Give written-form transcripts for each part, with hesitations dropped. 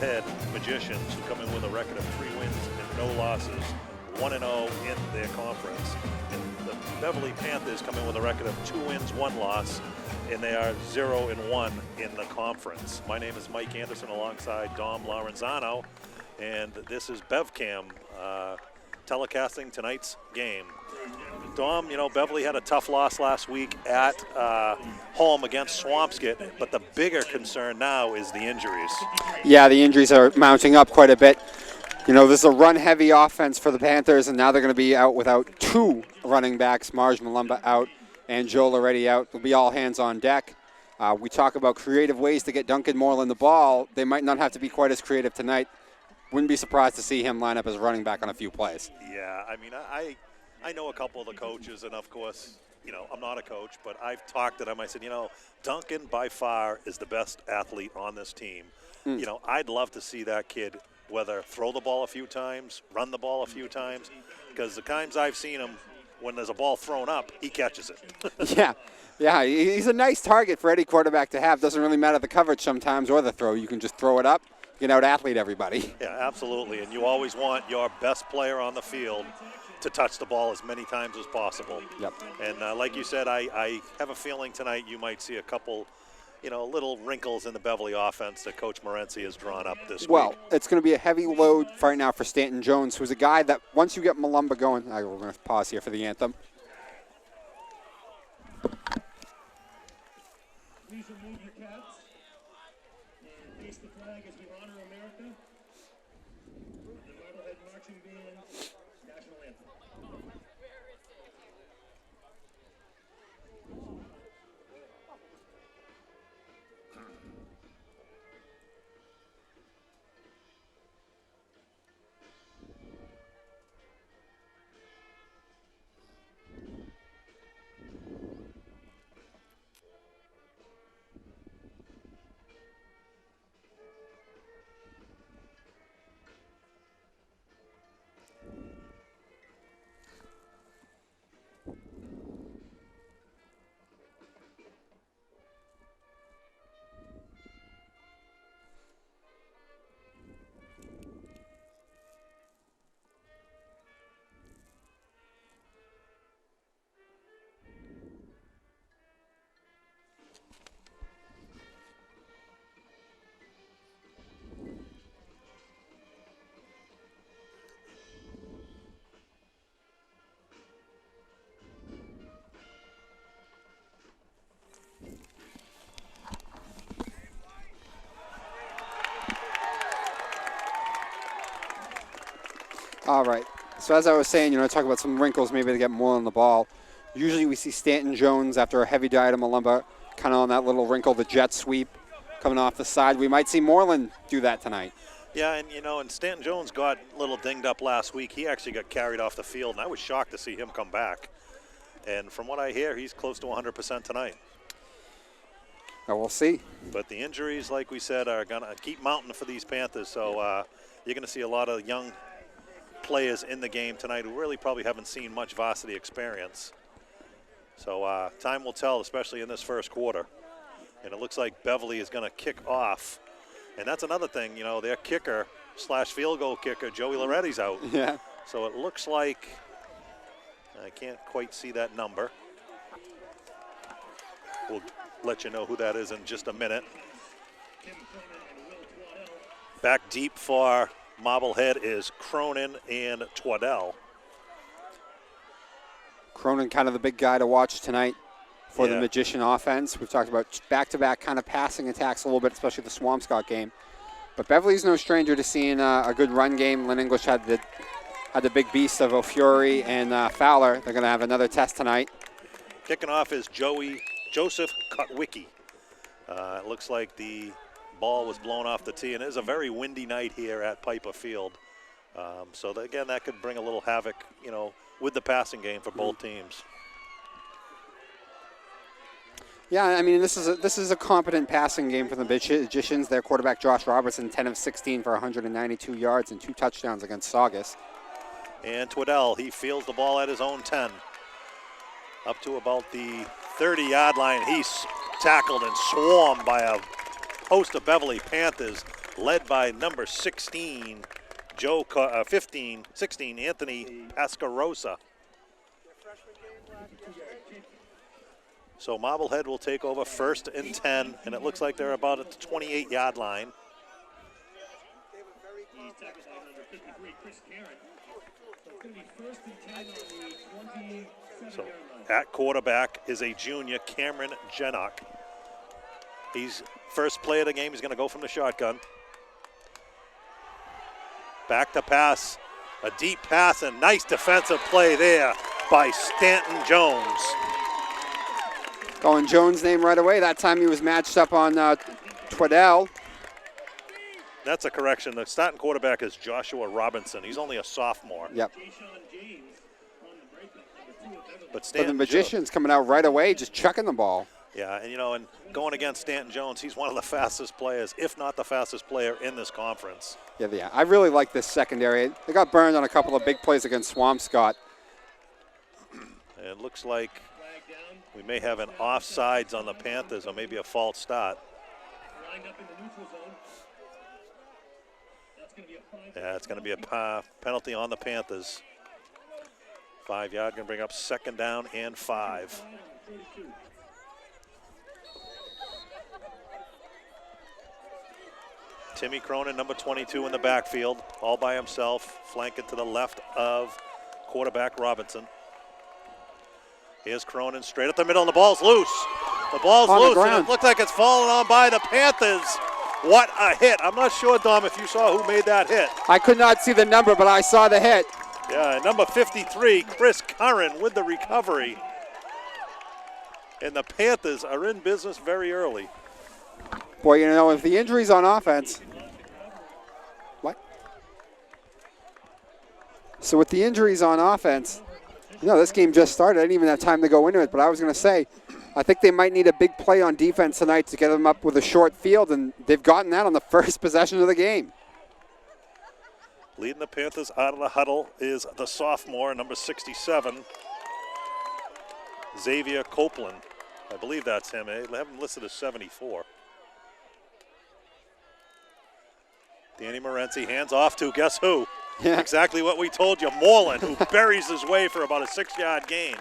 Marblehead Magicians, who come in with a record of 3 wins and no losses, 1-0 in their conference. And the Beverly Panthers come in with a record of 2 wins, 1 loss, and they are 0-1 in the conference. My name is Mike Anderson alongside Dom Lorenzano, and this is BevCam telecasting tonight's game. Dom, you know, Beverly had a tough loss last week at home against Swampscott, but the bigger concern now is the injuries. Yeah, the injuries are mounting up quite a bit. You know, this is a run-heavy offense for the Panthers, and now they're going to be out without 2 running backs. Marge Malumba out and Joel already out. It'll be all hands on deck. We talk about creative ways to get Duncan Moreland the ball. They might not have to be quite as creative tonight. Wouldn't be surprised to see him line up as running back on a few plays. Yeah, I mean, I know a couple of the coaches, and of course, you know, I'm not a coach, but I've talked to them. I said, you know, Duncan by far is the best athlete on this team. You know, I'd love to see that kid whether throw the ball a few times, run the ball a few times, because the times I've seen him, when there's a ball thrown up, he catches it. Yeah, he's a nice target for any quarterback to have. Doesn't really matter the coverage sometimes or the throw. You can just throw it up. You can out-athlete everybody. Yeah, absolutely, and you always want your best player on the field to touch the ball as many times as possible. Yep. And like you said, I have a feeling tonight you might see a couple, you know, little wrinkles in the Beverly offense that Coach Morency has drawn up this week. Well, it's going to be a heavy load right now for Stanton Jones, who's a guy that once you get Malumba going, we're going to pause here for the anthem. Please remove your caps and face the flag as we honor America. The Marblehead Marching Band National Anthem. All right. So as I was saying, you know, talk about some wrinkles maybe to get more on the ball. Usually we see Stanton Jones after a heavy diet of Malumba kind of on that little wrinkle, the jet sweep coming off the side. We might see Moreland do that tonight. Yeah, and you know, and Stanton Jones got a little dinged up last week. He actually got carried off the field, and I was shocked to see him come back. And from what I hear, he's close to 100% tonight. Oh, we'll see. But the injuries, like we said, are going to keep mounting for these Panthers. So you're going to see a lot of young players in the game tonight who really probably haven't seen much varsity experience. So time will tell, especially in this first quarter. And it looks like Beverly is going to kick off. And that's another thing, you know, their kicker / field goal kicker, Joey Loretti's out. Yeah. So it looks like, I can't quite see that number. We'll let you know who that is in just a minute. Back deep for Marblehead is Cronin and Twaddell. Cronin kind of the big guy to watch tonight for the Magician offense. We've talked about back-to-back kind of passing attacks a little bit, especially the Swampscott game. But Beverly's no stranger to seeing a good run game. Lynn English had the big beast of O'Fury and Fowler. They're going to have another test tonight. Kicking off is Joseph Kutwicki. It looks like the ball was blown off the tee, and it is a very windy night here at Piper Field. So again, that could bring a little havoc, you know, with the passing game for both teams. Yeah, I mean, this is a competent passing game for the Magicians. Their quarterback, Josh Robertson, 10 of 16 for 192 yards and 2 touchdowns against Saugus. And Twaddell, he fields the ball at his own 10. Up to about the 30-yard line. He's tackled and swarmed by a host of Beverly Panthers. led by number 16, 16, Anthony Pascarosa. So Marblehead will take over 1st and 10, and it looks like they're about at the 28-yard line. He's tackled by number 53, Chris Karen. So it's going to be 1st and 10 on the 27-yard So line. at quarterback is a junior, Cameron Jenock. He's first play of the game. He's going to go from the shotgun. Back to pass, a deep pass, and nice defensive play there by Stanton Jones. Going Jones' name right away. That time he was matched up on Twaddell. That's a correction. The Stanton quarterback is Joshua Robinson. He's only a sophomore. Yep. Jason James on the breakup, number 2 of Beverly. But But the Stanton Magicians coming out right away, just chucking the ball. Yeah, and and going against Stanton Jones, he's one of the fastest players, if not the fastest player in this conference. Yeah. I really like this secondary. They got burned on a couple of big plays against Swampscott. And it looks like Flag down, we may have an offsides on the Panthers, or maybe a false start. lined up in the neutral zone. That's going to be a 5. Yeah, it's going to be a penalty on the Panthers. 5-yard, going to bring up 2nd down and 5. 32. Timmy Cronin, number 22 in the backfield, all by himself, flanking to the left of quarterback Robinson. Here's Cronin straight up the middle, and the ball's loose. The ball's On the loose, and ground. it looks like it's falling on by the Panthers. What a hit. I'm not sure, Dom, if you saw who made that hit. I could not see the number, but I saw the hit. Yeah, number 53, Chris Curran with the recovery. And the Panthers are in business very early. Boy, if the injury's on offense. What? So with the injuries on offense, this game just started. I didn't even have time to go into it, but I was going to say, I think they might need a big play on defense tonight to get them up with a short field, and they've gotten that on the first possession of the game. Leading the Panthers out of the huddle is the sophomore, number 67, Xavier Copeland. I believe that's him. They have him listed as 74. Danny Morenzi hands off to guess who? Yeah. Exactly what we told you, Moreland, who buries his way for about a 6-yard gain.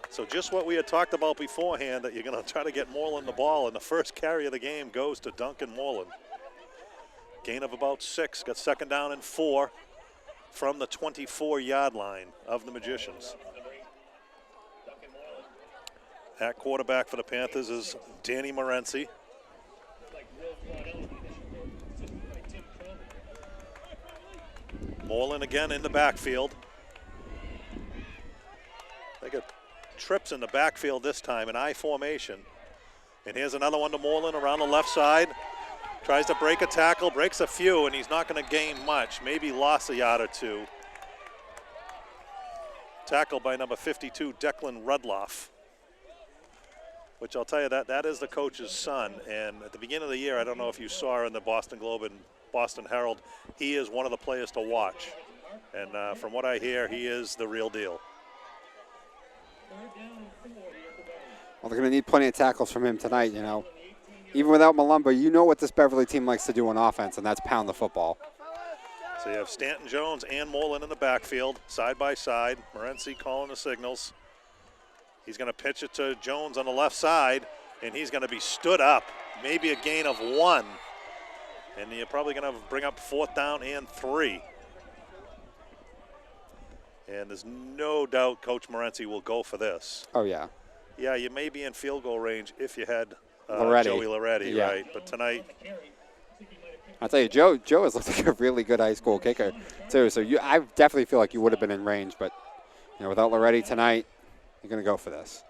So just what we had talked about beforehand, that you're going to try to get Moreland the ball, and the first carry of the game goes to Duncan Moreland. Gain of about 6, got 2nd down and 4 from the 24-yard line of the Magicians. At quarterback for the Panthers is Danny Morenzi. Moreland again in the backfield. They get trips in the backfield this time, an I formation. And here's another one to Moreland around the left side. Tries to break a tackle, breaks a few, and he's not going to gain much. Maybe lost a yard or 2. Tackled by number 52, Declan Rudloff. Which I'll tell you, that is the coach's son. And at the beginning of the year, I don't know if you saw in the Boston Globe and Boston Herald, he is one of the players to watch. And from what I hear, he is the real deal. Well, they're going to need plenty of tackles from him tonight, Even without Malumba, you know what this Beverly team likes to do on offense, and that's pound the football. So you have Stanton Jones and Moreland in the backfield, side by side. Morenzi calling the signals. He's going to pitch it to Jones on the left side, and he's going to be stood up. Maybe a gain of 1. And you're probably going to bring up 4th down and 3. And there's no doubt Coach Morenzi will go for this. Oh, yeah. Yeah, you may be in field goal range if you had Loretti. Joey Loretti, Yeah. right? But tonight, I'll tell you, Joe has looked like a really good high school kicker, too. So I definitely feel like you would have been in range. But, without Loretti tonight, you're going to go for this.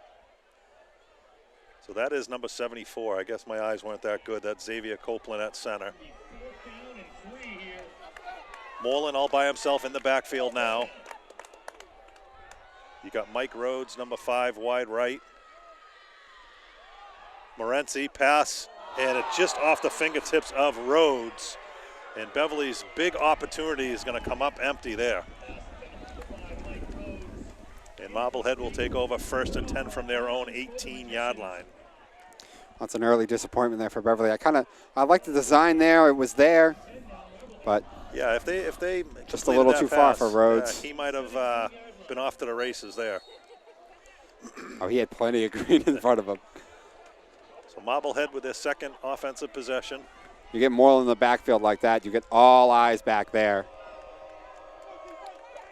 so that is number 74. I guess my eyes weren't that good. That's Xavier Copeland at center. Moreland all by himself in the backfield now. You got Mike Rhodes, number 5, wide right. Morenzi pass, and it's just off the fingertips of Rhodes. And Beverly's big opportunity is going to come up empty there. And Marblehead will take over 1st and 10 from their own 18-yard line. That's an early disappointment there for Beverly. I like the design there. It was there, but yeah, if they just a little too far for Rhodes. he might have been off to the races there. Oh, he had plenty of green in front of him. So Marblehead with their second offensive possession. You get Moreland in the backfield like that, you get all eyes back there.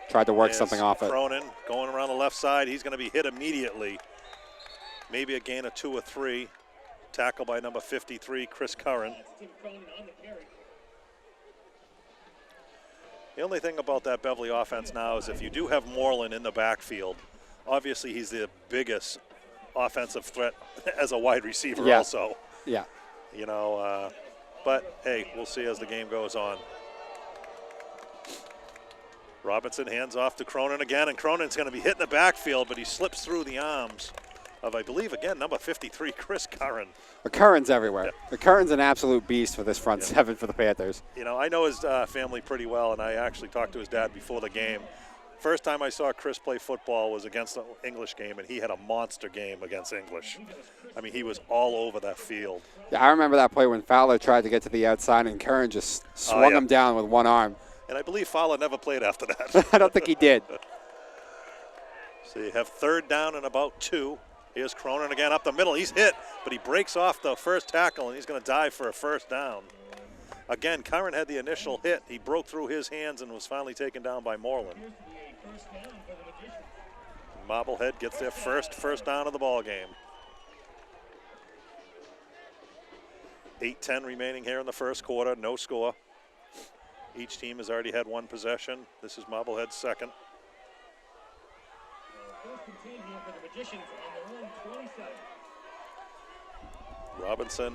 Tried to work something off it. Cronin going around the left side. He's going to be hit immediately. Maybe a gain of 2 or 3. Tackle by number 53, Chris Curran. The only thing about that Beverly offense now is if you do have Moreland in the backfield, obviously he's the biggest offensive threat as a wide receiver also. Yeah. You know, but hey, we'll see as the game goes on. Robinson hands off to Cronin again, and Cronin's going to be hit in the backfield, but he slips through the arms of, I believe, again, number 53, Chris Curran. Curran's everywhere. Yeah. Curran's an absolute beast for this front seven for the Panthers. You know, I know his family pretty well, and I actually talked to his dad before the game. First time I saw Chris play football was against the English game, and he had a monster game against English. I mean, he was all over that field. Yeah, I remember that play when Fowler tried to get to the outside, and Curran just swung him down with one arm. And I believe Fowler never played after that. I don't think he did. So you have 3rd down and about 2. Here's Cronin again up the middle. He's hit, but he breaks off the first tackle, and he's going to dive for a 1st down. Again, Curran had the initial hit. He broke through his hands and was finally taken down by Moreland. Marblehead gets their first down of the ball game. 8:10 remaining here in the first quarter, no score. Each team has already had 1 possession. This is Marblehead's second. Robinson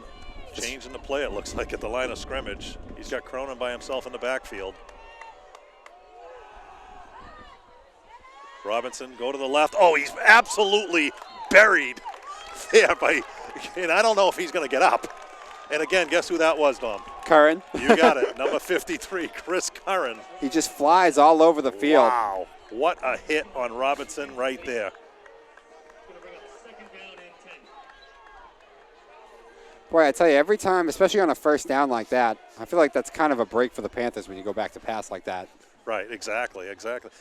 changing the play, it looks like, at the line of scrimmage. He's got Cronin by himself in the backfield. Robinson go to the left. Oh, he's absolutely buried there by, and I don't know if he's going to get up. And again, guess who that was, Dom? Curran. You got it. Number 53, Chris Curran. He just flies all over the field. Wow. What a hit on Robinson right there. Boy, I tell you, every time, especially on a 1st down like that, I feel like that's kind of a break for the Panthers when you go back to pass like that. Right, exactly.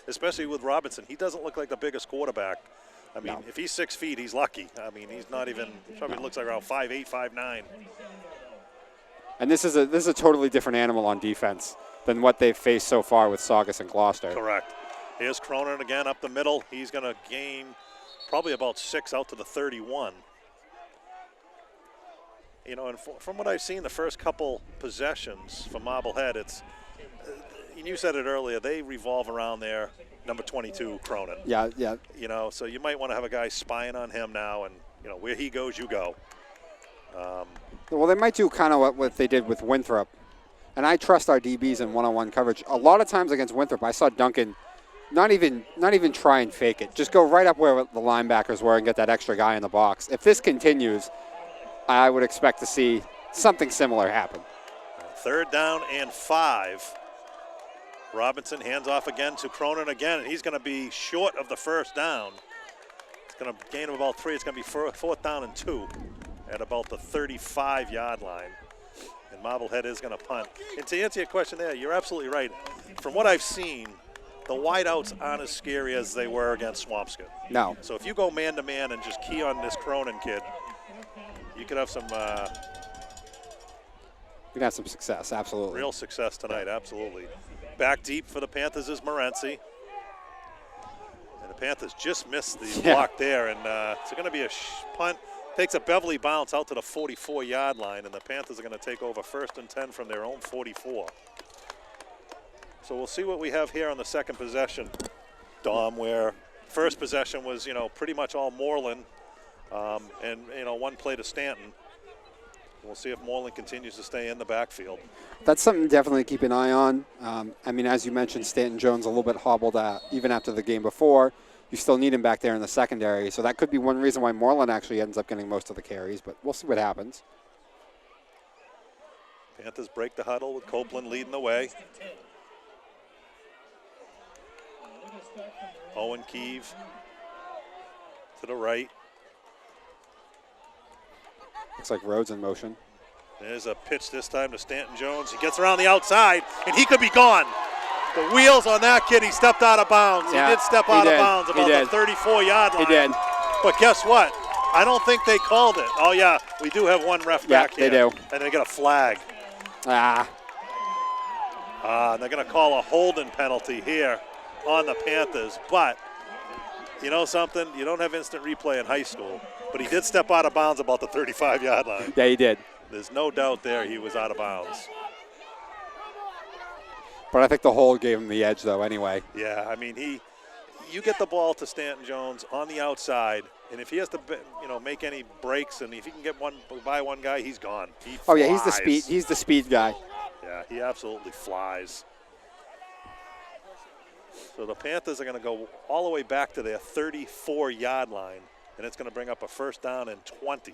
Especially with Robinson. He doesn't look like the biggest quarterback. I mean, if he's 6 feet, he's lucky. I mean, he's not even, probably looks like around 5'8", 5'9". And this is a totally different animal on defense than what they've faced so far with Saugus and Gloucester. Correct. Here's Cronin again up the middle. He's going to gain probably about 6 out to the 31. You know, and from what I've seen, the first couple possessions for Marblehead, it's, and you said it earlier, they revolve around their number 22, Cronin. Yeah. You know, so you might want to have a guy spying on him now, and, you know, where he goes, you go. Well, they might do kind of what they did with Winthrop. And I trust our DBs in one-on-one coverage. A lot of times against Winthrop, I saw Duncan not even try and fake it. Just go right up where the linebackers were and get that extra guy in the box. If this continues, I would expect to see something similar happen. 3rd down and 5. Robinson hands off again to Cronin again, and he's going to be short of the 1st down. It's going to gain him about 3. It's going to be 4th down and 2 at about the 35-yard line. And Marblehead is going to punt. And to answer your question there, you're absolutely right. From what I've seen, the wideouts aren't as scary as they were against Swampscott. No. So if you go man-to-man and just key on this Cronin kid, you could have some You'd have some success, absolutely. real success tonight, absolutely. Back deep for the Panthers is Morency. And the Panthers just missed the block there, and it's going to be a punt. Takes a Beverly bounce out to the 44-yard line, and the Panthers are going to take over 1st and 10 from their own 44. So we'll see what we have here on the second possession, Dom, where first possession was, you know, pretty much all Moreland, and, you know, 1 play to Stanton. We'll see if Moreland continues to stay in the backfield. That's something definitely to keep an eye on. I mean, as you mentioned, Stanton Jones a little bit hobbled even after the game before. You still need him back there in the secondary, so that could be one reason why Moreland actually ends up getting most of the carries, but we'll see what happens. Panthers break the huddle with Copeland leading the way. Owen Keeve to the right. Looks like Rhodes in motion. There's a pitch this time to Stanton Jones. He gets around the outside, and he could be gone. The wheels on that kid, he stepped out of bounds. Yeah, he did step out of bounds about the 34-yard line. He did. But guess what? I don't think they called it. Oh, yeah, we do have one ref back here. Yeah, they do. And they get a flag. Ah. And they're going to call a holding penalty here on the Panthers. But you know something? You don't have instant replay in high school. But he did step out of bounds about the 35-yard line. Yeah, he did. There's no doubt there he was out of bounds. But I think the hold gave him the edge, though, anyway. Yeah, I mean, you get the ball to Stanton Jones on the outside, and if he has to, make any breaks, and if he can get one by one guy, he's gone. He flies. Oh yeah, he's the speed guy. Yeah, he absolutely flies. So the Panthers are going to go all the way back to their 34-yard line, and it's going to bring up a first down and 20.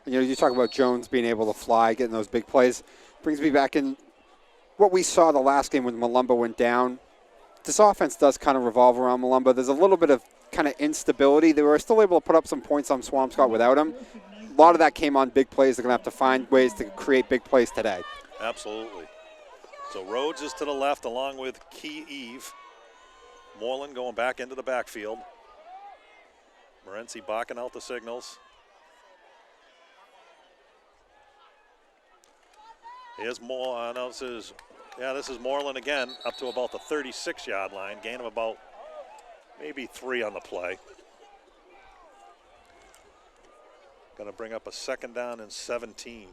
You talk about Jones being able to fly, getting those big plays. Brings me back in what we saw the last game when Malumba went down. This offense does kind of revolve around Malumba. There's a little bit of kind of instability. They were still able to put up some points on Swampscott without him. A lot of that came on big plays. They're going to have to find ways to create big plays today. Absolutely. So Rhodes is to the left along with Key Eve. Moreland going back into the backfield. Morency barking out the signals. Here's more. This is Moreland again, up to about the 36-yard line. Gain of about maybe 3 on the play. Going to bring up a second down and 17.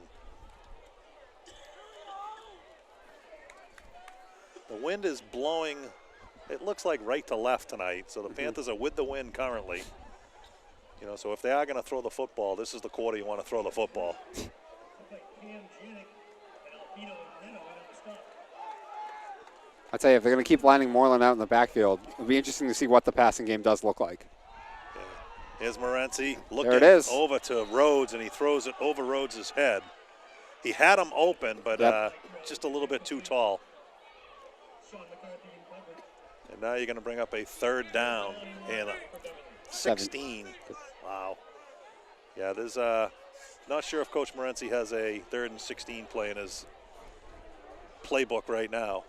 The wind is blowing, it looks like right to left tonight. So the Panthers are with the wind currently. So if they are going to throw the football, this is the quarter you want to throw the football. I'd say if they're going to keep lining Moreland out in the backfield, it'll be interesting to see what the passing game does look like. Yeah. Here's Morency looking over to Rhodes, and he throws it over Rhodes' head. He had him open, but just a little bit too tall. And now you're going to bring up a third down and 16. Wow. Yeah, there's not sure if Coach Morency has a 3rd and 16 play in his playbook right now.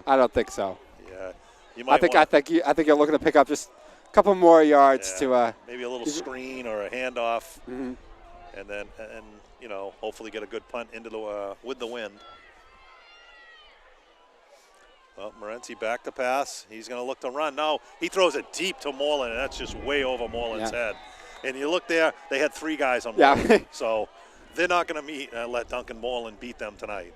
I don't think so. Yeah, I think you're looking to pick up just a couple more yards to maybe a little screen or a handoff, and then hopefully get a good punt into the with the wind. Well, Morency back to pass. He's going to look to run. No, he throws it deep to Moreland, and that's just way over Moreland's head. And you look there, they had 3 guys on Moreland, so they're not going to let Duncan Moreland beat them tonight.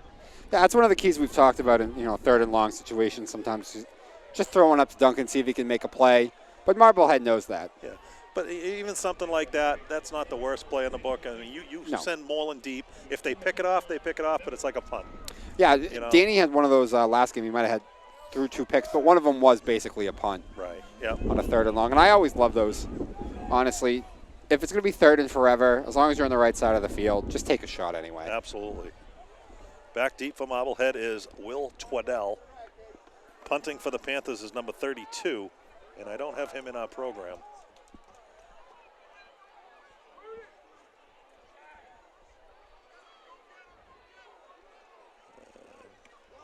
Yeah, that's one of the keys we've talked about in 3rd and long situations. Sometimes just throwing up to Duncan, see if he can make a play. But Marblehead knows that. Yeah, but even something like that, that's not the worst play in the book. I mean, you send Moreland deep. If they pick it off, they pick it off, but it's like a punt. Yeah, Danny had one of those last game. He might have had threw 2 picks, but one of them was basically a punt. Right, yeah. On a 3rd and long. And I always love those, honestly. If it's going to be 3rd and forever, as long as you're on the right side of the field, just take a shot anyway. Absolutely. Back deep for Marblehead is Will Twaddell. Punting for the Panthers is number 32, and I don't have him in our program.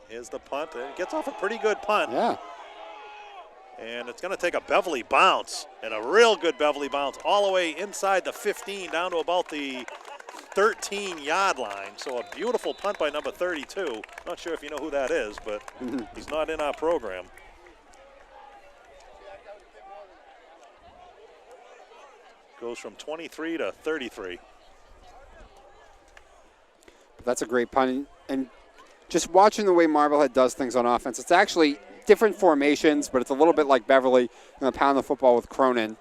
Here's the punt. It gets off a pretty good punt. Yeah. And it's going to take a Beverly bounce, and a real good Beverly bounce all the way inside the 15 down to about the 13-yard line. So a beautiful punt by number 32. Not sure if you know who that is, but he's not in our program. Goes from 23 to 33. That's a great punt. And just watching the way Marblehead does things on offense, it's actually different formations, but it's a little bit like Beverly going to pound the football with Cronin.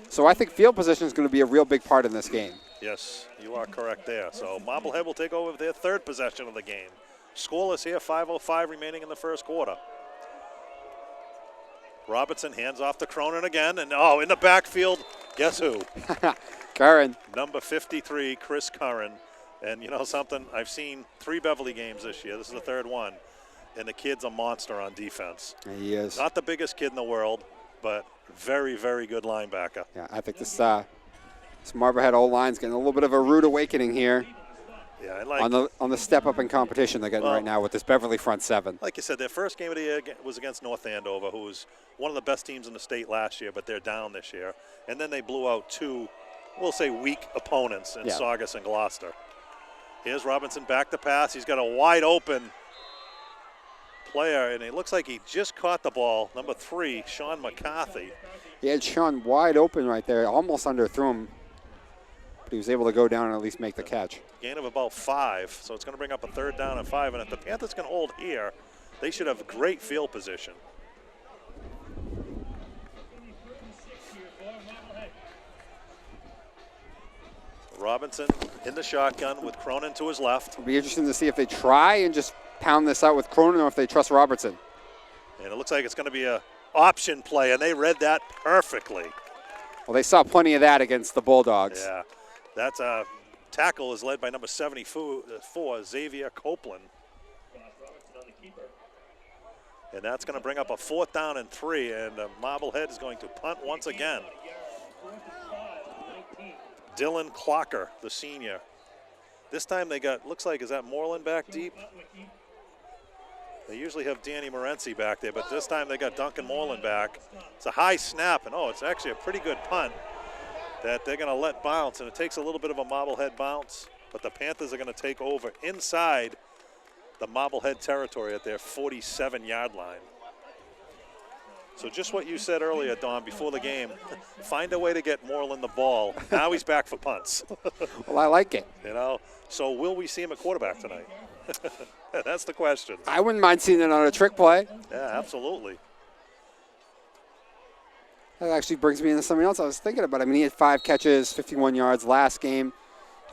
So I think field position is going to be a real big part in this game. Yes, you are correct there. So Marblehead will take over their 3rd possession of the game. Scoreless here, 5:05 remaining in the first quarter. Robertson hands off to Cronin again, and in the backfield, guess who? Curran. Number 53, Chris Curran. And you know something? I've seen 3 Beverly games this year. This is the 3rd one. And the kid's a monster on defense. He is. Not the biggest kid in the world, but very, very good linebacker. Yeah, I think this This Marblehead O-line's getting a little bit of a rude awakening here. Yeah, I like on the step up in competition they're getting right now with this Beverly front seven. Like you said, their first game of the year was against North Andover, who was one of the best teams in the state last year, but they're down this year. And then they blew out two, we'll say, weak opponents in Saugus and Gloucester. Here's Robinson back to pass. He's got a wide open player, and it looks like he just caught the ball. Number 3, Sean McCarthy. He had Sean wide open right there, almost underthrew him, but he was able to go down and at least make the catch. Gain of about 5, so it's going to bring up a 3rd down and 5. And if the Panthers can hold here, they should have great field position. Robinson in the shotgun with Cronin to his left. It'll be interesting to see if they try and just pound this out with Cronin or if they trust Robertson. And it looks like it's going to be a option play, and they read that perfectly. Well, they saw plenty of that against the Bulldogs. Yeah, that's a tackle is led by number 74, Xavier Copeland. And that's going to bring up a 4th down and 3, and Marblehead is going to punt once again. Dylan Clocker, the senior. This time they got, looks like, is that Moreland back deep? They usually have Danny Morency back there, but this time they got Duncan Moreland back. It's a high snap, and it's actually a pretty good punt that they're going to let bounce, and it takes a little bit of a Marblehead bounce, but the Panthers are going to take over inside the Marblehead territory at their 47-yard line. So just what you said earlier, Don, before the game, find a way to get Moreland the ball. Now he's back for punts. Well, I like it. You know, so will we see him at quarterback tonight? That's the question. I wouldn't mind seeing it on a trick play. Yeah, absolutely. That actually brings me into something else I was thinking about. I mean, he had 5 catches, 51 yards last game.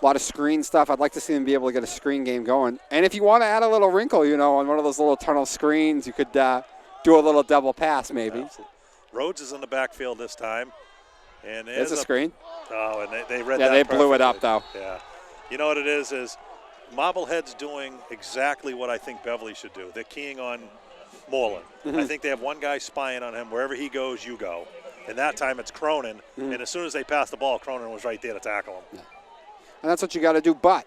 A lot of screen stuff. I'd like to see him be able to get a screen game going. And if you want to add a little wrinkle, you know, on one of those little tunnel screens, you could do a little double pass maybe. Absolutely. Rhodes is in the backfield this time. And there's a screen. Oh, and they read that. Yeah, they perfectly. blew it up, though. Yeah. You know what it is Marblehead's doing exactly what I think Beverly should do. They're keying on Moreland. I think they have one guy spying on him. Wherever he goes, you go. And that time it's Cronin. And as soon as they passed the ball, Cronin was right there to tackle him. Yeah. And that's what you got to do. But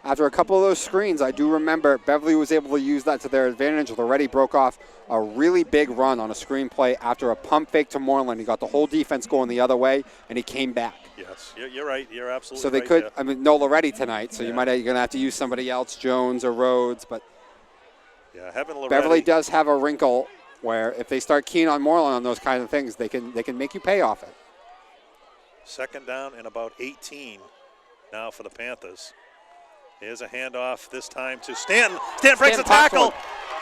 after a couple of those screens, I do remember Beverly was able to use that to their advantage. Already broke off a really big run on a screen play after a pump fake to Moreland. He got the whole defense going the other way, and he came back. Yes, you're right. You're absolutely right. So they could, there. I mean, no Loretti tonight, so you're going to have to use somebody else, Jones or Rhodes. But yeah, Loretti. Beverly does have a wrinkle where if they start keying on Moreland on those kinds of things, they can make you pay off it. 2nd down and about 18 now for the Panthers. Here's a handoff this time to Stanton. Stanton breaks the tackle.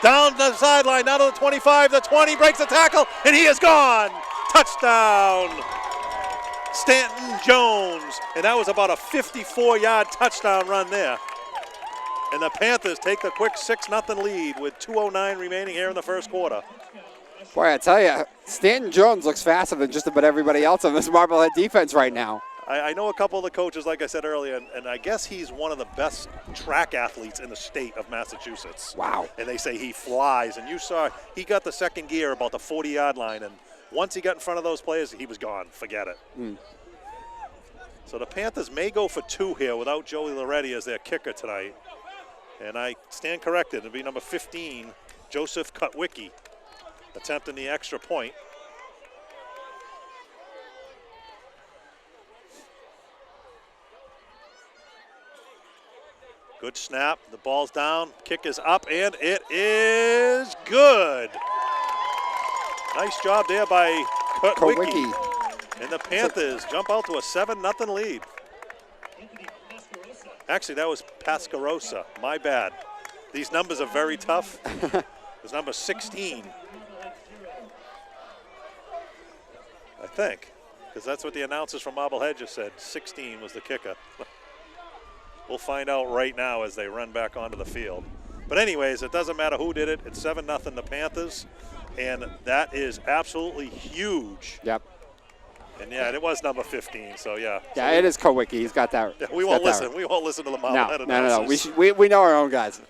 Down the sideline, down to the 25, the 20, breaks the tackle, and he is gone. Touchdown, Stanton Jones. And that was about a 54-yard touchdown run there. And the Panthers take the quick 6-0 lead with 2:09 remaining here in the first quarter. Boy, I tell you, Stanton Jones looks faster than just about everybody else on this Marblehead defense right now. I know a couple of the coaches, like I said earlier, and I guess he's one of the best track athletes in the state of Massachusetts. Wow. And they say he flies. And you saw he got the second gear about the 40-yard line, and once he got in front of those players, he was gone. Forget it. So the Panthers may go for 2 here without Joey Loretti as their kicker tonight. And I stand corrected. It'll be number 15, Joseph Kutwicki, attempting the extra point. Good snap. The ball's down. Kick is up, and it is good. Nice job there by Kutwicki. And the Panthers jump out to a 7-0 lead. Actually, that was Pascarosa. My bad. These numbers are very tough. It's number 16. I think, because that's what the announcers from Marblehead just said. 16 was the kicker. We'll find out right now as they run back onto the field. But anyways, it doesn't matter who did it. It's 7-0 the Panthers, and that is absolutely huge. Yep. And yeah, it was number 15. So yeah. Yeah, it is Kowicki. He's got that. Yeah, we won't listen. We won't listen to the Marblehead announcers. No. We know our own guys.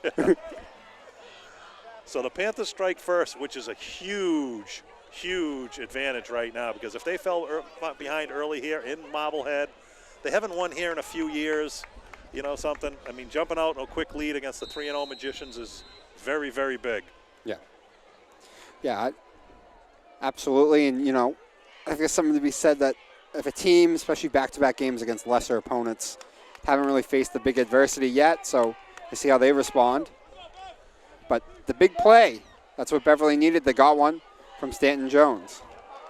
So the Panthers strike first, which is a huge advantage right now, because if they fell behind early here in Marblehead, they haven't won here in a few years. You know something? I mean, jumping out in a quick lead against the 3-0 Magicians is very, very big. Yeah. Yeah, absolutely. And, you know, I think there's something to be said that if a team, especially back-to-back games against lesser opponents, haven't really faced the big adversity yet, so we'll see how they respond. But the big play, that's what Beverly needed. They got one from Stanton Jones.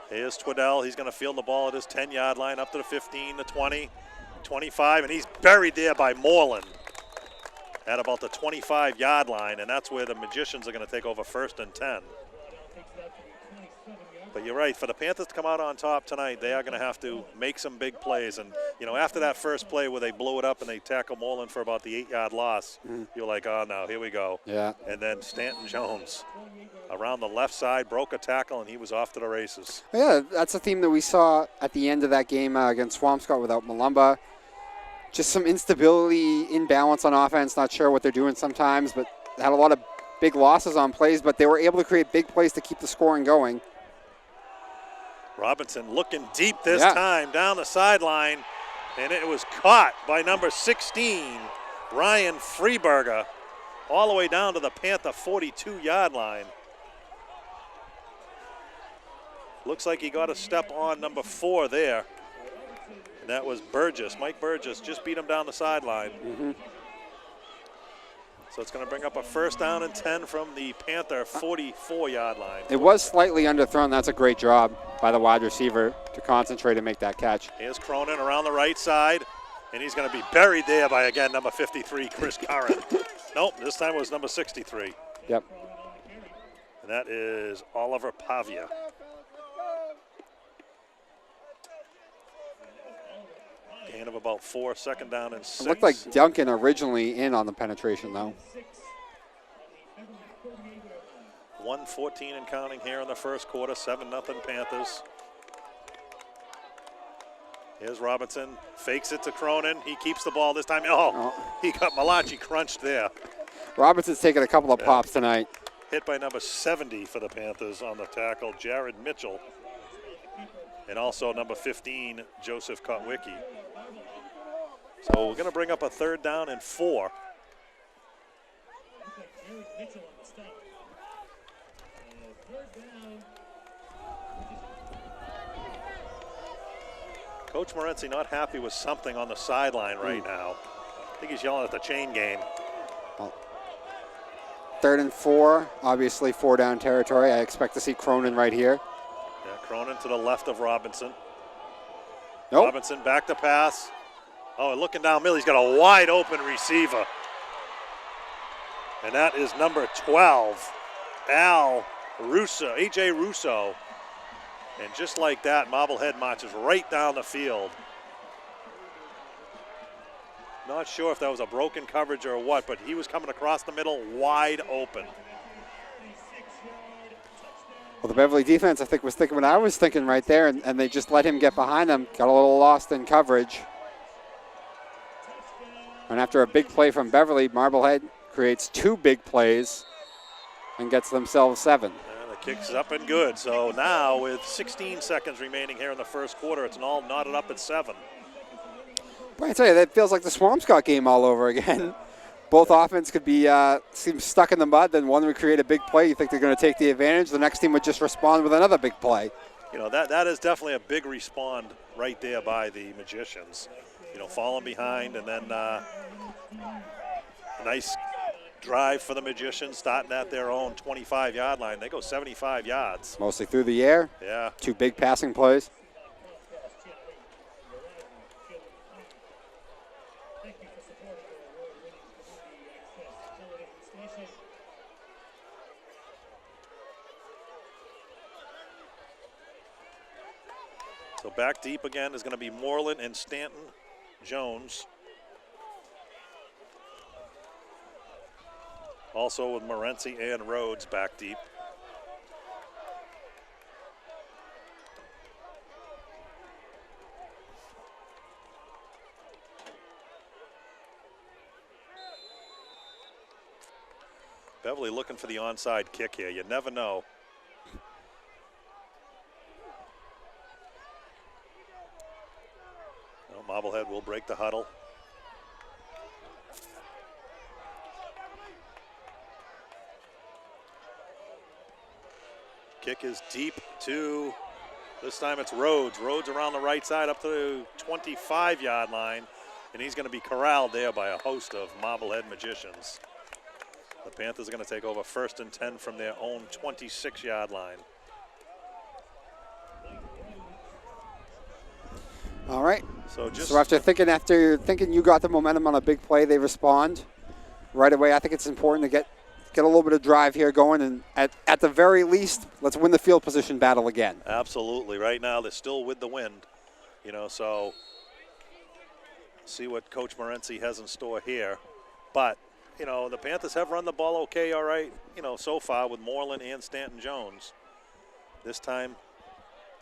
Here's Twiddell. He's going to field the ball at his 10-yard line up to the 15, the 20, 25, and he's buried there by Moreland at about the 25-yard line, and that's where the Magicians are going to take over 1st and 10. But you're right, for the Panthers to come out on top tonight, they are going to have to make some big plays. And, you know, after that first play where they blew it up and they tackle Moreland for about the 8-yard loss, you're like, oh, no, here we go. Yeah. And then Stanton Jones around the left side broke a tackle, and he was off to the races. Yeah, that's a theme that we saw at the end of that game against Swampscott without Malumba. Just some instability, imbalance on offense, not sure what they're doing sometimes, but had a lot of big losses on plays, but they were able to create big plays to keep the scoring going. Robinson looking deep this time down the sideline, and it was caught by number 16, Ryan Freeberger, all the way down to the Panther 42-yard line. Looks like he got a step on number 4 there, and that was Burgess. Mike Burgess just beat him down the sideline. So it's going to bring up a 1st down and 10 from the Panther 44-yard line. It was slightly underthrown. That's a great job by the wide receiver to concentrate and make that catch. Here's Cronin around the right side, and he's going to be buried there by, again, number 53, Chris Curran. Nope, this time it was number 63. Yep. And that is Oliver Pavia. Gain of about 4, 2nd down and 6. It looked like Duncan originally in on the penetration, though. 1:14 and counting here in the first quarter, 7-0 Panthers. Here's Robinson, fakes it to Cronin. He keeps the ball this time. He got Malachi crunched there. Robinson's taking a couple of pops tonight. Hit by number 70 for the Panthers on the tackle, Jared Mitchell. And also number 15, Joseph Kotwicki. So we're going to bring up a 3rd down and 4. Coach Morency not happy with something on the sideline right now. I think he's yelling at the chain game. Well, 3rd and 4, obviously 4-down territory. I expect to see Cronin right here. Yeah, Cronin to the left of Robinson. Nope. Robinson back to pass. Oh, and looking down middle, he's got a wide open receiver. And that is number 12, A.J. Russo. And just like that, Marblehead marches right down the field. Not sure if that was a broken coverage or what, but he was coming across the middle wide open. Well, the Beverly defense, I think, was thinking what I was thinking right there, and they just let him get behind them, got a little lost in coverage. And after a big play from Beverly, Marblehead creates 2 big plays and gets themselves 7. And the kick's up and good. So now with 16 seconds remaining here in the first quarter, it's all knotted up at 7. But I tell you, that feels like the Swampscott game all over again. Both offense could be seem stuck in the mud. Then one would create a big play. You think they're going to take the advantage. The next team would just respond with another big play. You know, that is definitely a big respond right there by the Magicians. You know, falling behind, and then nice drive for the Magicians, starting at their own 25-yard line. They go 75 yards. Mostly through the air. Yeah. 2 big passing plays. So back deep again is going to be Moreland and Stanton Jones. Also with Morency and Rhodes back deep. Beverly looking for the onside kick here. You never know. Marblehead will break the huddle. Kick is deep to, this time it's Rhodes. Rhodes around the right side up to the 25-yard line, and he's going to be corralled there by a host of Marblehead Magicians. The Panthers are going to take over 1st and 10 from their own 26-yard line. All right. So after thinking you got the momentum on a big play, they respond right away. I think it's important to get a little bit of drive here going, and at the very least, let's win the field position battle again. Absolutely. Right now, they're still with the wind, so see what Coach Morency has in store here. But, the Panthers have run the ball okay, all right, so far with Moreland and Stanton Jones. This time,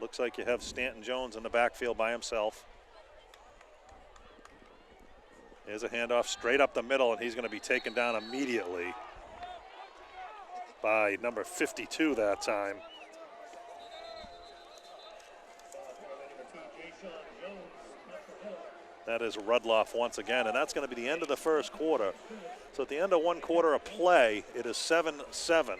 looks like you have Stanton Jones in the backfield by himself. Here's a handoff straight up the middle, and he's going to be taken down immediately by number 52 that time. That is Rudloff once again, and that's going to be the end of the first quarter. So at the end of one quarter of play, it is 7-7.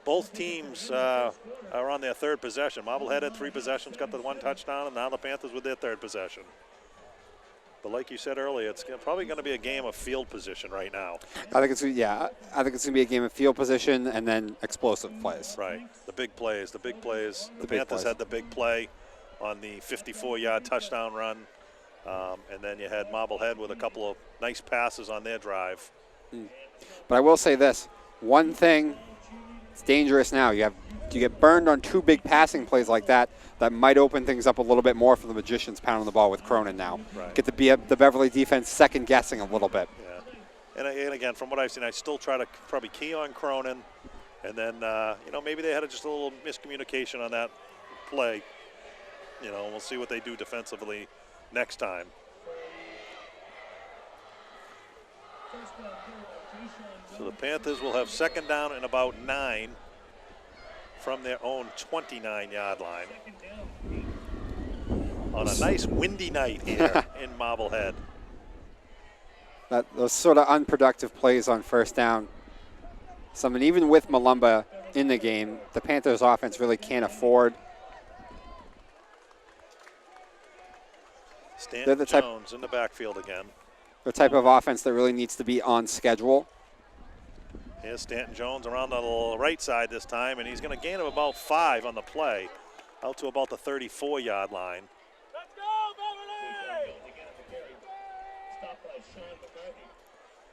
Both teams are on their third possession. Marblehead had 3 possessions, got the 1 touchdown, and now the Panthers with their third possession. But like you said earlier, it's probably going to be a game of field position right now. I think it's going to be a game of field position and then explosive plays. Right, the big plays. The Panthers had the big play on the 54-yard touchdown run, and then you had Marblehead with a couple of nice passes on their drive. But I will say this, one thing, it's dangerous now. You get burned on 2 big passing plays like that might open things up a little bit more for the Magicians pounding the ball with Cronin now. Right. Get the Beverly defense second guessing a little bit. Yeah, and again, from what I've seen, I still try to probably key on Cronin, and then maybe they had just a little miscommunication on that play. We'll see what they do defensively next time. So the Panthers will have 2nd down and about 9 from their own 29-yard line on a nice windy night here in Marblehead. Those sort of unproductive plays on 1st down. Even with Malumba in the game, the Panthers offense really can't afford. Stanton Jones in the backfield again. The type of offense that really needs to be on schedule. Here's Stanton Jones around the right side this time, and he's going to gain of about 5 on the play, out to about the 34-yard line. Let's go, Beverly!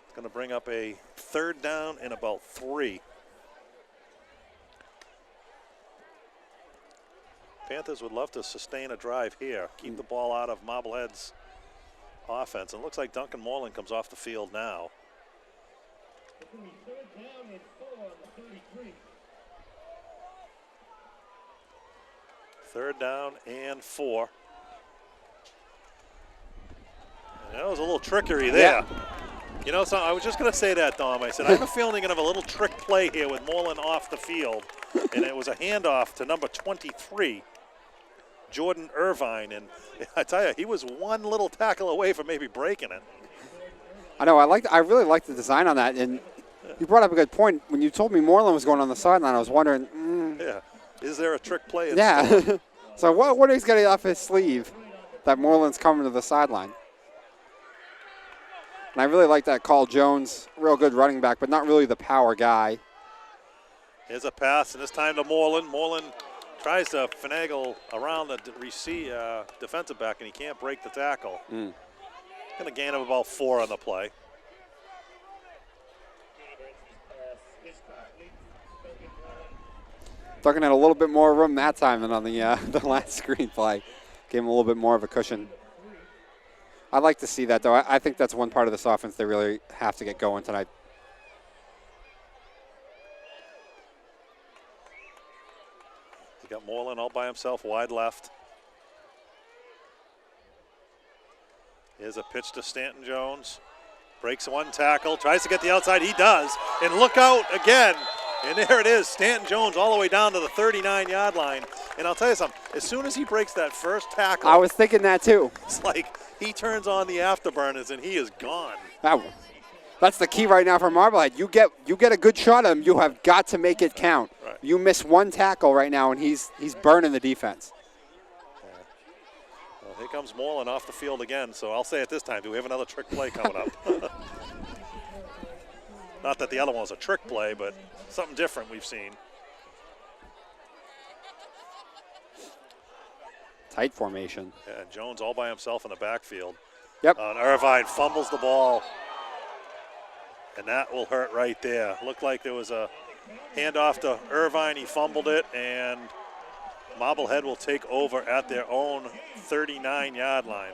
It's going to bring up a 3rd down and about 3. Panthers would love to sustain a drive here, keep the ball out of Marblehead's offense. And it looks like Duncan Moreland comes off the field now. It's going to be 3rd down and 4 on the 33. 3rd down and 4. And that was a little trickery there. Yeah. So I was just going to say that, Dom. I said, I have a feeling they're going to have a little trick play here with Moreland off the field. And it was a handoff to number 23, Jordan Irvine. And I tell you, he was one little tackle away from maybe breaking it. I know. I really like the design on that. And you brought up a good point. When you told me Moreland was going on the sideline, I was wondering. Yeah. Is there a trick play? Yeah. So what he's getting off his sleeve that Moreland's coming to the sideline? And I really like that call. Jones, real good running back, but not really the power guy. Here's a pass, and this time to Moreland. Moreland tries to finagle around the defensive back, and he can't break the tackle. Going to gain of about 4 on the play. Duncan had a little bit more room that time than on the last screen play. Gave him a little bit more of a cushion. I'd like to see that, though. I think that's one part of this offense they really have to get going tonight. You got Moreland all by himself, wide left. Here's a pitch to Stanton Jones. Breaks one tackle, tries to get the outside. He does. And look out again. And there it is, Stanton Jones all the way down to the 39-yard line. And I'll tell you something, as soon as he breaks that first tackle, I was thinking that too. it's like he turns on the afterburners and he is gone. That's the key right now for Marblehead. You get a good shot at him, you have got to make it count. Right. You miss one tackle right now, and he's burning the defense. Well, here comes Moreland off the field again, so I'll say it this time. Do we have another trick play coming up? Not that the other one was a trick play, but something different we've seen. Tight formation. Yeah, Jones all by himself in the backfield. Yep. Irvine fumbles the ball, and that will hurt right there. Looked like there was a handoff to Irvine. He fumbled it, and Marblehead will take over at their own 39-yard line.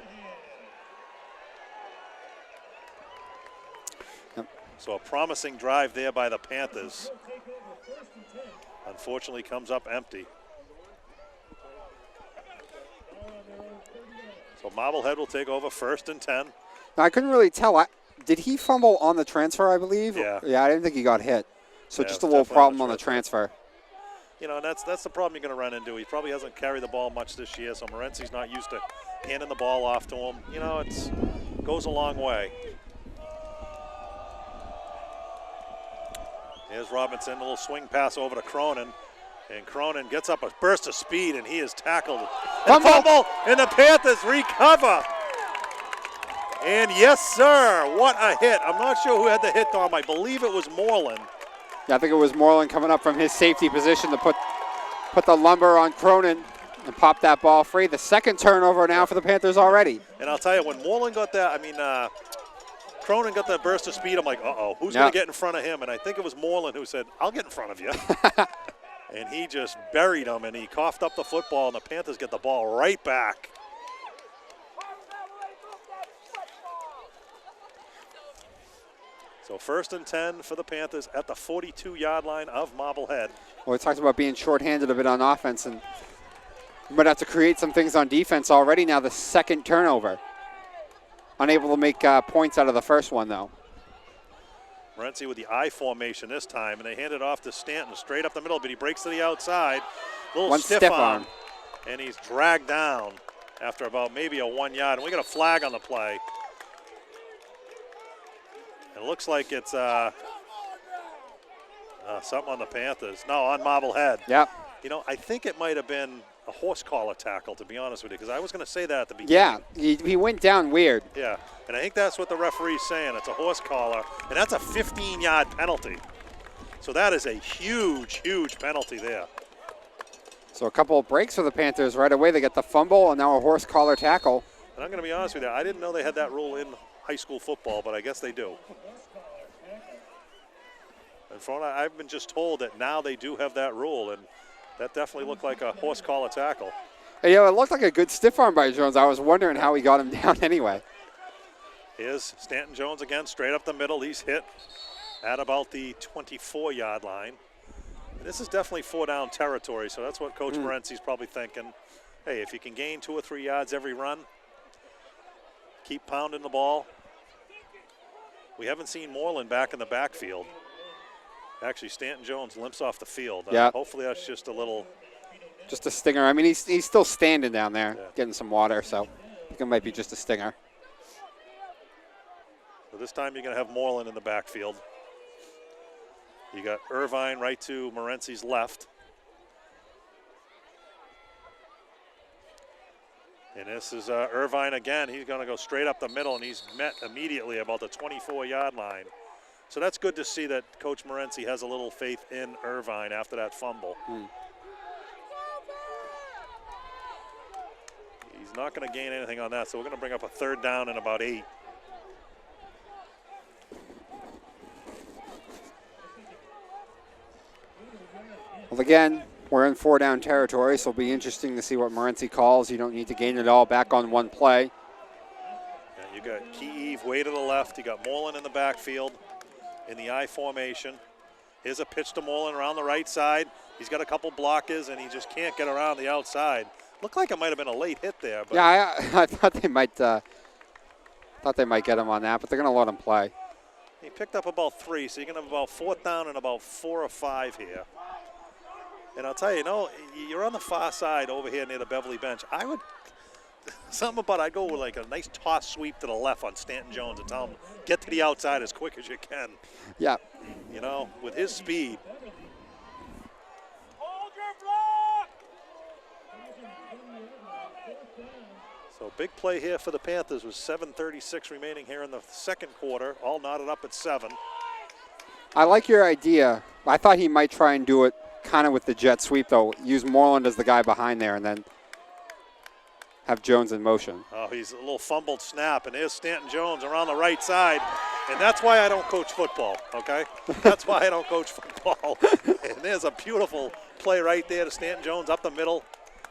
Yep. So a promising drive there by the Panthers. Unfortunately comes up empty. So Marblehead will take over 1st and 10. Now, I couldn't really tell. Did he fumble on the transfer, I believe? Yeah. Yeah, I didn't think he got hit. So Yeah, just a little definitely problem on the transfer. You know, and that's the problem you're going to run into. He probably hasn't carried the ball much this year, so Morency's not used to handing the ball off to him. You know, it goes a long way. Here's Robinson, a little swing pass over to Cronin. And Cronin gets up a burst of speed, and he is tackled. Fumble, and the Panthers recover. And yes, sir, what a hit. I'm not sure who had the hit, Tom. I believe it was Moreland. Yeah, I think it was Moreland coming up from his safety position to put the lumber on Cronin and pop that ball free. The second turnover now for the Panthers already. And I'll tell you, when Moreland got that, Cronin got that burst of speed, I'm like, uh-oh, who's going to get in front of him? And I think it was Moreland who said, I'll get in front of you. And he just buried him, and he coughed up the football, and the Panthers get the ball right back. So 1st and 10 for the Panthers at the 42-yard line of Marblehead. Well, we talked about being shorthanded a bit on offense, and we might have to create some things on defense already now. The second turnover. Unable to make points out of the first one, though. Morency with the I formation this time, and they hand it off to Stanton straight up the middle, but he breaks to the outside. Little stiff arm, and he's dragged down after about maybe a 1 yard. And we got a flag on the play. It looks like it's something on the Panthers. No, on Marblehead. Yep. You know, I think it might have been a horse collar tackle, to be honest with you, because I was going to say that at the beginning. Yeah, he went down weird. Yeah, and I think that's what the referee's saying. It's a horse collar, and that's a 15-yard penalty. So that is a huge, huge penalty there. So a couple of breaks for the Panthers right away. They get the fumble and now a horse collar tackle. And I'm going to be honest with you, I didn't know they had that rule in high school football, but I guess they do. And from what I've been just told that now they do have that rule, and that definitely looked like a horse collar tackle. Yeah, it looked like a good stiff arm by Jones. I was wondering how he got him down anyway. Here's Stanton Jones again, straight up the middle. He's hit at about the 24-yard line. And this is definitely 4-down territory, so that's what Coach Morency's probably thinking. Hey, if you can gain 2 or 3 yards every run, keep pounding the ball. We haven't seen Moreland back in the backfield. Actually, Stanton Jones limps off the field. Yeah. Hopefully that's just a little. Just a stinger. I mean, he's still standing down there getting some water, so I think it might be just a stinger. So this time you're going to have Moreland in the backfield. You got Irvine right to Morency's left. And this is Irvine again. He's going to go straight up the middle, and he's met immediately about the 24-yard line. So that's good to see that Coach Morency has a little faith in Irvine after that fumble. He's not going to gain anything on that, so we're going to bring up a 3rd down and about 8. Well, again, we're in 4-down territory, so it'll be interesting to see what Morency calls. You don't need to gain it all back on one play. And you got Kiev way to the left. You got Moreland in the backfield in the I formation. Here's a pitch to Moreland around the right side. He's got a couple blockers, and he just can't get around the outside. Looked like it might have been a late hit there. But yeah, I thought they might get him on that, but they're going to let him play. He picked up about 3, so you're going to have about 4th down and about 4 or 5 here. And I'll tell you, you're on the far side over here near the Beverly bench. I would, I'd go with like a nice toss sweep to the left on Stanton Jones and tell him, get to the outside as quick as you can. Yeah. You know, with his speed. So big play here for the Panthers with 7:36 remaining here in the second quarter. All knotted up at 7. I like your idea. I thought he might try and do it kind of with the jet sweep, though. Use Moreland as the guy behind there and then have Jones in motion. Oh, he's a little fumbled snap, and there's Stanton Jones around the right side. And that's why I don't coach football, okay? That's why I don't coach football. And there's a beautiful play right there to Stanton Jones up the middle.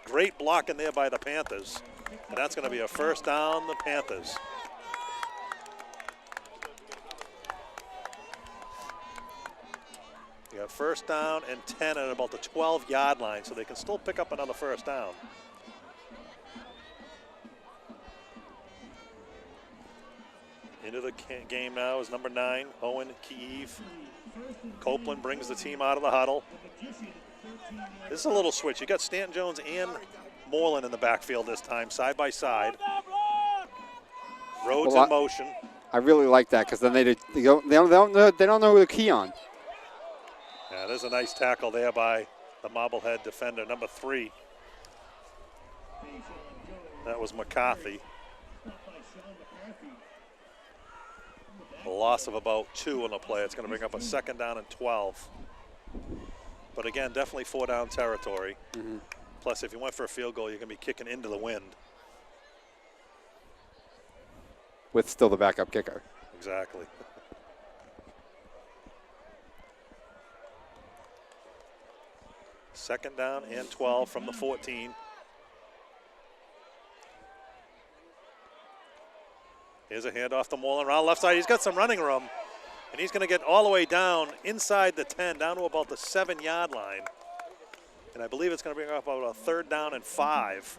Great blocking there by the Panthers. And that's going to be a 1st down, the Panthers. You got 1st down and 10 at about the 12-yard line, so they can still pick up another 1st down. Into the game now is number 9, Owen Kiev. Copeland brings the team out of the huddle. This is a little switch. You got Stanton Jones and Moreland in the backfield this time, side by side. Rhodes in motion. I really like that because then they don't know who to key on. Yeah, there's a nice tackle there by the Marblehead defender, number 3. That was McCarthy. A loss of about 2 on the play. It's going to bring up a 2nd down and 12. But again, definitely 4-down territory. Mm-hmm. Plus, if you went for a field goal, you're going to be kicking into the wind. With still the backup kicker. Exactly. Second down and 12 from the 14. Here's a handoff to Moreland around left side. He's got some running room, and he's going to get all the way down inside the 10, down to about the 7-yard line. And I believe it's going to bring up about a 3rd down and 5.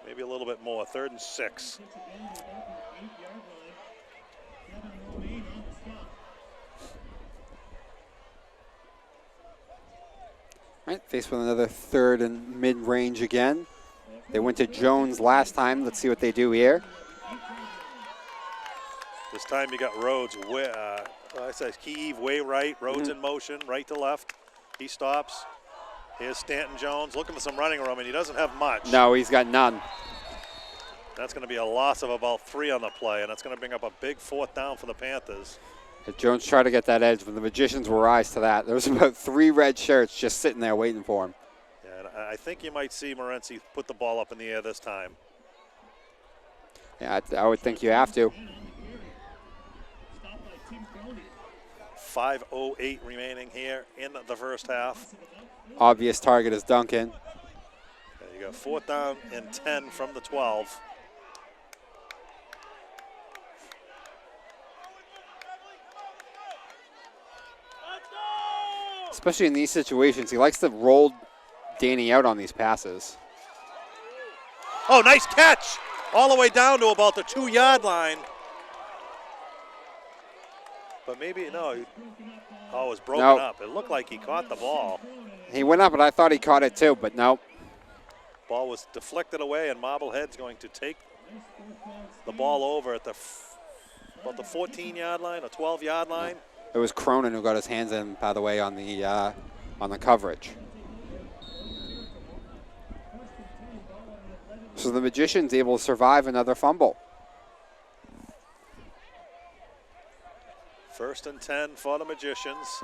Maybe a little bit more, 3rd and 6. Right, faced with another 3rd and mid-range again. They went to Jones last time. Let's see what they do here. This time you got Rhodes, I said Kiev way right, Rhodes in motion, right to left. He stops. Here's Stanton Jones looking for some running room, and he doesn't have much. No, he's got none. That's going to be a loss of about 3 on the play, and that's going to bring up a big 4th down for the Panthers. If Jones tried to get that edge, but the Magicians were eyes to that. There was about 3 red shirts just sitting there waiting for him. Yeah, and I think you might see Morency put the ball up in the air this time. Yeah, I would think you have to. 5:08 remaining here in the first half. Obvious target is Duncan. Okay, you got 4th down and 10 from the 12. Especially in these situations, he likes to roll Danny out on these passes. Oh, nice catch! All the way down to about the 2-yard line. But maybe, no. It was broken up. It looked like he caught the ball. He went up, and I thought he caught it too, but no. Ball was deflected away, and Marblehead's going to take the ball over at about the 14-yard line or 12-yard line. It was Cronin who got his hands in, by the way, on the coverage. So the Magicians able to survive another fumble. 1st and 10 for the Magicians.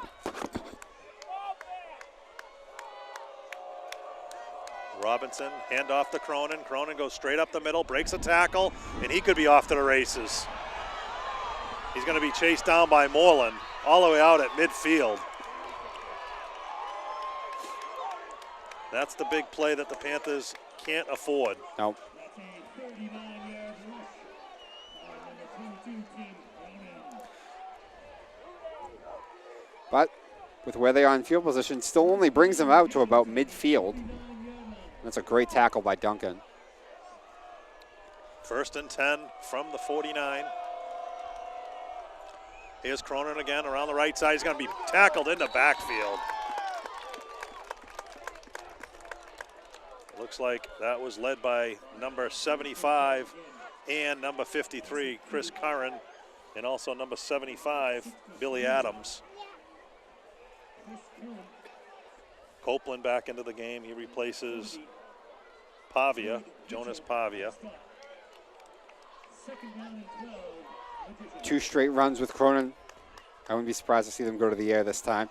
Robinson, handoff to Cronin. Cronin goes straight up the middle, breaks a tackle, and he could be off to the races. He's going to be chased down by Moreland all the way out at midfield. That's the big play that the Panthers can't afford. Nope. But with where they are in field position, still only brings them out to about midfield. That's a great tackle by Duncan. First and 10 from the 49. Here's Cronin again around the right side. He's going to be tackled in the backfield. Looks like that was led by number 75 and number 53, Chris Curran, and also number 75, Billy Adams. Copeland back into the game. He replaces Pavia, Jonas Pavia. 2 straight runs with Cronin. I wouldn't be surprised to see them go to the air this time.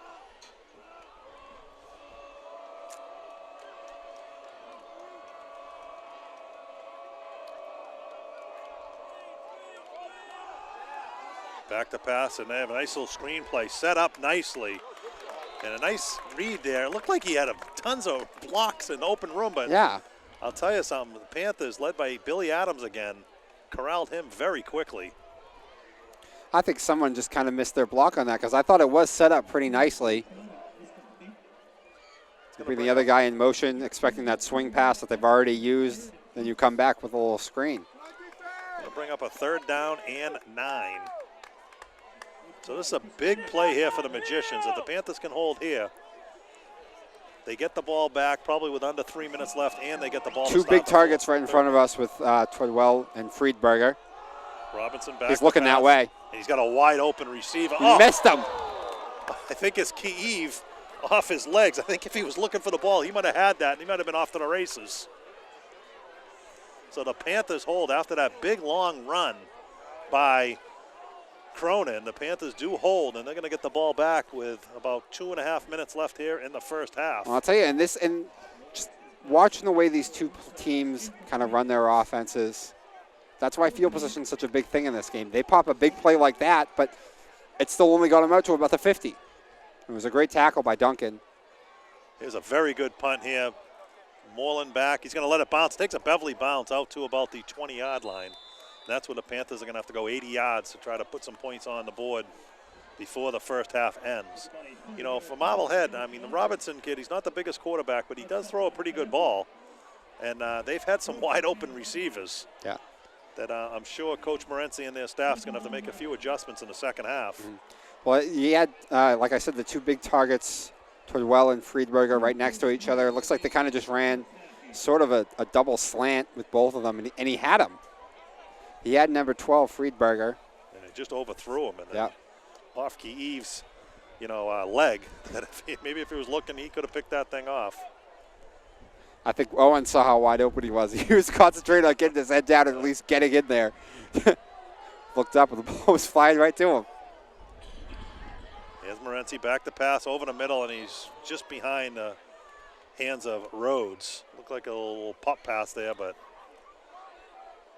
Back to pass, and they have a nice little screenplay set up nicely. And a nice read there. It looked like he had tons of blocks in the open room, but Yeah. I'll tell you something. The Panthers, led by Billy Adams again, corralled him very quickly. I think someone just kind of missed their block on that because I thought it was set up pretty nicely. Bring the other guy in motion, expecting that swing pass that they've already used. Then you come back with a little screen. Going to bring up a 3rd down and 9. So this is a big play here for the Magicians. If the Panthers can hold here, they get the ball back probably with under 3 minutes left, and they get the ball. 2 big targets right in front of us with Treadwell and Friedberger. Robinson back. He's looking that way. And he's got a wide open receiver. He missed him. I think it's Kiev off his legs. I think if he was looking for the ball, he might have had that, and he might have been off to the races. So the Panthers hold after that big, long run by Cronin. The Panthers do hold, and they're going to get the ball back with about 2.5 minutes left here in the first half. Well, I'll tell you, and just watching the way these two teams kind of run their offenses, that's why field position is such a big thing in this game. They pop a big play like that, but it still only got them out to about the 50. It was a great tackle by Duncan. Here's a very good punt here. Moreland back. He's going to let it bounce. Takes a Beverly bounce out to about the 20-yard line. That's where the Panthers are going to have to go 80 yards to try to put some points on the board before the first half ends. You know, for Marblehead, I mean, the Robinson kid, he's not the biggest quarterback, but he does throw a pretty good ball. And they've had some wide open receivers. Yeah. That I'm sure Coach Morency and their staff is going to have to make a few adjustments in the second half. Mm-hmm. Well, he had, like I said, the 2 big targets, Treadwell and Friedberger, right next to each other. It looks like they kind of just ran sort of a double slant with both of them, and he had him. He had number 12, Friedberger. And it just overthrew him. And yeah. Off Kiev's, leg. That maybe if he was looking, he could have picked that thing off. I think Owen saw how wide open he was. He was concentrating on getting his head down and at least getting in there. Looked up, and the ball was flying right to him. Here's Morency back to pass over the middle, and he's just behind the hands of Rhodes. Looked like a little pop pass there, but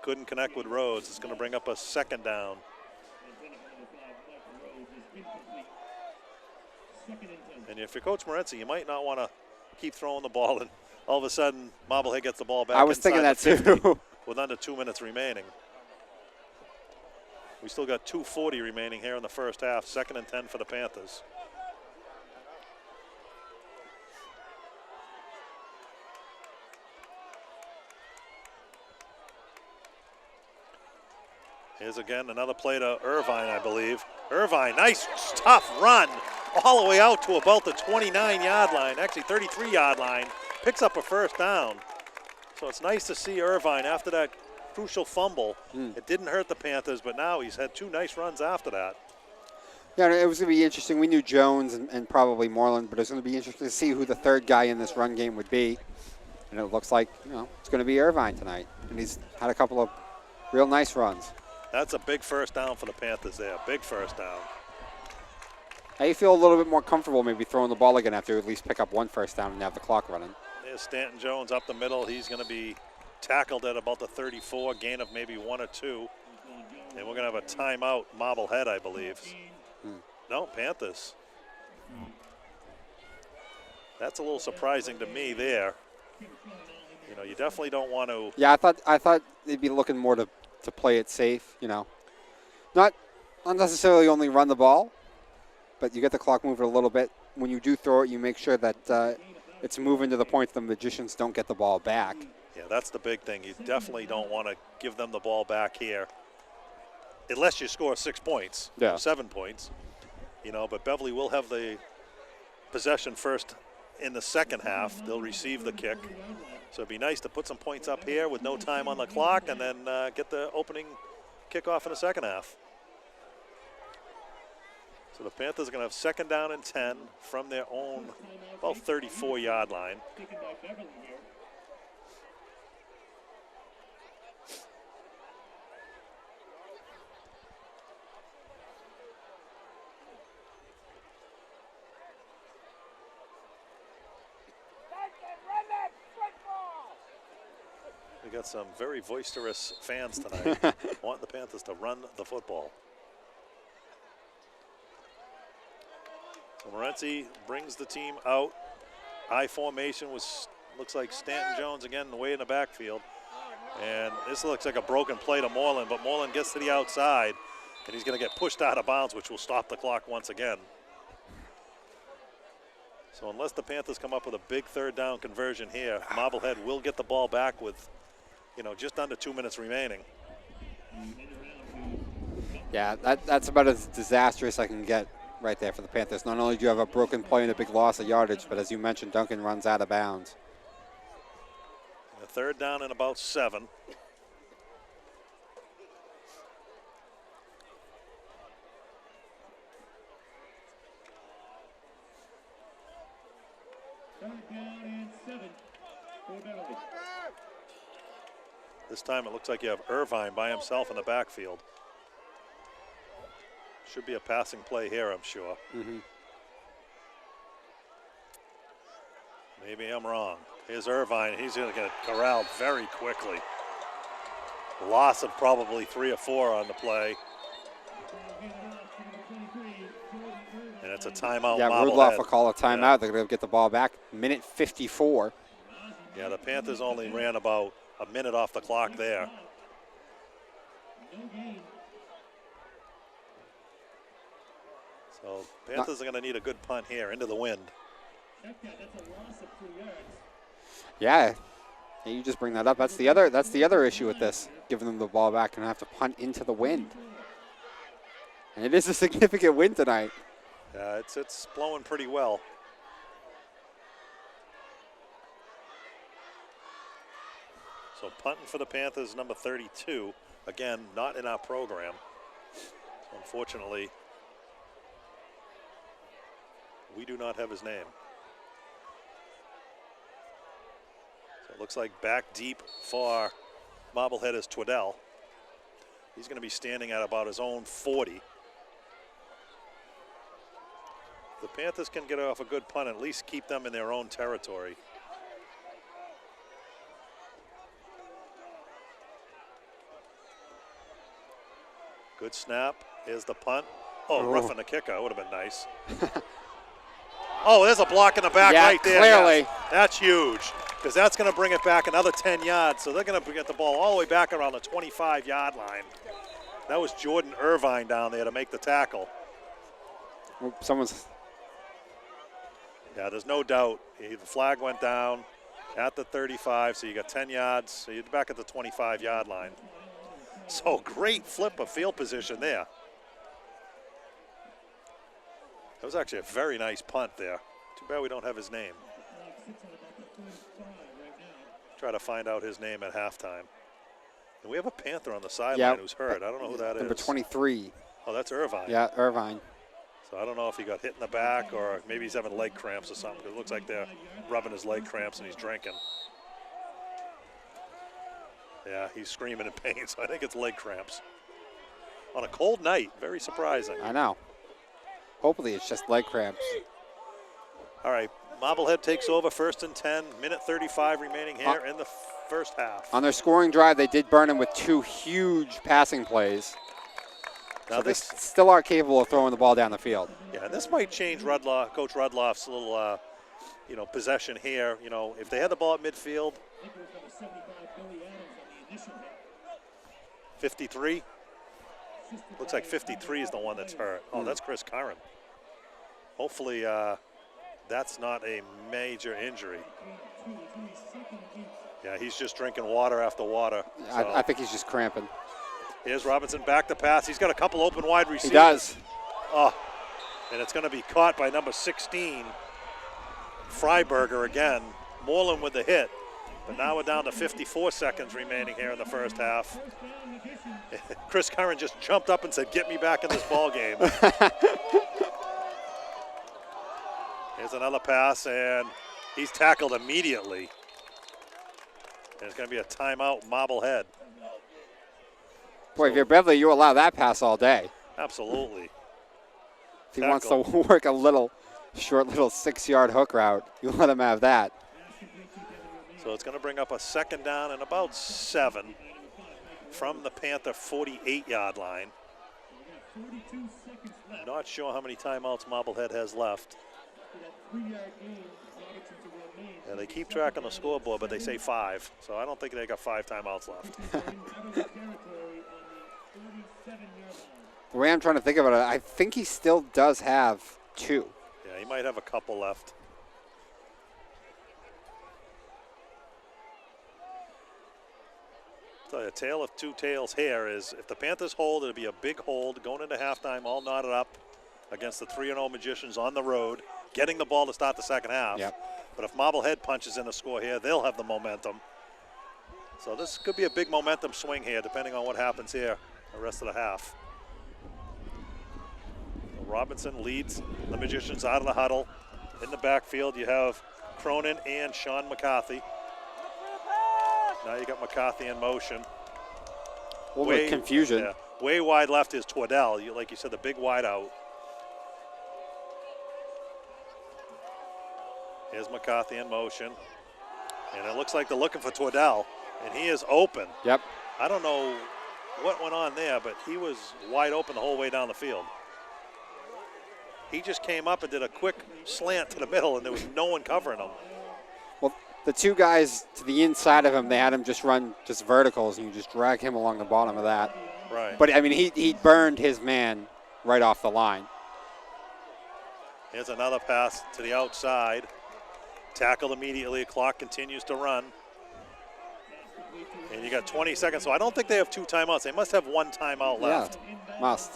couldn't connect with Rhodes. It's going to bring up a 2nd down. And if you're Coach Morency, you might not want to keep throwing the ball, and all of a sudden, Marblehead gets the ball back. I was thinking that too. With under 2 minutes remaining. We still got 2:40 remaining here in the first half. 2nd and 10 for the Panthers. Here's again another play to Irvine, I believe. Irvine, nice, tough run all the way out to about the 29-yard line, actually 33-yard line. Picks up a 1st down. So it's nice to see Irvine after that crucial fumble. It didn't hurt the Panthers, but now he's had 2 nice runs after that. Yeah, it was going to be interesting. We knew Jones and probably Moreland, but it was going to be interesting to see who the 3rd guy in this run game would be. And it looks like, it's going to be Irvine tonight. And he's had a couple of real nice runs. That's a big 1st down for the Panthers there, big 1st down. Now you feel a little bit more comfortable maybe throwing the ball again after you at least pick up 1 1st down and have the clock running. There's Stanton Jones up the middle. He's going to be tackled at about the 34, gain of maybe 1 or 2. And we're going to have a timeout, Marblehead, I believe. No, Panthers. That's a little surprising to me there. You definitely don't want to. Yeah, I thought they'd be looking more to play it safe, Not necessarily only run the ball, but you get the clock moving a little bit. When you do throw it, you make sure that it's moving to the point the Magicians don't get the ball back. Yeah, that's the big thing. You definitely don't want to give them the ball back here unless you score 6 points, Yeah. 7 points. But Beverly will have the possession first in the second half. They'll receive the kick. So it'd be nice to put some points up here with no time on the clock and then get the opening kickoff in the second half. So the Panthers are going to have second down and 10 from their own about 34-yard line. We got some very boisterous fans tonight wanting the Panthers to run the football. So Morency brings the team out. I formation looks like Stanton Jones again way in the backfield. And this looks like a broken play to Moreland, but Moreland gets to the outside, and he's going to get pushed out of bounds, which will stop the clock once again. So unless the Panthers come up with a big third down conversion here, Marblehead will get the ball back with, just under 2 minutes remaining. Yeah, that's about as disastrous I can get right there for the Panthers. Not only do you have a broken play and a big loss of yardage, but as you mentioned, Duncan runs out of bounds. A third down and about 7. Third down and 7 for Beverly. This time it looks like you have Irvine by himself in the backfield. Should be a passing play here, I'm sure. Maybe I'm wrong. Here's Irvine. He's going to get corralled very quickly. Loss of probably 3 or 4 on the play. And it's a timeout. Yeah, Rudloff will call a timeout. Yeah. They're going to get the ball back. Minute 54. Yeah, the Panthers only ran about a minute off the clock there. So Panthers are going to need a good punt here into the wind. Yeah, you just bring that up. That's the other issue with this, giving them the ball back and have to punt into the wind. And it is a significant wind tonight. Yeah, it's blowing pretty well. So punting for the Panthers, number 32. Again, not in our program. So unfortunately, we do not have his name. So it looks like back deep for Marblehead is Twiddell. He's going to be standing at about his own 40. The Panthers can get off a good punt, at least keep them in their own territory. Good snap. Here's the punt. Oh, roughing the kicker. That would have been nice. Oh, there's a block in the back right there. Clearly. Yes. That's huge because that's going to bring it back another 10 yards. So they're going to get the ball all the way back around the 25-yard line. That was Jordan Irvine down there to make the tackle. Someone's. Yeah, there's no doubt. The flag went down at the 35, so you got 10 yards. So you're back at the 25-yard line. So great flip of field position there. That was actually a very nice punt there. Too bad we don't have his name. Try to find out his name at halftime. And we have a Panther on the sideline who's hurt. I don't know who that is. Number 23. Oh, that's Irvine. Yeah, Irvine. So I don't know if he got hit in the back or maybe he's having leg cramps or something. It looks like they're rubbing his leg cramps and he's drinking. Yeah, he's screaming in pain, so I think it's leg cramps. On a cold night, very surprising. I know. Hopefully it's just leg cramps. All right, Marblehead takes over first and 10, minute 35 remaining here in the first half. On their scoring drive, they did burn him with 2 huge passing plays. Now so they still are capable of throwing the ball down the field. Yeah, and this might change Coach Rudloff's little, possession here. If they had the ball at midfield, 53. Looks like 53 is the one that's hurt. Oh, that's Chris Curran. Hopefully that's not a major injury. Yeah, he's just drinking water after water. So. I think he's just cramping. Here's Robinson back to pass. He's got a couple open wide receivers. He does. Oh, and it's going to be caught by number 16, Freiberger again. Moreland with the hit. But now we're down to 54 seconds remaining here in the first half. Chris Curran just jumped up and said, "Get me back in this ball game." Here's another pass, and he's tackled immediately. And it's going to be a timeout, Marblehead. Boy, if you're Beverly, you allow that pass all day. Absolutely. If he wants to work a little short little 6-yard hook route, you let him have that. So it's going to bring up a second down and about 7 from the Panther 48-yard line. Not sure how many timeouts Marblehead has left. Yeah, they keep track on the scoreboard, but they say 5. So I don't think they got 5 timeouts left. The way I'm trying to think about it, I think he still does have 2. Yeah, he might have a couple left. So a tale of two tales here is if the Panthers hold, it'll be a big hold going into halftime, all knotted up against the 3-0 Magicians on the road, getting the ball to start the second half. Yep. But if Marblehead punches in a score here, they'll have the momentum. So this could be a big momentum swing here, depending on what happens here the rest of the half. So Robinson leads the Magicians out of the huddle. In the backfield, you have Cronin and Sean McCarthy. Now you got McCarthy in motion. A little bit of confusion. Yeah, way wide left is Twardell. Like you said, the big wide out. Here's McCarthy in motion. And it looks like they're looking for Twardell. And he is open. Yep. I don't know what went on there, but he was wide open the whole way down the field. He just came up and did a quick slant to the middle, and there was no one covering him. Well, the 2 guys to the inside of him, they had him just run just verticals, and you just drag him along the bottom of that. Right. But, I mean, he burned his man right off the line. Here's another pass to the outside. Tackled immediately. Clock continues to run. And you got 20 seconds, so I don't think they have 2 timeouts. They must have 1 timeout left. Yeah, must.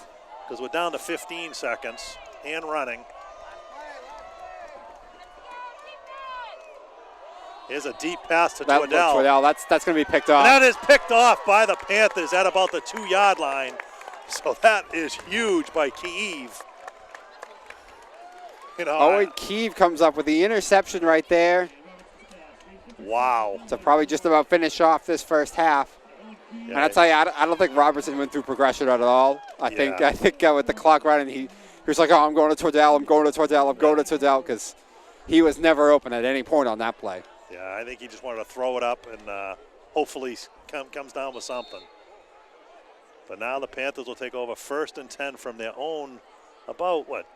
Because we're down to 15 seconds and running. Here's a deep pass to Twardell. That's going to be picked off. And that is picked off by the Panthers at about the 2-yard line. So that is huge by Kiev. You know, Owen Kiev comes up with the interception right there. Wow. To probably just about finish off this first half. Yeah, and I'll tell you, I don't think Robertson went through progression at all. I think with the clock running, he was like, "Oh, I'm going to Twardell. I'm going to Twardell. I'm going to Twardell," because he was never open at any point on that play. Yeah, I think he just wanted to throw it up and hopefully comes down with something. But now the Panthers will take over 1st and 10 from their own about, what,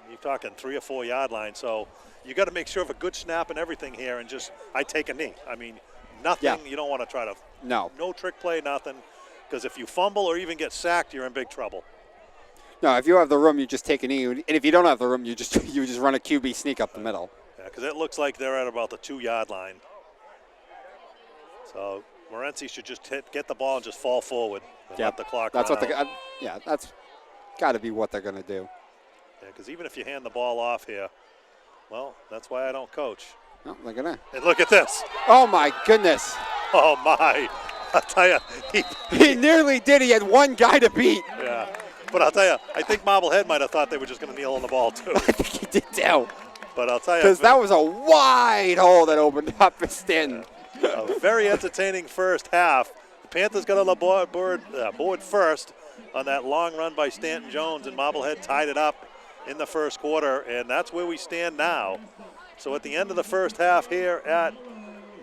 you're talking 3 or 4 yard line. So you got to make sure of a good snap and everything here and just, I take a knee. I mean, nothing, you don't want to try to, no trick play, nothing. Because if you fumble or even get sacked, you're in big trouble. No, if you have the room, you just take a knee. And if you don't have the room, you just run a QB sneak up the middle. Yeah, because it looks like they're at about the 2-yard line. So Morency should just get the ball and just fall forward and let the clock run out. That's got to be what they're going to do. Yeah, because even if you hand the ball off here, well, that's why I don't coach. No, look at that. And look at this. Oh, my goodness. Oh, my. I'll tell you. He nearly did. He had 1 guy to beat. Yeah. But I'll tell you, I think Marblehead might have thought they were just going to kneel on the ball, too. I think he did, too. But I'll tell you. Because that was a wide hole that opened up for Stanton. A very entertaining first half. The Panthers got on the board first on that long run by Stanton Jones, and Marblehead tied it up in the first quarter, and that's where we stand now. So at the end of the first half here at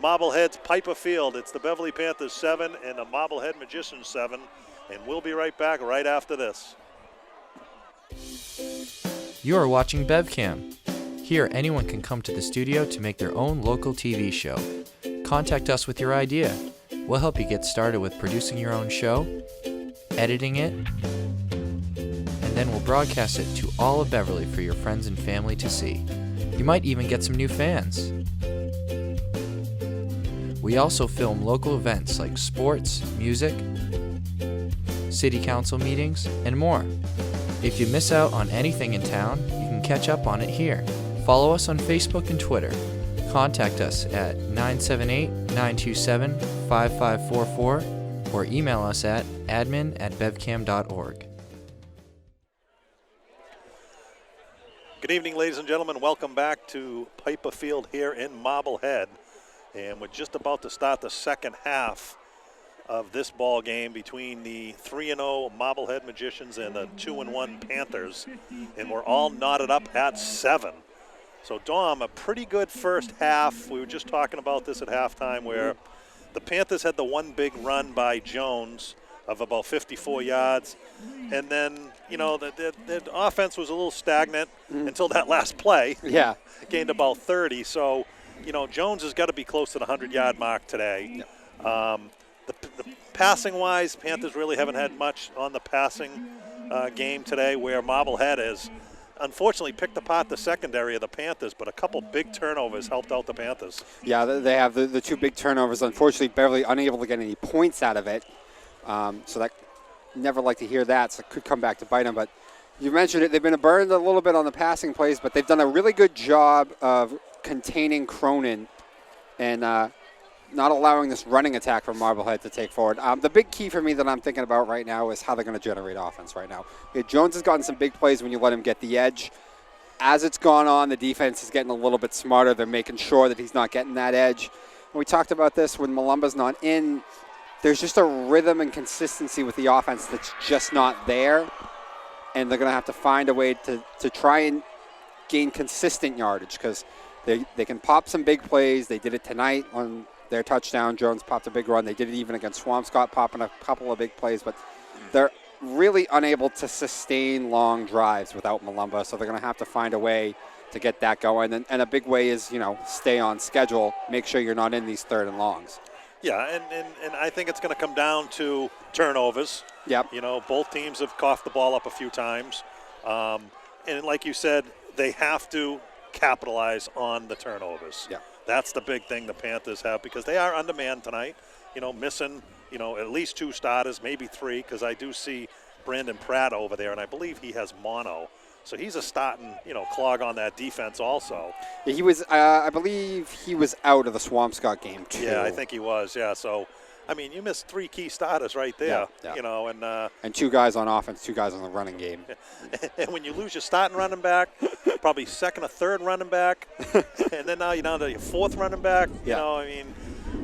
Marblehead's Piper Field, it's the Beverly Panthers 7 and the Marblehead Magicians 7, and we'll be right back right after this. You are watching BevCam. Here, anyone can come to the studio to make their own local TV show. Contact us with your idea. We'll help you get started with producing your own show, editing it, and then we'll broadcast it to all of Beverly for your friends and family to see. You might even get some new fans. We also film local events like sports, music, city council meetings, and more. If you miss out on anything in town, you can catch up on it here. Follow us on Facebook and Twitter. Contact us at 978-927-5544 or email us at admin@bevcam.org. Good evening, ladies and gentlemen. Welcome back to Piper Field here in Marblehead. And we're just about to start the second half of this ball game between the 3-0 Marblehead Magicians and the 2-1 Panthers. And we're all knotted up at 7. So, Dom, a pretty good first half. We were just talking about this at halftime where the Panthers had the one big run by Jones of about 54 yards. And then, you know, the offense was a little stagnant until that last play. Yeah. Gained about 30. So, you know, Jones has got to be close to the 100-yard mark today. The passing-wise, Panthers really haven't had much on the passing game today, where Marblehead has unfortunately picked apart the secondary of the Panthers, but a couple big turnovers helped out the Panthers. Yeah, they have the two big turnovers. Unfortunately, Beverly unable to get any points out of it. So that never like to hear that, so it could come back to bite them. But you mentioned it, they've been burned a little bit on the passing plays, but they've done a really good job of containing Cronin and not allowing this running attack from Marblehead to take forward. The big key for me that I'm thinking about right now is how they're going to generate offense right now. Jones has gotten some big plays when you let him get the edge. As it's gone on, the defense is getting a little bit smarter. They're making sure that he's not getting that edge. And we talked about this when Malumba's not in. There's just a rhythm and consistency with the offense that's just not there. And they're going to have to find a way to try and gain consistent yardage, because they can pop some big plays. They did it tonight on their touchdown. Jones popped a big run. They did it even against Swampscott, popping a couple of big plays. But they're really unable to sustain long drives without Malumba, so they're going to have to find a way to get that going. And a big way is, you know, stay on schedule. Make sure you're not in these third and longs. Yeah, and I think it's going to come down to turnovers. Yep. You know, both teams have coughed the ball up a few times. And like you said, they have to capitalize on the turnovers. Yeah. That's the big thing the Panthers have, because they are undermanned tonight, you know, missing, you know, at least 2 starters, maybe 3, because I do see Brandon Pratt over there, and I believe he has mono. So he's a starting, you know, clog on that defense also. Yeah, he was, I believe he was out of the Swampscott game, too. Yeah, I think he was, yeah. So, I mean, you missed 3 key starters right there, yeah. you know. And 2 guys on offense, 2 guys on the running game. And when you lose your starting running back, probably second or third running back, and then now you're down to your 4th running back, you know, I mean,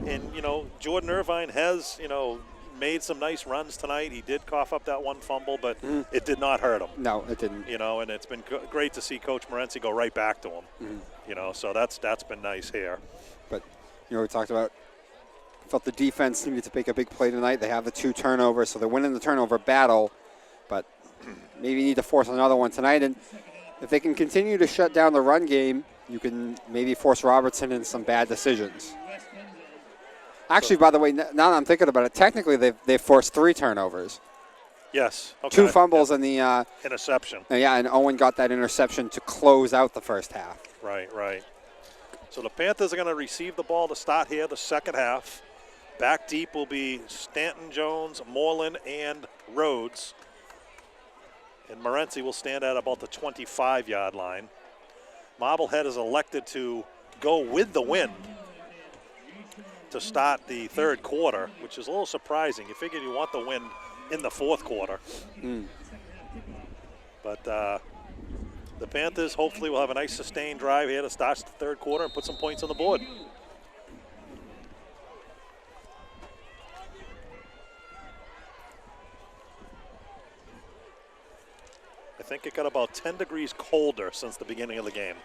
and, you know, Jordan Irvine has, you know, made some nice runs tonight. He did cough up that one fumble, but it did not hurt him. No, it didn't. You know, and it's been great to see Coach Morency go right back to him. You know, so that's been nice here. But, you know, we talked about, felt the defense needed to make a big play tonight. They have the 2 turnovers, so they're winning the turnover battle, but maybe need to force another one tonight. And if they can continue to shut down the run game, you can maybe force Robertson in some bad decisions. Actually, by the way, now that I'm thinking about it, technically they've forced 3 turnovers. Yes. Okay. 2 fumbles and the interception. And Owen got that interception to close out the first half. Right. So the Panthers are going to receive the ball to start here the second half. Back deep will be Stanton Jones, Moreland, and Rhodes. And Morency will stand at about the 25-yard line. Marblehead is elected to go with the wind to start the third quarter, which is a little surprising. You figured you want the wind in the fourth quarter. But the Panthers hopefully will have a nice sustained drive here to start the third quarter and put some points on the board. I think it got about 10 degrees colder since the beginning of the game.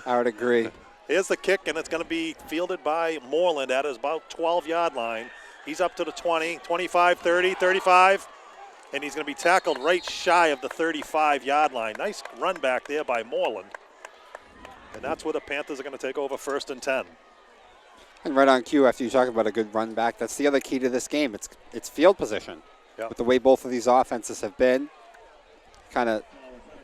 I would agree. Here's the kick, and it's going to be fielded by Moreland at his about 12-yard line. He's up to the 20, 25, 30, 35, and he's going to be tackled right shy of the 35-yard line. Nice run back there by Moreland. And that's where the Panthers are going to take over 1st and 10. And right on cue, after you talk about a good run back, that's the other key to this game. It's field position. Yep. With the way both of these offenses have been, kind of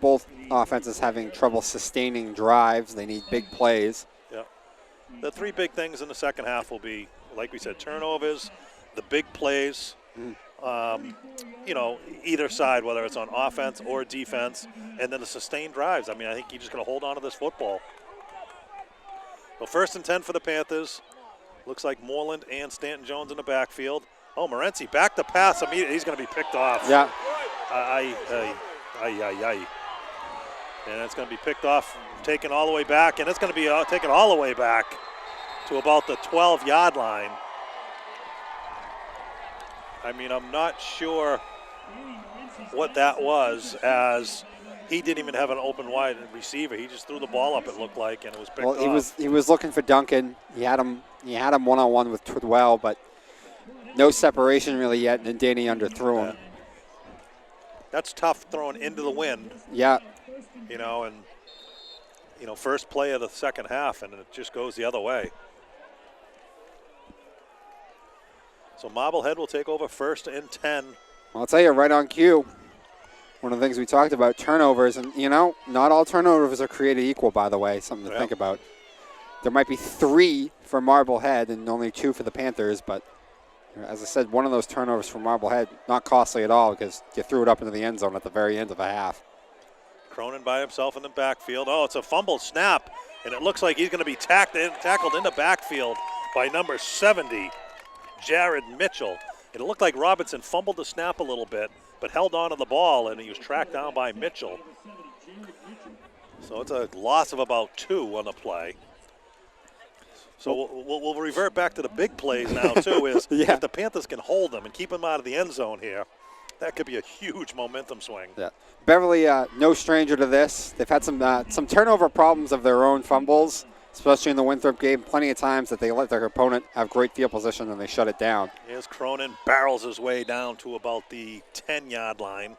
both offenses having trouble sustaining drives. They need big plays. Yeah. The three big things in the second half will be, like we said, turnovers, the big plays, you know, either side, whether it's on offense or defense, and then the sustained drives. I mean, I think you're just going to hold on to this football. Well, 1st and 10 for the Panthers. Looks like Moreland and Stanton Jones in the backfield. Oh, Morency back to pass immediately. He's going to be picked off. Yeah. And it's going to be picked off, taken all the way back, and it's going to be taken all the way back to about the 12-yard line. I mean, I'm not sure what that was, as he didn't even have an open wide receiver. He just threw the ball up, it looked like, and it was picked off. Well, he was looking for Duncan. He had him one-on-one with Twidwell, but no separation really yet, and then Danny underthrew him. That's tough throwing into the wind. Yeah. You know, and, you know, first play of the second half, and it just goes the other way. So Marblehead will take over 1st and 10. Well, I'll tell you, right on cue, one of the things we talked about, turnovers, and, you know, not all turnovers are created equal, by the way, something to think about. There might be 3 for Marblehead and only 2 for the Panthers, but as I said, one of those turnovers for Marblehead, not costly at all because you threw it up into the end zone at the very end of a half. Cronin by himself in the backfield. Oh, it's a fumble snap, and it looks like he's going to be tackled in the backfield by number 70, Jared Mitchell. It looked like Robinson fumbled the snap a little bit, but held on to the ball, and he was tracked down by Mitchell. So it's a loss of about 2 on the play. So we'll revert back to the big plays now, too, is if the Panthers can hold them and keep them out of the end zone here, that could be a huge momentum swing. Yeah. Beverly, no stranger to this. They've had some turnover problems of their own fumbles, especially in the Winthrop game. Plenty of times that they let their opponent have great field position and they shut it down. Here's Cronin, barrels his way down to about the 10-yard line.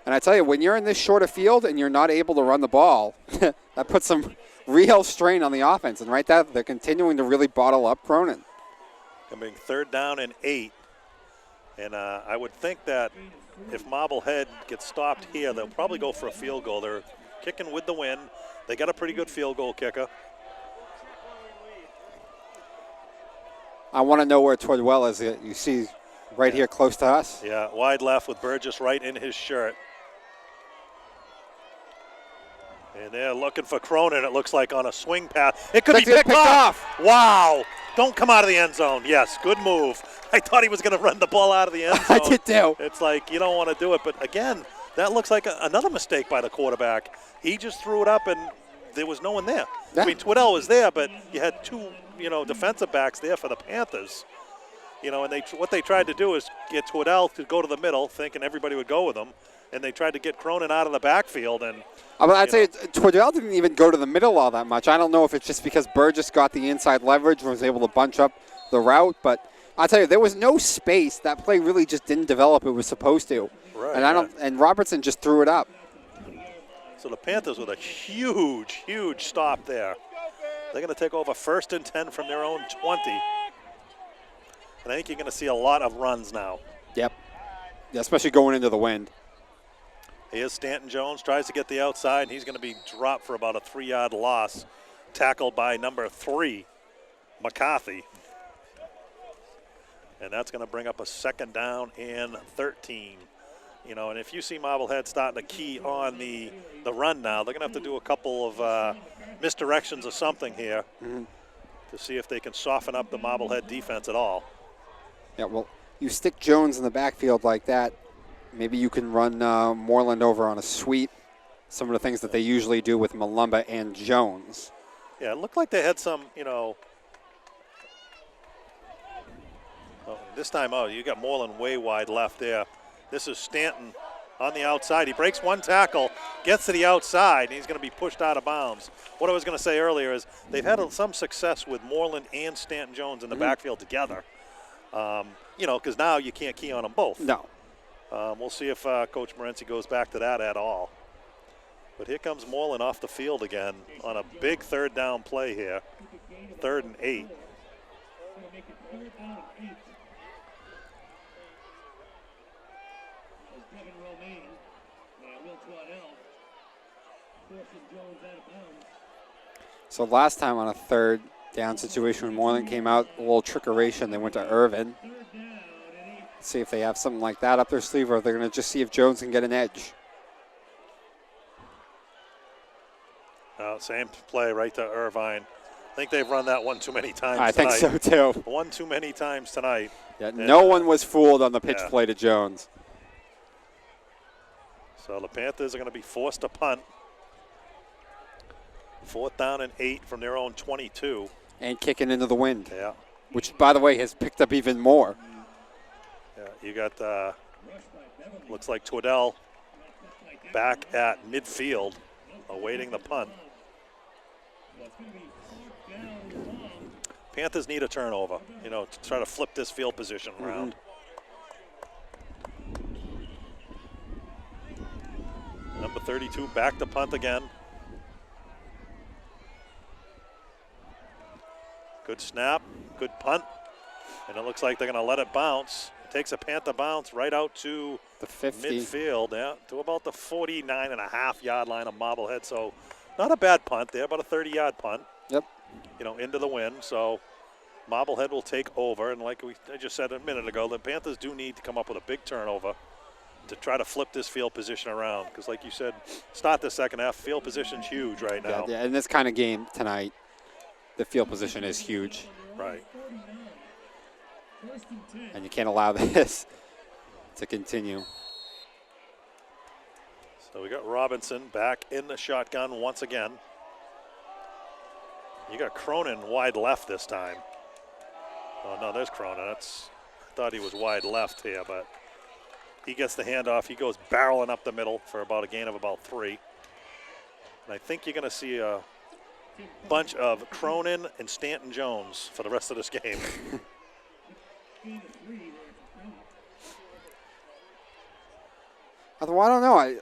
And I tell you, when you're in this short of field and you're not able to run the ball, that puts some real strain on the offense. And right there, they're continuing to really bottle up Cronin. Coming 3rd down and 8. And I would think that if Marblehead gets stopped here, they'll probably go for a field goal. They're kicking with the wind. They got a pretty good field goal kicker. I want to know where Twidwell is. You see right here close to us. Yeah, wide left with Burgess right in his shirt. And they're looking for Cronin, it looks like, on a swing pass. It could be picked off. Wow. Don't come out of the end zone. Yes, good move. I thought he was going to run the ball out of the end zone. I did too. It's like you don't want to do it. But, again, that looks like another mistake by the quarterback. He just threw it up, and there was no one there. Yeah. I mean, Twidwell was there, but you had 2, defensive backs there for the Panthers. And what they tried to do is get Twidwell to go to the middle, thinking everybody would go with him, and they tried to get Cronin out of the backfield. And I'd say Twidwell didn't even go to the middle all that much. I don't know if it's just because Burgess got the inside leverage and was able to bunch up the route, but I'll tell you, there was no space. That play really just didn't develop. It was supposed to. Right, and Robertson just threw it up. So the Panthers with a huge, huge stop there. They're going to take over 1st and 10 from their own 20. And I think you're going to see a lot of runs now. Yep. Yeah, especially going into the wind. Here's Stanton Jones, tries to get the outside, and he's going to be dropped for about a 3-yard loss. Tackled by number 3, McCarthy. And that's going to bring up a 2nd down and 13. And if you see Marblehead starting to key on the run now, they're going to have to do a couple of misdirections or something here to see if they can soften up the Marblehead defense at all. Yeah, well, you stick Jones in the backfield like that, maybe you can run Moreland over on a sweep, some of the things that they usually do with Malumba and Jones. Yeah, it looked like they had some, this time, you got Moreland way wide left there. This is Stanton on the outside. He breaks one tackle, gets to the outside, and he's going to be pushed out of bounds. What I was going to say earlier is they've had some success with Moreland and Stanton Jones in the backfield together. Because now you can't key on them both. No. We'll see if Coach Morency goes back to that at all. But here comes Moreland off the field again on a big 3rd down play here. 3rd and 8. So last time on a 3rd down situation when Moreland came out, a little trickeration. They went to Irvin. See if they have something like that up their sleeve, or if they're going to just see if Jones can get an edge. Same play right to Irvine. I think they've run that one too many times I tonight. think so, too. One too many times tonight. Yeah, no one was fooled on the pitch play to Jones. So the Panthers are going to be forced to punt. 4th down and 8 from their own 22. And kicking into the wind. Yeah. Which, by the way, has picked up even more. Yeah, you got, looks like Twaddell back at midfield, awaiting the punt. Panthers need a turnover, to try to flip this field position around. Number 32 back to punt again. Good snap, good punt, and it looks like they're going to let it bounce. It takes a Panther bounce right out to the 50. Midfield, to about the 49.5-yard line of Marblehead. So not a bad punt there, about a 30-yard punt. Yep. Into the wind. So Marblehead will take over, and like I just said a minute ago, the Panthers do need to come up with a big turnover to try to flip this field position around. Because like you said, start the second half, field position's huge right now. Yeah, in this kind of game tonight, the field position is huge. Right. And you can't allow this to continue. So we got Robinson back in the shotgun once again. You got Cronin wide left this time. Oh, no, there's Cronin. I thought he was wide left here, but he gets the handoff. He goes barreling up the middle for about a gain of about 3. And I think you're going to see a bunch of Cronin and Stanton Jones for the rest of this game. Well, I don't know.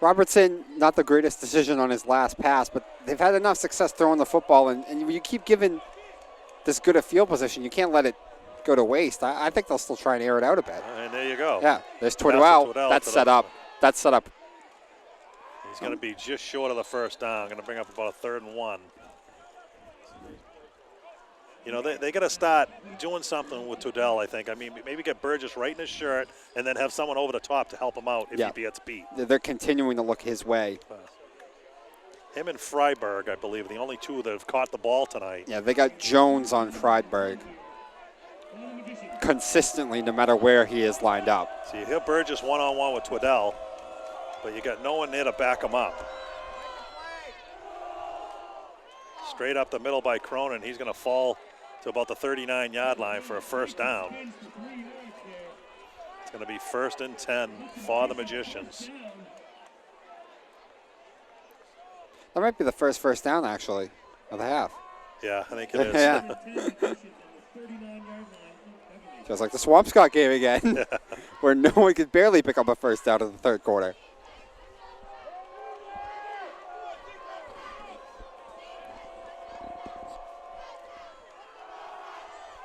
Robertson, not the greatest decision on his last pass, but they've had enough success throwing the football, and you keep giving this good a field position. You can't let it go to waste. I think they'll still try and air it out a bit. And there you go. Yeah, there's Twaddell. That's set up. That's set up. He's going to be just short of the first down. Going to bring up about a 3rd and 1. They got to start doing something with Twaddell, I think. I mean, maybe get Burgess right in his shirt and then have someone over the top to help him out if he gets beat. They're continuing to look his way. Him and Freiberg, I believe, are the only two that have caught the ball tonight. Yeah, they got Jones on Freiberg consistently, no matter where he is lined up. So you hear Burgess one-on-one with Twaddell, but you got no one there to back him up. Straight up the middle by Cronin. He's going to fall to about the 39-yard line for a first down. It's going to be 1st and 10 for the Magicians. That might be the first down, actually, of the half. Yeah, I think it is. Yeah. Just like the Swampscott game again, where no one could barely pick up a first down in the 3rd quarter.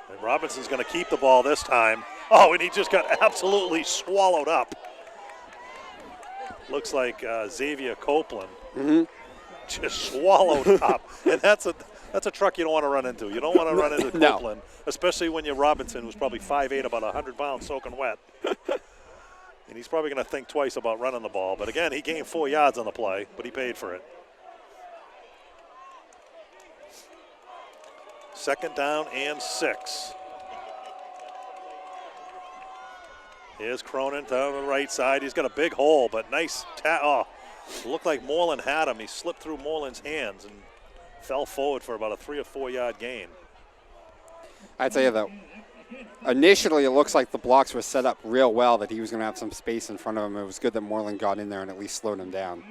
And Robinson's going to keep the ball this time. Oh, and he just got absolutely swallowed up. Looks like Xavier Copeland just swallowed up. And that's a truck you don't want to run into. You don't want to run into Copeland, especially when you're Robinson, who's probably 5'8", about 100 pounds, soaking wet. And he's probably going to think twice about running the ball. But again, he gained 4 yards on the play, but he paid for it. 2nd down and 6. Here's Cronin down the right side. He's got a big hole, but nice looked like Moreland had him. He slipped through Moreland's hands and fell forward for about a 3 or 4 yard gain. I'd tell you, though, initially it looks like the blocks were set up real well, that he was going to have some space in front of him. It was good that Moreland got in there and at least slowed him down.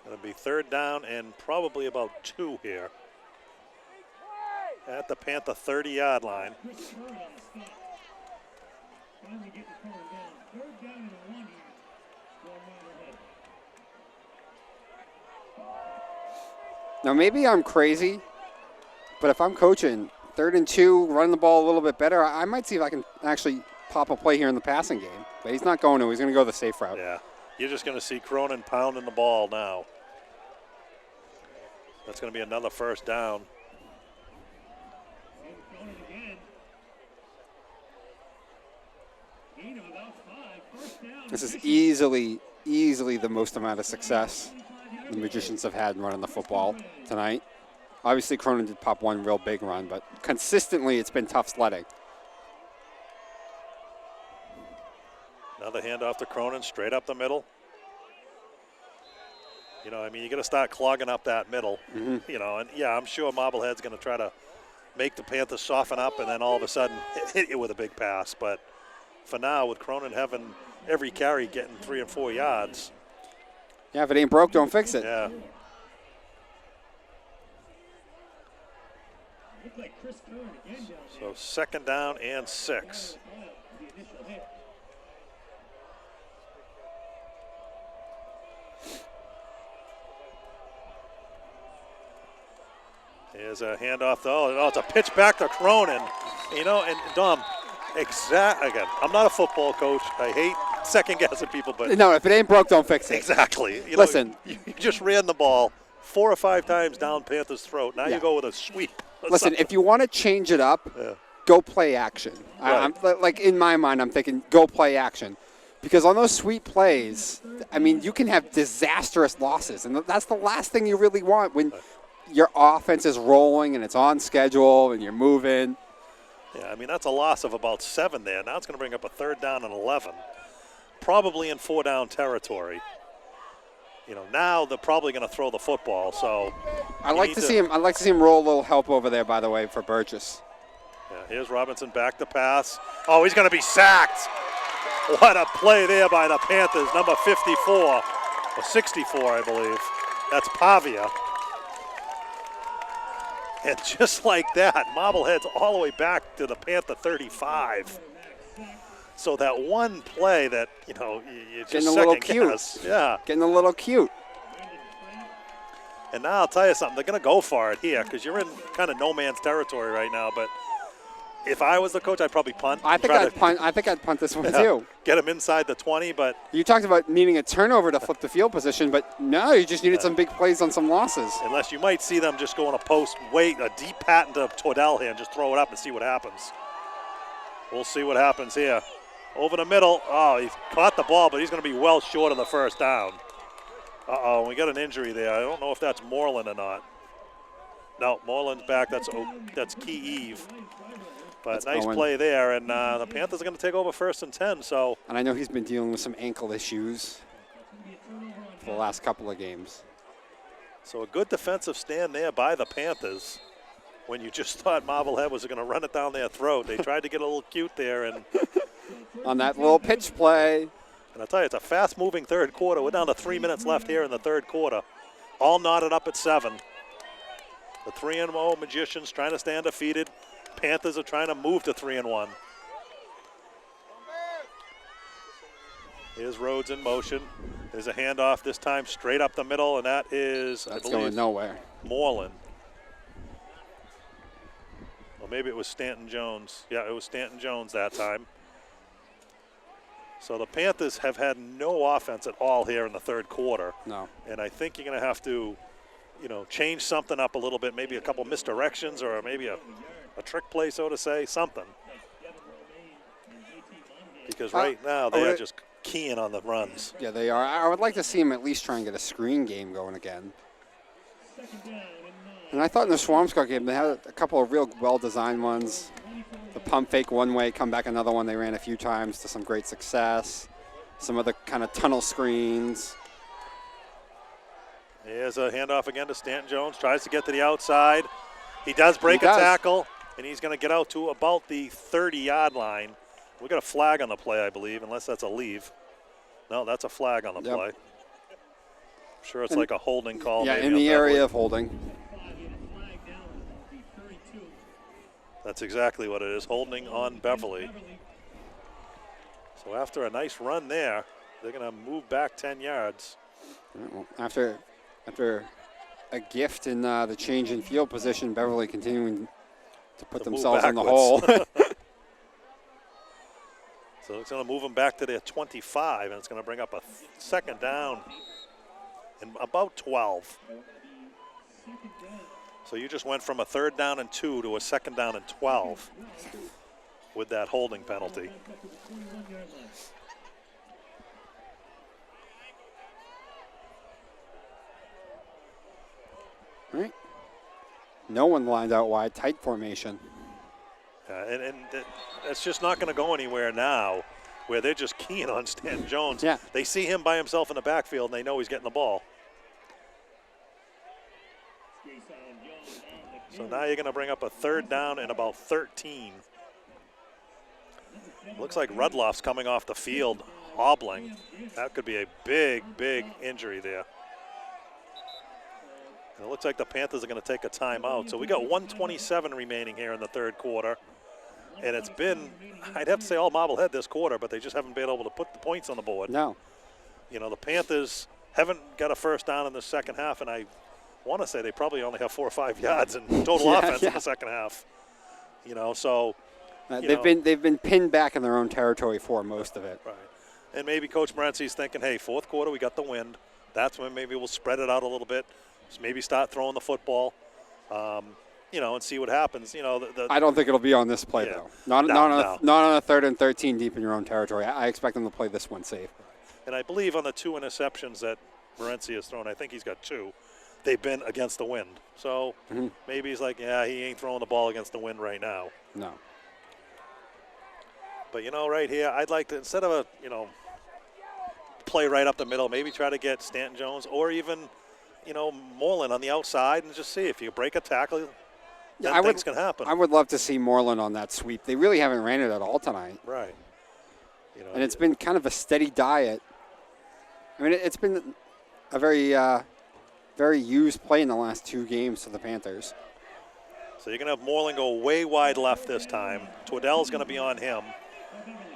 It'll be 3rd down and probably about 2 here at the Panther 30-yard line. Now, maybe I'm crazy, but if I'm coaching 3rd and 2, running the ball a little bit better, I might see if I can actually pop a play here in the passing game. But he's not going to. He's going to go the safe route. Yeah, you're just going to see Cronin pounding the ball now. That's going to be another first down. Cronin again. Gain of about 5. First down. This is easily the most amount of success the Magicians have had in running the football tonight. Obviously, Cronin did pop one real big run, but consistently it's been tough sledding. Another handoff to Cronin, straight up the middle. You know, I mean, you got to start clogging up that middle. You know, and yeah, I'm sure Marblehead's going to try to make the Panthers soften up and then all of a sudden hit you with a big pass. But for now, with Cronin having every carry getting 3 and 4 yards. Yeah, if it ain't broke, don't fix it. Yeah. Looked like Chris Kern again down So 2nd down and 6. there. The initial hit. Here's a handoff, though. Oh, it's a pitch back to Cronin. You know, and Dom, again, I'm not a football coach. I hate second-guessing people, but No, if it ain't broke, don't fix it. exactly. You Listen. know, you just ran the ball 4 or 5 times down Panthers' throat. Now Yeah. you go with a sweep. or Listen, something. if you want to change it up, Yeah. go play action. Right. I'm, like, in my mind, I'm thinking go play action. Because on those sweet plays, I mean, you can have disastrous losses. And that's the last thing you really want when your offense is rolling and it's on schedule and you're moving. Yeah, I mean, that's a loss of about 7 there. Now it's going to bring up a 3rd down and 11. Probably in 4-down territory. You know, now they're probably going to throw the football, so I'd like to see him roll a little help over there, by the way, for Burgess. yeah, here's Robinson back to pass. Oh, he's going to be sacked. What a play there by the Panthers, number 54, or 64, I believe. That's Pavia. And just like that, Marblehead's all the way back to the Panther 35. So that one play that, you know, you just Getting a little cute. guess. Yeah. Getting a little cute. And now I'll tell you something, they're going to go for it here because you're in kind of no man's territory right now. But if I was the coach, I'd probably punt. I think I'd punt this one too. Get him inside the 20, but You talked about needing a turnover to flip the field position, but no, you just needed some big plays on some losses. unless you might see them just go on a post, wait, a deep patent to Tordell here and just throw it up and see what happens. We'll see what happens here. Over the middle. Oh, he's caught the ball, but he's going to be well short of the 1st down. Uh-oh, we got an injury there. I don't know if that's Moreland or not. No, Moreland's back. That's Key Eve. But That's nice Owen. play there, and the Panthers are going to take over 1st and 10. So And I know he's been dealing with some ankle issues for the last couple of games. So a good defensive stand there by the Panthers. When you just thought Marblehead was going to run it down their throat, they tried to get a little cute there, and On that little pitch play. I'll tell you, it's a fast-moving 3rd quarter. We're down to 3 minutes left here in the 3rd quarter. All knotted up at 7. The 3-0 Magicians trying to stay undefeated. Panthers are trying to move to 3-1. Here's Rhodes in motion. There's a handoff this time straight up the middle, and that is, That's I believe, going nowhere. Moreland. Or maybe it was Stanton Jones. Yeah, it was Stanton Jones that time. So the Panthers have had no offense at all here in the 3rd quarter. No. And I think you're going to have to, you know, change something up a little bit, maybe a couple misdirections or maybe a trick play, so to say, something. Because right now they are just keying on the runs. Yeah, they are. I would like to see him at least try and get a screen game going again. And I thought in the Swampscott game they had a couple of real well-designed ones. The pump fake one way, come back another one they ran a few times to some great success. Some of the kind of tunnel screens. Here's a handoff again to Stanton Jones. Tries to get to the outside. He does break a tackle, and he's going to get out to about the 30-yard line. We got a flag on the play, I believe, unless that's a leave. No, that's a flag on the play. I'm sure it's like a holding call. Yeah, maybe in on the Beverly. area of holding. That's exactly what it is, holding on Beverly. So after a nice run there, they're going to move back 10 yards. Well, after a gift in the change in field position, Beverly continuing to put themselves in the hole. So it's going to move them back to their 25, and it's going to bring up a 2nd down and about 12. So you just went from a 3rd down and 2 to a 2nd down and 12 with that holding penalty. All right. No one lined out wide, tight formation. And it's just not going to go anywhere now where they're just keying on Stanton Jones. Yeah. They see him by himself in the backfield, and they know he's getting the ball. So now you're going to bring up a 3rd down and about 13. Looks like Rudloff's coming off the field, hobbling. That could be a big, big injury there. And it looks like the Panthers are going to take a timeout. So we got 1:27 remaining here in the 3rd quarter. And it's been, I'd have to say, all Marblehead this quarter, but they just haven't been able to put the points on the board. No. You know, the Panthers haven't got a 1st down in the 2nd half, and I want to say they probably only have 4 or 5 yards in total offense in the 2nd half. You know, so they've been pinned back in their own territory for most of it. Right. And maybe Coach Morency's thinking, hey, 4th quarter, we got the wind. That's when maybe we'll spread it out a little bit. Just maybe start throwing the football, you know, and see what happens. You know, I don't think it'll be on this play, though. Not on a 3rd and 13 deep in your own territory. I expect them to play this one safe. And I believe on the 2 interceptions that Morency has thrown, I think he's got 2, they've been against the wind. So maybe he's like, yeah, he ain't throwing the ball against the wind right now. No. But, you know, right here, I'd like to, instead of a, you know, play right up the middle, maybe try to get Stanton Jones or even, you know, Moreland on the outside and just see if you break a tackle, then things can happen. I would love to see Moreland on that sweep. They really haven't ran it at all tonight. Right. You know, and it's been kind of a steady diet. I mean, it's been a very, very used play in the last 2 games for the Panthers. So you're going to have Moreland go way wide left this time. Twardell's going to be on him.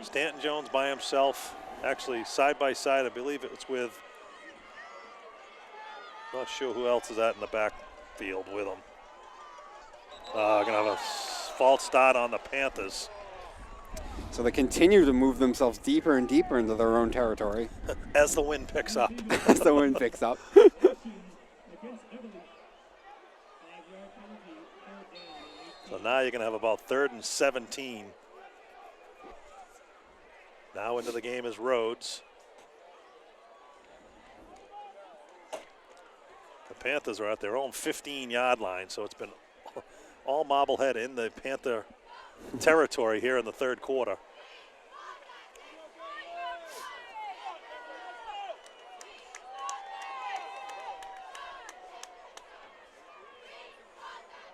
Stanton Jones by himself, actually side by side. I believe it's with, not sure who else is at in the backfield with him. Going to have a false start on the Panthers. So they continue to move themselves deeper and deeper into their own territory. As the wind picks up. As the wind picks up. So now you're going to have about 3rd and 17. Now into the game is Rhodes. The Panthers are at their own 15-yard line, so it's been all Marblehead in the Panther territory here in the 3rd quarter.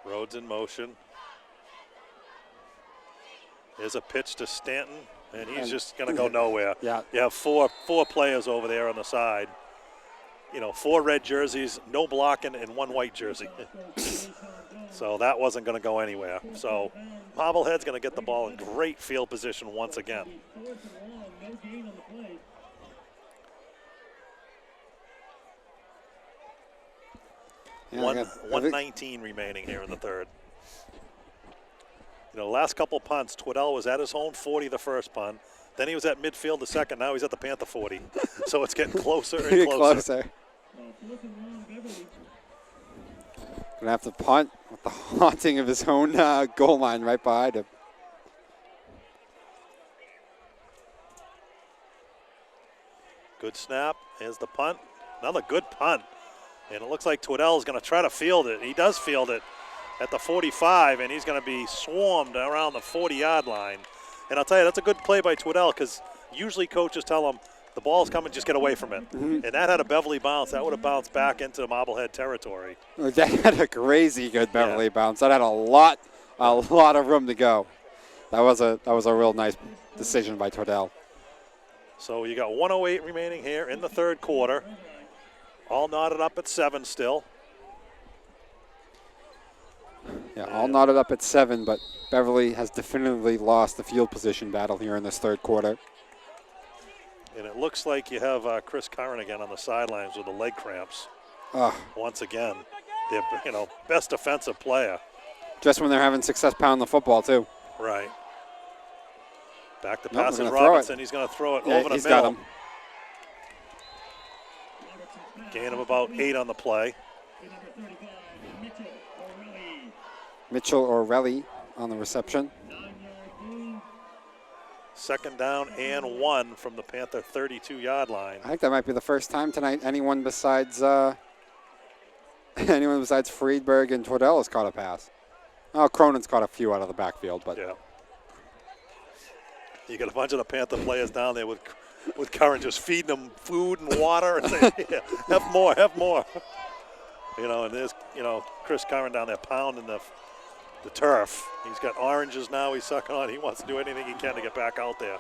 Rhodes in motion. Here's a pitch to Stanton, and he's just going to go nowhere. Yeah. You have four players over there on the side. You know, 4 red jerseys, no blocking, and 1 white jersey. So that wasn't going to go anywhere. So Marblehead's going to get the ball in great field position once again. Yeah, 1:19 remaining here in the 3rd. You know, last couple punts, Twardell was at his own 40 the first punt. Then he was at midfield the second. Now he's at the Panther 40. So it's getting closer and closer. Gonna have to punt with the haunting of his own goal line right behind him. Good snap. Here's the punt. Another good punt. And it looks like Twardell is going to try to field it. He does field it at the 45, and he's going to be swarmed around the 40-yard line. And I'll tell you, that's a good play by Twardell because usually coaches tell him, the ball's coming, just get away from it. And that had a Beverly bounce. That would have bounced back into Marblehead territory. That had a crazy good Beverly bounce. That had a lot of room to go. That was a real nice decision by Twardell. So you got 1:08 remaining here in the 3rd quarter. All knotted up at 7 still. Yeah, all knotted up at 7, but Beverly has definitively lost the field position battle here in this 3rd quarter. And it looks like you have Chris Curran again on the sidelines with the leg cramps. Once again, their best defensive player. Just when they're having success pounding the football, too. Right. Back to pass is Robinson. He's going to throw it over the middle. Got him. Gain of about 8 on the play. Mitchell O'Reilly on the reception. 9-yard gain. Second down and 1 from the Panther 32-yard line. I think that might be the first time tonight anyone besides Friedberg and Twardell has caught a pass. Oh, Cronin's caught a few out of the backfield, but Yeah. You got a bunch of the Panther players down there with Curran just feeding them food and water and saying, yeah, have more. You know, and there's, Chris Curran down there pounding the turf. He's got oranges now he's sucking on. He wants to do anything he can to get back out there.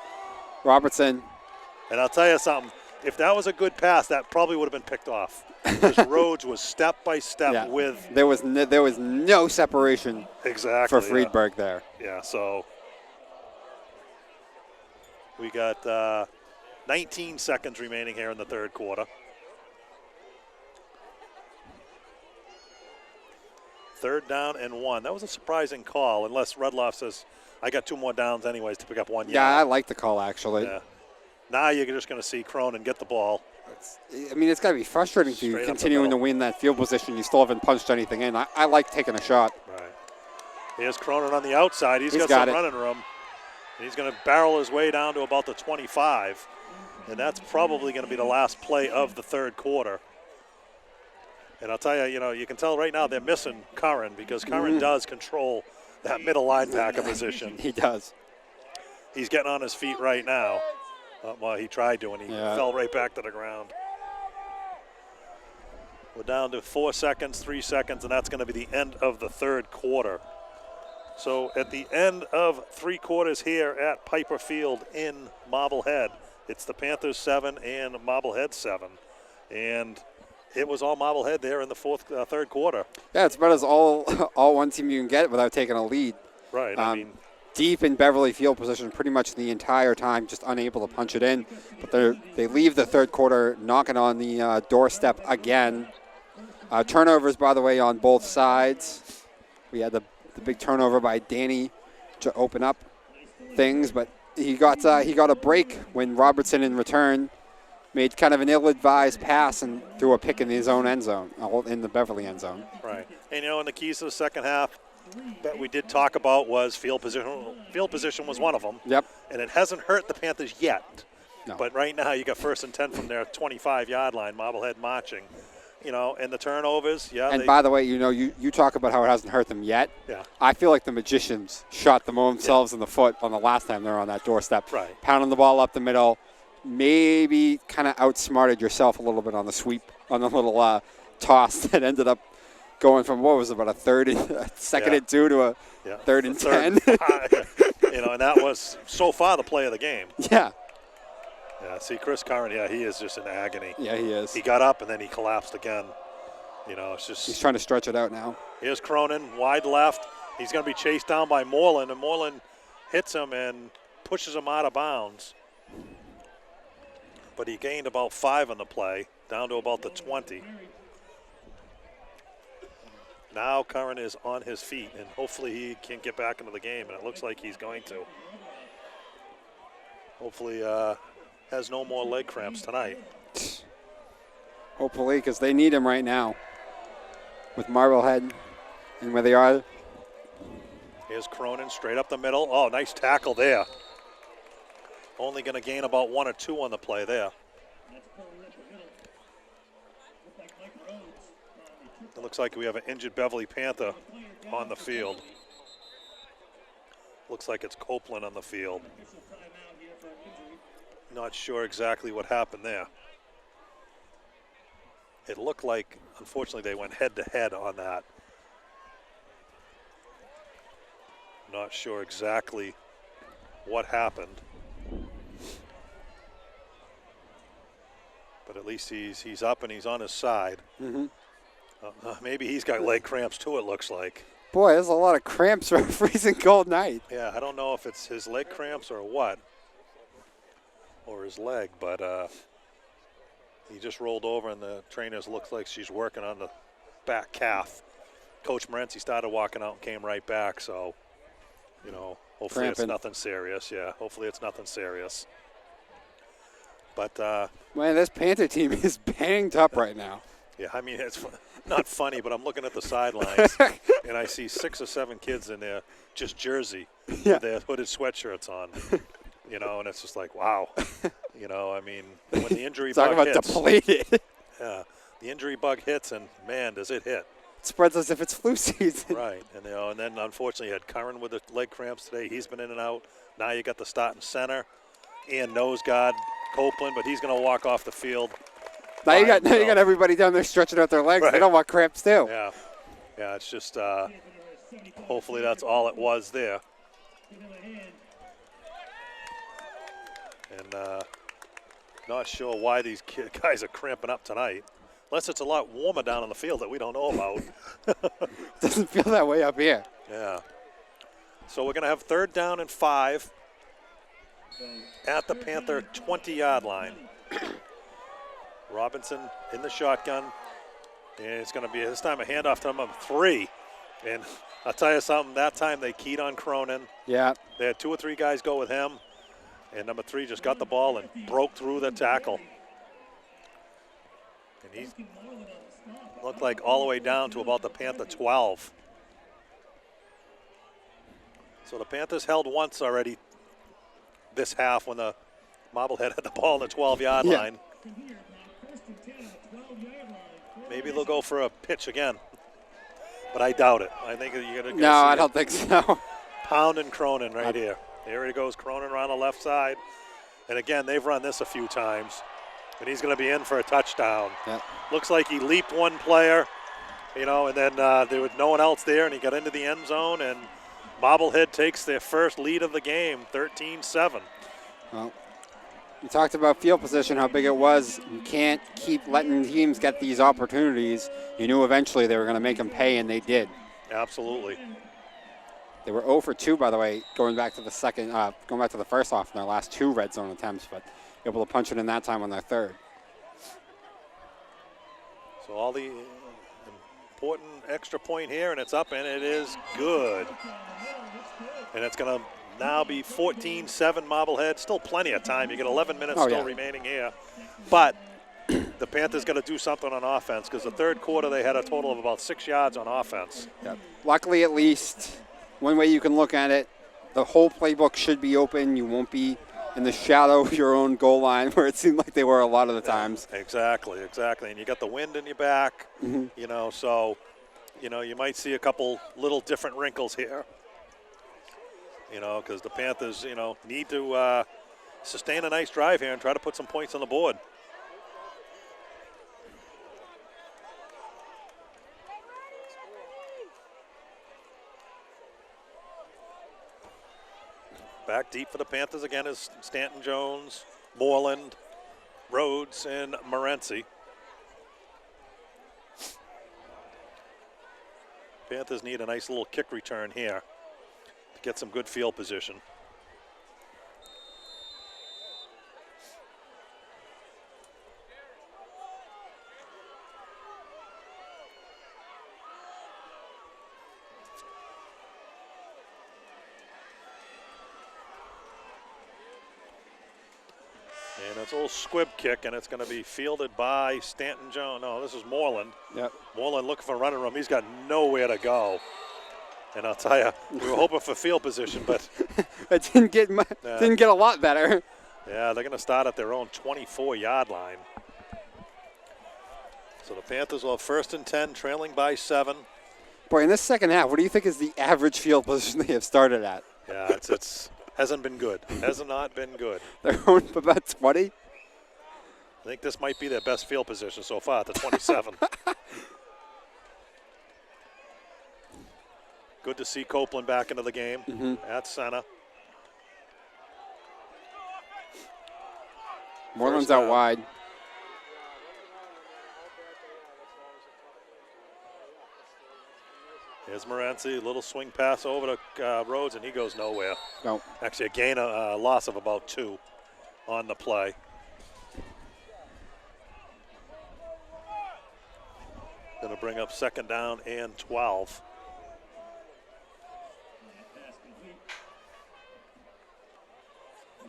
Robertson. And I'll tell you something, if that was a good pass, that probably would have been picked off. Because Rhodes was step by step with. There was no separation Exactly. for Friedberg there. Yeah, so we got 19 seconds remaining here in the third quarter. Third down and 1. That was a surprising call, unless Rudloff says, I got 2 more downs anyways to pick up 1 yard. Yeah, I like the call, actually. Yeah. Now you're just going to see Cronin get the ball. It's got to be frustrating for you Straight up the continuing to middle. win that field position. You still haven't punched anything in. I like taking a shot. Right. Here's Cronin on the outside. He's got got some it. running room. And he's going to barrel his way down to about the 25. And that's probably going to be the last play of the third quarter. And I'll tell you, you can tell right now they're missing Curran because Curran does control that middle linebacker position. He does. He's getting on his feet right now. Well, he tried to, and he fell right back to the ground. We're down to 4 seconds, 3 seconds, and that's going to be the end of the third quarter. So at the end of 3 quarters here at Piper Field in Marblehead, it's the Panthers 7 and Marblehead 7. And it was all Marblehead there in the third quarter. Yeah, it's about as all one team you can get without taking a lead. Right, I mean, deep in Beverly field position pretty much the entire time, just unable to punch it in. But they leave the third quarter knocking on the doorstep again. Turnovers, by the way, on both sides. We had the big turnover by Danny to open up things, but he got a break when Robertson in return made kind of an ill-advised pass and threw a pick in his own end zone, in the Beverly end zone. right. And, and the keys to the second half that we did talk about was field position. Field position was one of them. Yep. And it hasn't hurt the Panthers yet. No. But right now you got 1st and 10 from their 25-yard line, Marblehead marching. And the turnovers, And by the way, you talk about how it hasn't hurt them yet. Yeah. I feel like the Magicians shot themselves in the foot on the last time they were on that doorstep. Right. Pounding the ball up the middle. Maybe kind of outsmarted yourself a little bit on the sweep, on the little toss that ended up going from, what was it, about a second and 2 to a third and 10. And that was so far the play of the game. Yeah. Yeah, see, Chris Curran, he is just in agony. Yeah, he is. He got up and then he collapsed again. It's just. He's trying to stretch it out now. Here's Cronin, wide left. He's going to be chased down by Moreland, and Moreland hits him and pushes him out of bounds. But he gained about 5 on the play, down to about the 20. Now Curran is on his feet, and hopefully he can get back into the game, and it looks like he's going to. Hopefully has no more leg cramps tonight. Hopefully, because they need him right now with Marblehead and where they are. Here's Cronin straight up the middle. Oh, nice tackle there. Only going to gain about 1 or 2 on the play there. It looks like we have an injured Beverly Panther on the field. Looks like it's Copeland on the field. Not sure exactly what happened there. It looked like, unfortunately, they went head-to-head on that. Not sure exactly what happened. But at least he's up and he's on his side. Mm-hmm. Maybe he's got leg cramps too, it looks like. Boy, there's a lot of cramps for a freezing cold night. Yeah, I don't know if it's his leg cramps or what, or his leg, but he just rolled over and the trainers looks like she's working on the back calf. Coach Morency started walking out and came right back, so, hopefully it's nothing serious. Yeah, hopefully it's nothing serious. But man, this Panther team is banged up right now. yeah, I mean, not funny, but I'm looking at the sidelines, and I see 6 or 7 kids in there, just jersey, with their hooded sweatshirts on. You know, and it's just like, wow. You know, I mean, when the injury Talk bug about hits. depleted. Yeah, the injury bug hits, and, man, does it hit. It spreads as if it's flu season. Right, and, you know, and then, unfortunately, you had Curran with the leg cramps today. He's been in and out. Now you got the starting center and nose guard, Copeland, but he's going to walk off the field. Now you got everybody down there stretching out their legs. Right. They don't want cramps too. Yeah, yeah. It's just hopefully that's all it was there. And not sure why these guys are cramping up tonight, unless it's a lot warmer down on the field that we don't know about. Doesn't feel that way up here. Yeah. So we're going to have 3rd down and 5 at the Panther 20-yard line. Robinson in the shotgun, and it's going to be this time a handoff to number 3. And I'll tell you something, that time they keyed on Cronin. Yeah. They had 2 or 3 guys go with him, and number 3 just got the ball and broke through the tackle. And he looked like all the way down to about the Panther 12. So the Panthers held once already this half when the Marblehead had the ball on the 12-yard line. Maybe they'll go for a pitch again, but I doubt it. I think you're going to No, I don't think so. Pounding Cronin right here. Here he goes, Cronin around the left side. And again, they've run this a few times, and he's going to be in for a touchdown. Yep. Looks like he leaped one player, you know, and then there was no one else there, and he got into the end zone, and Marblehead takes their first lead of the game, 13-7. Well, you talked about field position, how big it was. You can't keep letting teams get these opportunities. You knew eventually they were going to make them pay, and they did. Absolutely. They were 0 for 2, by the way, going back to the first half in their last 2 red zone attempts, but able to punch it in that time on their 3rd. So all the important extra point here, and it's up, and it is good. And it's going to now be 14-7 Marblehead. Still plenty of time. You get 11 minutes remaining here. But the Panthers got to do something on offense, because the 3rd quarter they had a total of about 6 yards on offense. Yep. Luckily, at least, one way you can look at it, the whole playbook should be open. You won't be in the shadow of your own goal line, where it seemed like they were a lot of the times. Exactly. And you got the wind in your back, you know, so, you know, you might see a couple little different wrinkles here, you know, because the Panthers, you know, need to sustain a nice drive here and try to put some points on the board. Back deep for the Panthers again is Stanton Jones, Moreland, Rhodes, and Morency. Panthers need a nice little kick return here to get some good field position. And it's a little squib kick, and it's going to be fielded by Stanton Jones. No, this is Moreland. Yep. Moreland looking for running room. He's got nowhere to go. And I'll tell you, we were hoping for field position, but it didn't get a lot better. Yeah, they're going to start at their own 24-yard line. So the Panthers will have 1st and 10, trailing by 7. Boy, in this second half, what do you think is the average field position they have started at? Yeah, it's hasn't been good. Has not been good. They're on about 20? I think this might be their best field position so far at the 27. Good to see Copeland back into the game at center. Moreland's out wide. Here's Morency, little swing pass over to Rhodes, and he goes nowhere. No. Actually, a loss of about 2 on the play. Going to bring up 2nd down and 12.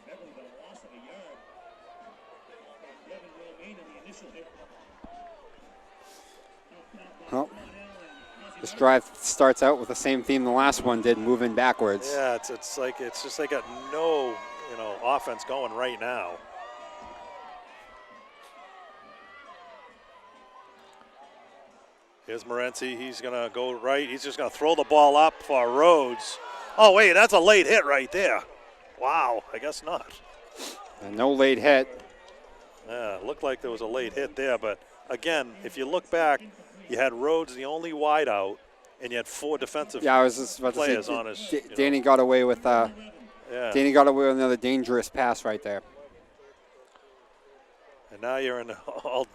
Beverly got a loss of a yard. Devin will remain in the initial hit. Now Well, this drive starts out with the same theme the last one did, moving backwards. Yeah, it's like it's just they got no offense going right now. Here's Morency. He's going to go right. He's just going to throw the ball up for Rhodes. Oh, wait, that's a late hit right there. Wow, I guess not. And no late hit. Yeah, looked like there was a late hit there, but again, if you look back, you had Rhodes the only wide out, and you had 4 defensive Yeah, I was just about to players say, on his. Danny got away with Yeah. Danny got away with another dangerous pass right there. And now you're in all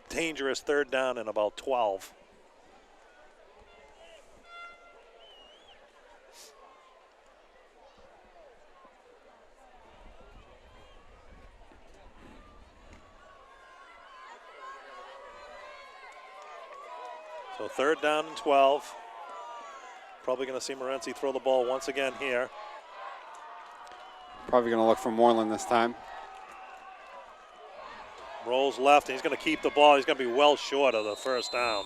dangerous 3rd down and about 12. So 3rd down and 12. Probably going to see Morency throw the ball once again here. Probably going to look for Moreland this time. Rolls left, and he's going to keep the ball. He's going to be well short of the 1st down.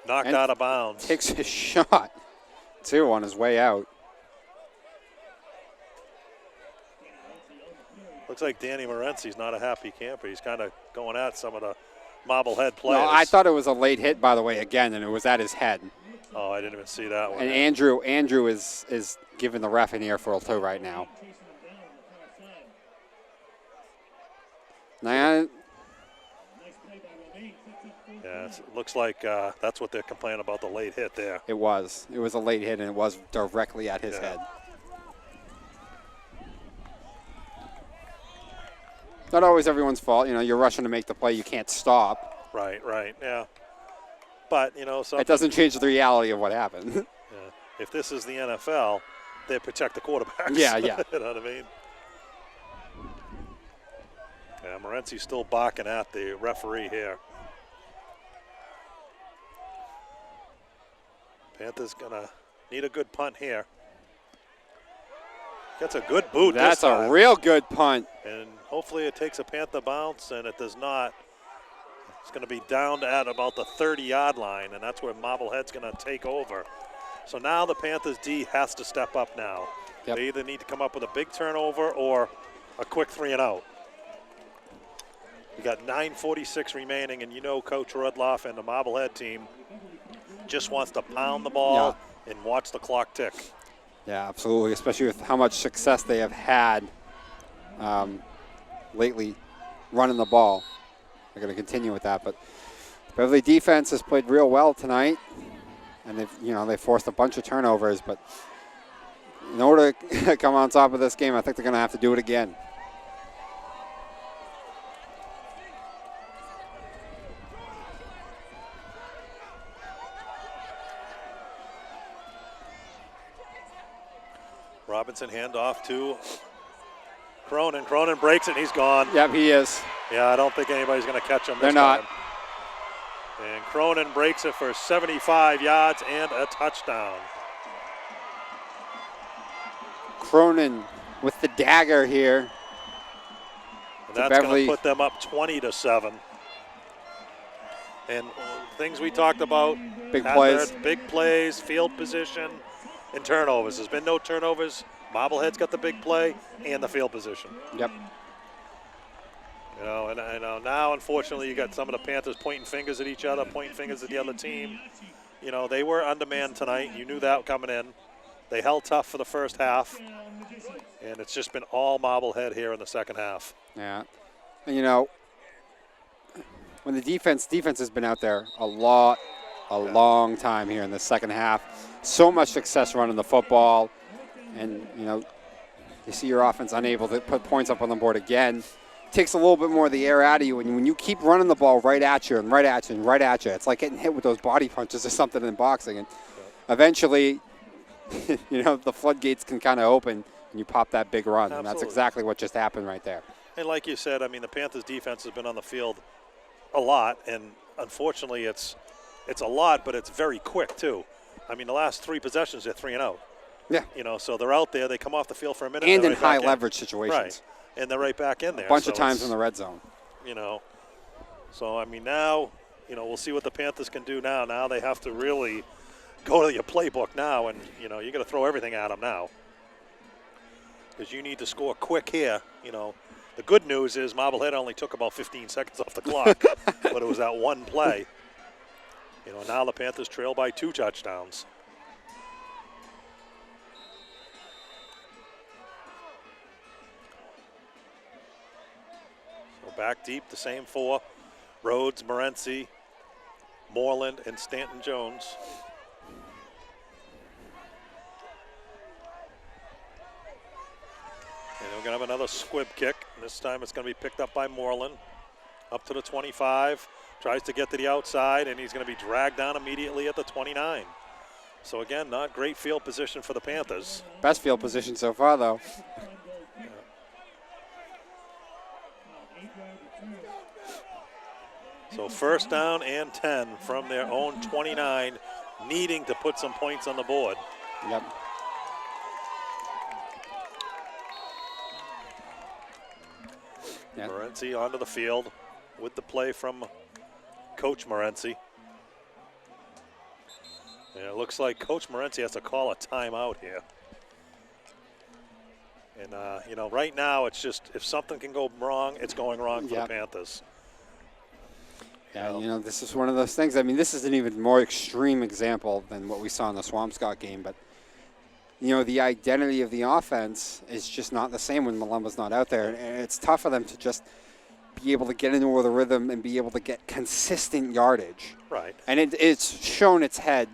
Knocked And out of bounds. Takes his shot, too, on his way out. Looks like Danny Morency's not a happy camper. He's kind of going at some of the Marblehead players. No, I thought it was a late hit, by the way, again, and it was at his head. Oh, I didn't even see that one. And Andrew is giving the ref an earful, too, right now. Now, Yeah, it looks like that's what they're complaining about, the late hit there. it was. It was a late hit, and it was directly at his head. Not always everyone's fault. You're rushing to make the play. You can't stop. Right, yeah. But, so That doesn't change the reality of what happened. if this is the NFL, they protect the quarterbacks. Yeah. You know what I mean? Yeah, Morency's still barking at the referee here. Panthers gonna need a good punt here. Gets a good boot. That's this time. a real good punt. And hopefully it takes a Panther bounce, and it does not. It's going to be down at about the 30-yard line, and that's where Marblehead's going to take over. So now the Panthers D has to step up now. Yep. They either need to come up with a big turnover or a quick 3-and-out. You got 9:46 remaining, and Coach Rudloff and the Marblehead team just wants to pound the ball and watch the clock tick. Yeah, absolutely, especially with how much success they have had lately running the ball. They're going to continue with that, but Beverly defense has played real well tonight, and they've forced a bunch of turnovers, but in order to come on top of this game, I think they're going to have to do it again. Robinson handoff to Cronin. Cronin breaks it, and he's gone. Yep, he is. Yeah, I don't think anybody's going to catch him this They're not. time. And Cronin breaks it for 75 yards and a touchdown. Cronin with the dagger here. And that's Beverly. going to put them up 20-7. And things we talked about. Big had plays. their big plays, field position, and turnovers. There's been no turnovers. Marblehead's got the big play and the field position. Yep. And I know now, unfortunately, you got some of the Panthers pointing fingers at each other, pointing fingers at the other team. They were undermanned tonight. You knew that coming in. They held tough for the first half, and it's just been all Marblehead here in the second half. Yeah. And when the defense has been out there a long time here in the second half. So much success running the football, and you see your offense unable to put points up on the board again. Takes a little bit more of the air out of you, and when you keep running the ball right at you and right at you and right at you, it's like getting hit with those body punches or something in boxing, and eventually the floodgates can kind of open and you pop that big run. And that's exactly what just happened right there. And like you said, the Panthers defense has been on the field a lot, and unfortunately it's a lot, but it's very quick too. The last 3 possessions, they're 3-and-out. Yeah. So they're out there, they come off the field for a minute. And in right high back leverage situations. Right. And they're right back in there. A bunch of times in the red zone. So, now you know, we'll see what the Panthers can do now. Now they have to really go to your playbook now, and, you know, you got to throw everything at them now. Because you need to score quick here. You know, the good news is Marblehead only took about 15 seconds off the clock, but it was that one play. You know, now the Panthers trail by 2 touchdowns. So back deep, the same 4. Rhodes, Morency, Moreland, and Stanton Jones. And we're going to have another squib kick. This time it's going to be picked up by Moreland. Up to the 25. Tries to get to the outside, and he's going to be dragged down immediately at the 29. So again, not great field position for the Panthers. Best field position so far, though. So first down and 10 from their own 29, needing to put some points on the board. Yep. Yeah. Morency onto the field with the play from Coach Morency. And it looks like Coach Morency has to call a timeout here. And, you know, right now it's just if something can go wrong, it's going wrong for the Panthers. Yeah, you know, this is one of those things. I mean, this is an even more extreme example than what we saw in the Swampscott game. But, you know, the identity of the offense is just not the same when Malumba's not out there. And it's tough for them to just be able to get into the rhythm and be able to get consistent yardage. Right. And it's shown its head,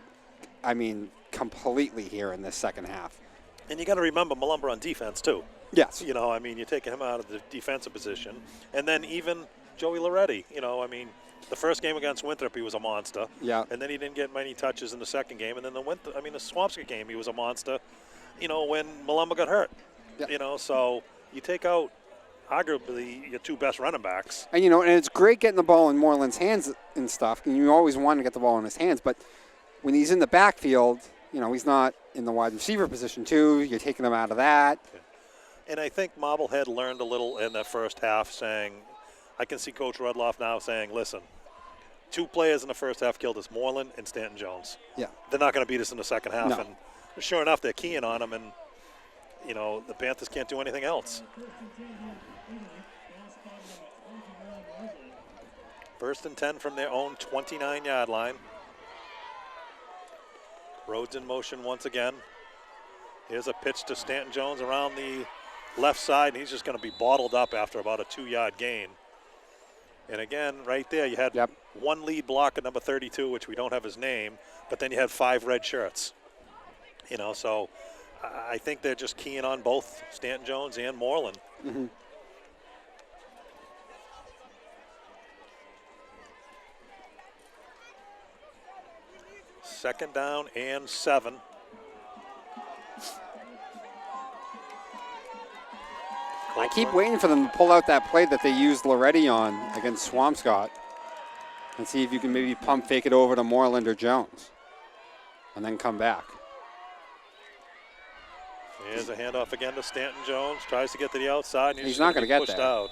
I mean, completely here in this second half. And you got to remember Malumba on defense, too. Yes. You know, I mean, you're taking him out of the defensive position. And then even Joey Loretti, you know, I mean, the first game against Winthrop, he was a monster. Yeah. And then he didn't get many touches in the second game. And then the Swampscott game, he was a monster, you know, when Malumba got hurt. Yeah. You know, so you take out arguably your 2 best running backs. And, you know, and it's great getting the ball in Moreland's hands and stuff. And you always want to get the ball in his hands. But when he's in the backfield, you know, he's not in the wide receiver position, too. You're taking him out of that. Okay. And I think Marblehead learned a little in the first half, saying, I can see Coach Rudloff now saying, listen, 2 players in the first half killed us, Moreland and Stanton Jones. Yeah. They're not going to beat us in the second half. No. And sure enough, they're keying on them, and, you know, the Panthers can't do anything else. First and 10 from their own 29-yard line. Rhodes in motion once again. Here's a pitch to Stanton Jones around the left side, and he's just going to be bottled up after about a 2-yard gain. And again, right there, you had one lead block at number 32, which we don't have his name, but then you had 5 red shirts. You know, so I think they're just keying on both Stanton Jones and Moreland. Mm-hmm. Second down and 7. I keep waiting for them to pull out that play that they used Loretti on against Swampscott and see if you can maybe pump fake it over to Moreland or Jones and then come back. Here's a handoff again to Stanton Jones. Tries to get to the outside. And he's not going to get pushed there. Out.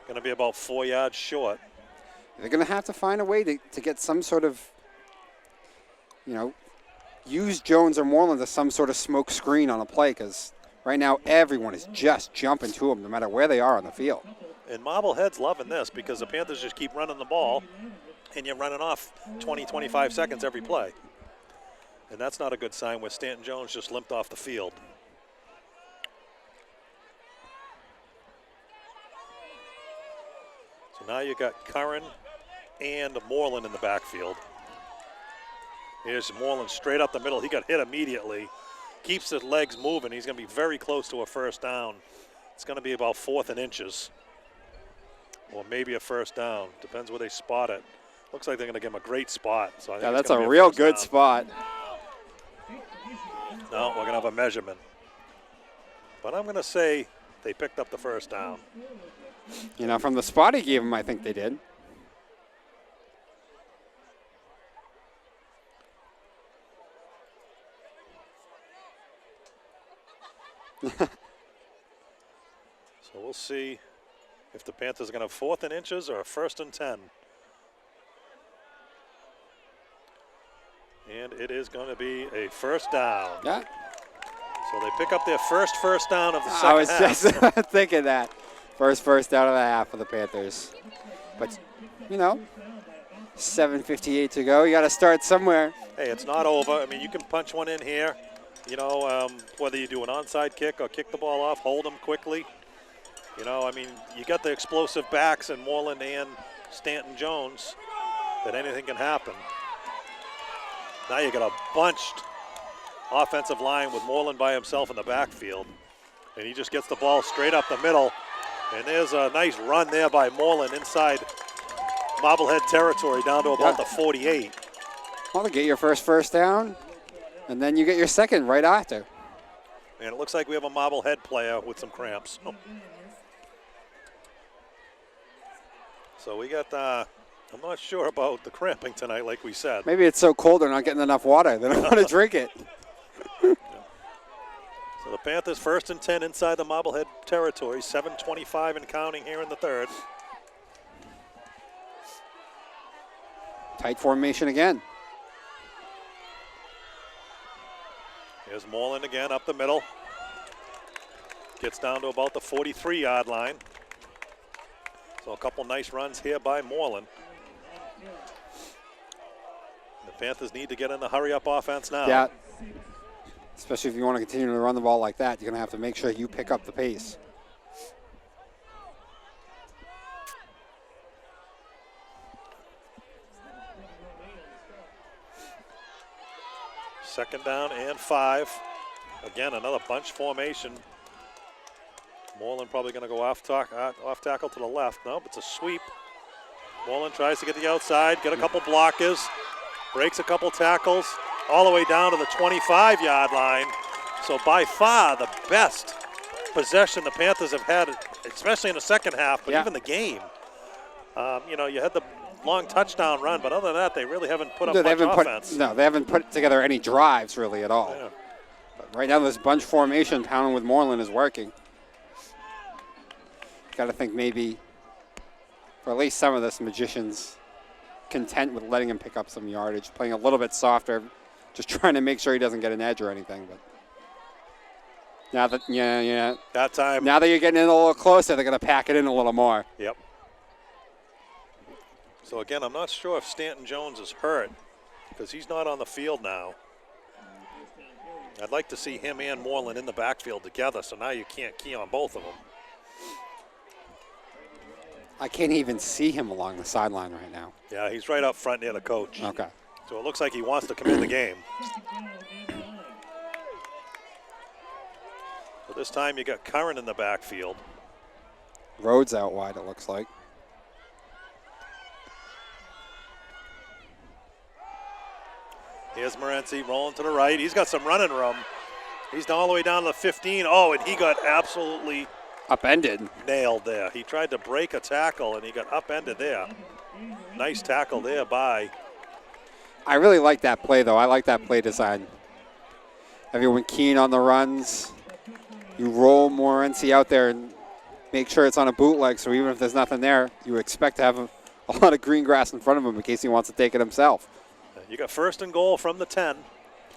Going to be about 4 yards short. They're going to have to find a way to get some sort of, you know, use Jones or Moreland as some sort of smoke screen on a play, because right now everyone is just jumping to them no matter where they are on the field. And Marblehead's loving this because the Panthers just keep running the ball, and you're running off 20, 25 seconds every play. And that's not a good sign where Stanton Jones just limped off the field. So now you got Curran and Moreland in the backfield. Here's Moreland straight up the middle. He got hit immediately. Keeps his legs moving. He's going to be very close to a first down. It's going to be about 4th and inches. Or maybe a first down. Depends where they spot it. Looks like they're going to give him a great spot. So I think that's a real good spot. No, we're going to have a measurement. But I'm going to say they picked up the first down. You know, from the spot he gave him, I think they did. So we'll see if the Panthers are going to have 4th and inches or a 1st and 10. And it is going to be a first down. Yeah. So they pick up their first down of the second I was half. just thinking that. First down of the half for the Panthers. But, 7:58 to go. You got to start somewhere. Hey, it's not over. I mean, you can punch one in here. Whether you do an onside kick or kick the ball off, hold them quickly. You got the explosive backs in Moreland and Stanton Jones that anything can happen. Now you got a bunched offensive line with Moreland by himself in the backfield. And he just gets the ball straight up the middle. And there's a nice run there by Moreland inside Marblehead territory down to about the 48. Well, to get your first down, and then you get your second right after. And it looks like we have a Marblehead player with some cramps. So we got, I'm not sure about the cramping tonight, like we said. Maybe it's so cold they're not getting enough water. They don't want to drink it. So the Panthers 1st and 10 inside the Marblehead territory, 7:25 and counting here in the third. Tight formation again. Here's Moreland again up the middle. Gets down to about the 43-yard line. So a couple nice runs here by Moreland. The Panthers need to get in the hurry-up offense now. Yeah. Especially if you want to continue to run the ball like that, you're going to have to make sure you pick up the pace. Second down and 5. Again, another bunch formation. Moreland probably going to go off tackle to the left. Nope, it's a sweep. Moreland tries to get the outside, get a couple blockers, breaks a couple tackles, all the way down to the 25-yard line. So by far the best possession the Panthers have had, especially in the second half, but even the game. You had the long touchdown run, but other than that, they really haven't put up much offense. They haven't put together any drives really at all. Yeah. But right now, this bunch formation pounding with Moreland is working. Got to think maybe, for at least some of this, Magicians content with letting him pick up some yardage, playing a little bit softer, just trying to make sure he doesn't get an edge or anything. But now that that time. Now that you're getting in a little closer, they're going to pack it in a little more. Yep. So again, I'm not sure if Stanton Jones is hurt because he's not on the field now. I'd like to see him and Moreland in the backfield together, so now you can't key on both of them. I can't even see him along the sideline right now. Yeah, he's right up front near the coach. Okay. So it looks like he wants to come in the game. So this time you got Curran in the backfield. Rhodes out wide, it looks like. Here's Morency rolling to the right. He's got some running room. He's all the way down to the 15. Oh, and he got absolutely upended. Nailed there. He tried to break a tackle, and he got upended there. Nice tackle there by. I really like that play, though. I like that play design. Everyone keen on the runs. You roll Morency out there and make sure it's on a bootleg, so even if there's nothing there, you expect to have a lot of green grass in front of him in case he wants to take it himself. You got 1st and goal from the 10.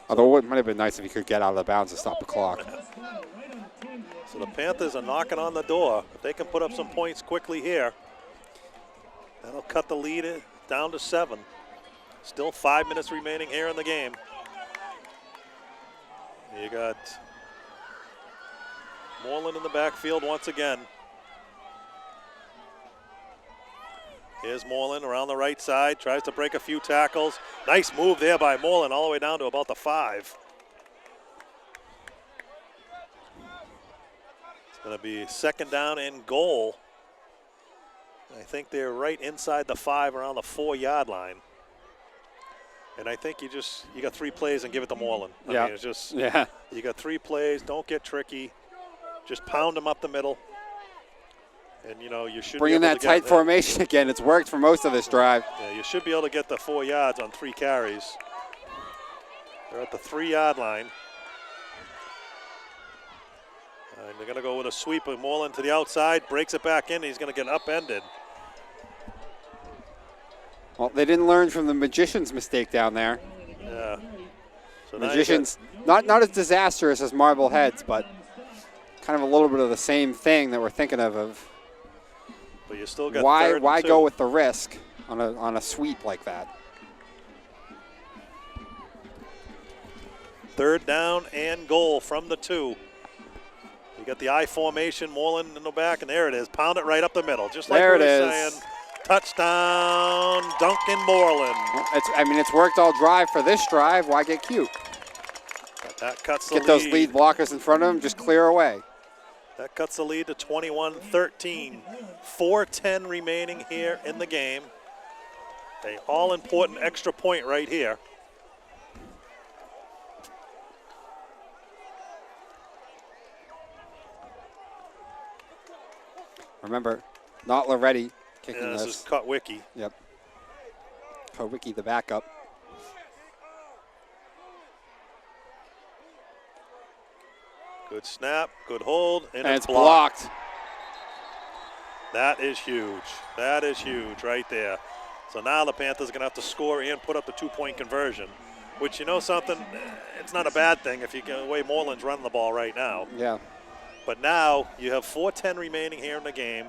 Although it might have been nice if he could get out of the bounds to stop the clock. So the Panthers are knocking on the door. If they can put up some points quickly here, that'll cut the lead down to 7. Still 5 minutes remaining here in the game. You got Moreland in the backfield once again. Here's Moreland around the right side, tries to break a few tackles. Nice move there by Moreland all the way down to about the 5. It's going to be 2nd down and goal. I think they're right inside the 5 around the 4-yard line. And I think you got 3 plays and give it to Moreland. I mean, it's just, you got 3 plays, don't get tricky. Just pound them up the middle. And, you should bring in that tight formation again. It's worked for most of this drive. Yeah, you should be able to get the 4 yards on 3 carries. They're at the 3-yard line. And they're going to go with a sweep of Moreland to the outside, breaks it back in. He's going to get upended. Well, they didn't learn from the Magicians' mistake down there. Yeah. So now Magicians, not as disastrous as Marbleheads, but kind of a little bit of the same thing that we're thinking of but you still got why third and 2. go with the risk on a sweep like that? Third down and goal from the 2. You got the I formation, Moreland in the back, and there it is. Pound it right up the middle, just like There we it were is. saying. Touchdown, Duncan Moreland. It's worked all drive for this drive. Why get cute? That cuts the Get lead. those lead blockers in front of him. Just clear away. That cuts the lead to 21-13. 4:10 remaining here in the game. A all-important extra point right here. Remember, not Loretti kicking Yeah, this this. is Kotwicki. Yep. Kowicki, the backup. Good snap, good hold, And it's blocked. That is huge. That is huge right there. So now the Panthers are going to have to score and put up the 2-point conversion, which, you know something, it's not a bad thing if you get away Moreland's running the ball right now. Yeah. But now you have 4:10 remaining here in the game.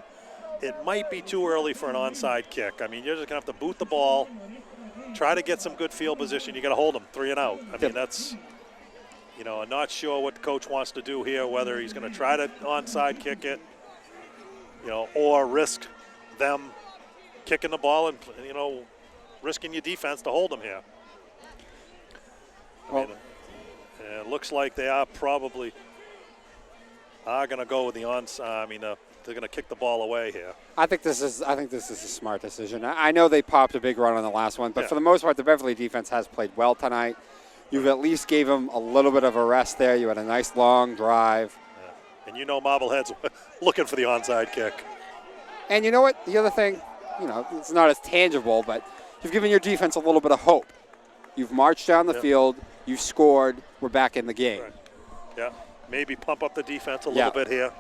It might be too early for an onside kick. I mean, you're just going to have to boot the ball, try to get some good field position. You got to hold them 3 and out. I mean, that's, you know, I'm not sure what the coach wants to do here, whether he's going to try to onside kick it, you know, or risk them kicking the ball and, you know, risking your defense to hold them here. Well, It looks like they are probably going to go with the onside. They're going to kick the ball away here. I think this is a smart decision. I know they popped a big run on the last one, but Yeah. for the most part, the Beverly defense has played well tonight. You've at least gave them a little bit of a rest there. You had a nice long drive. Yeah. And you know Marblehead's looking for the onside kick. And you know what? The other thing, you know, it's not as tangible, but you've given your defense a little bit of hope. You've marched down the Yep. field. You've scored. We're back in the game. Right. Yeah, maybe pump up the defense a Yeah. little bit here.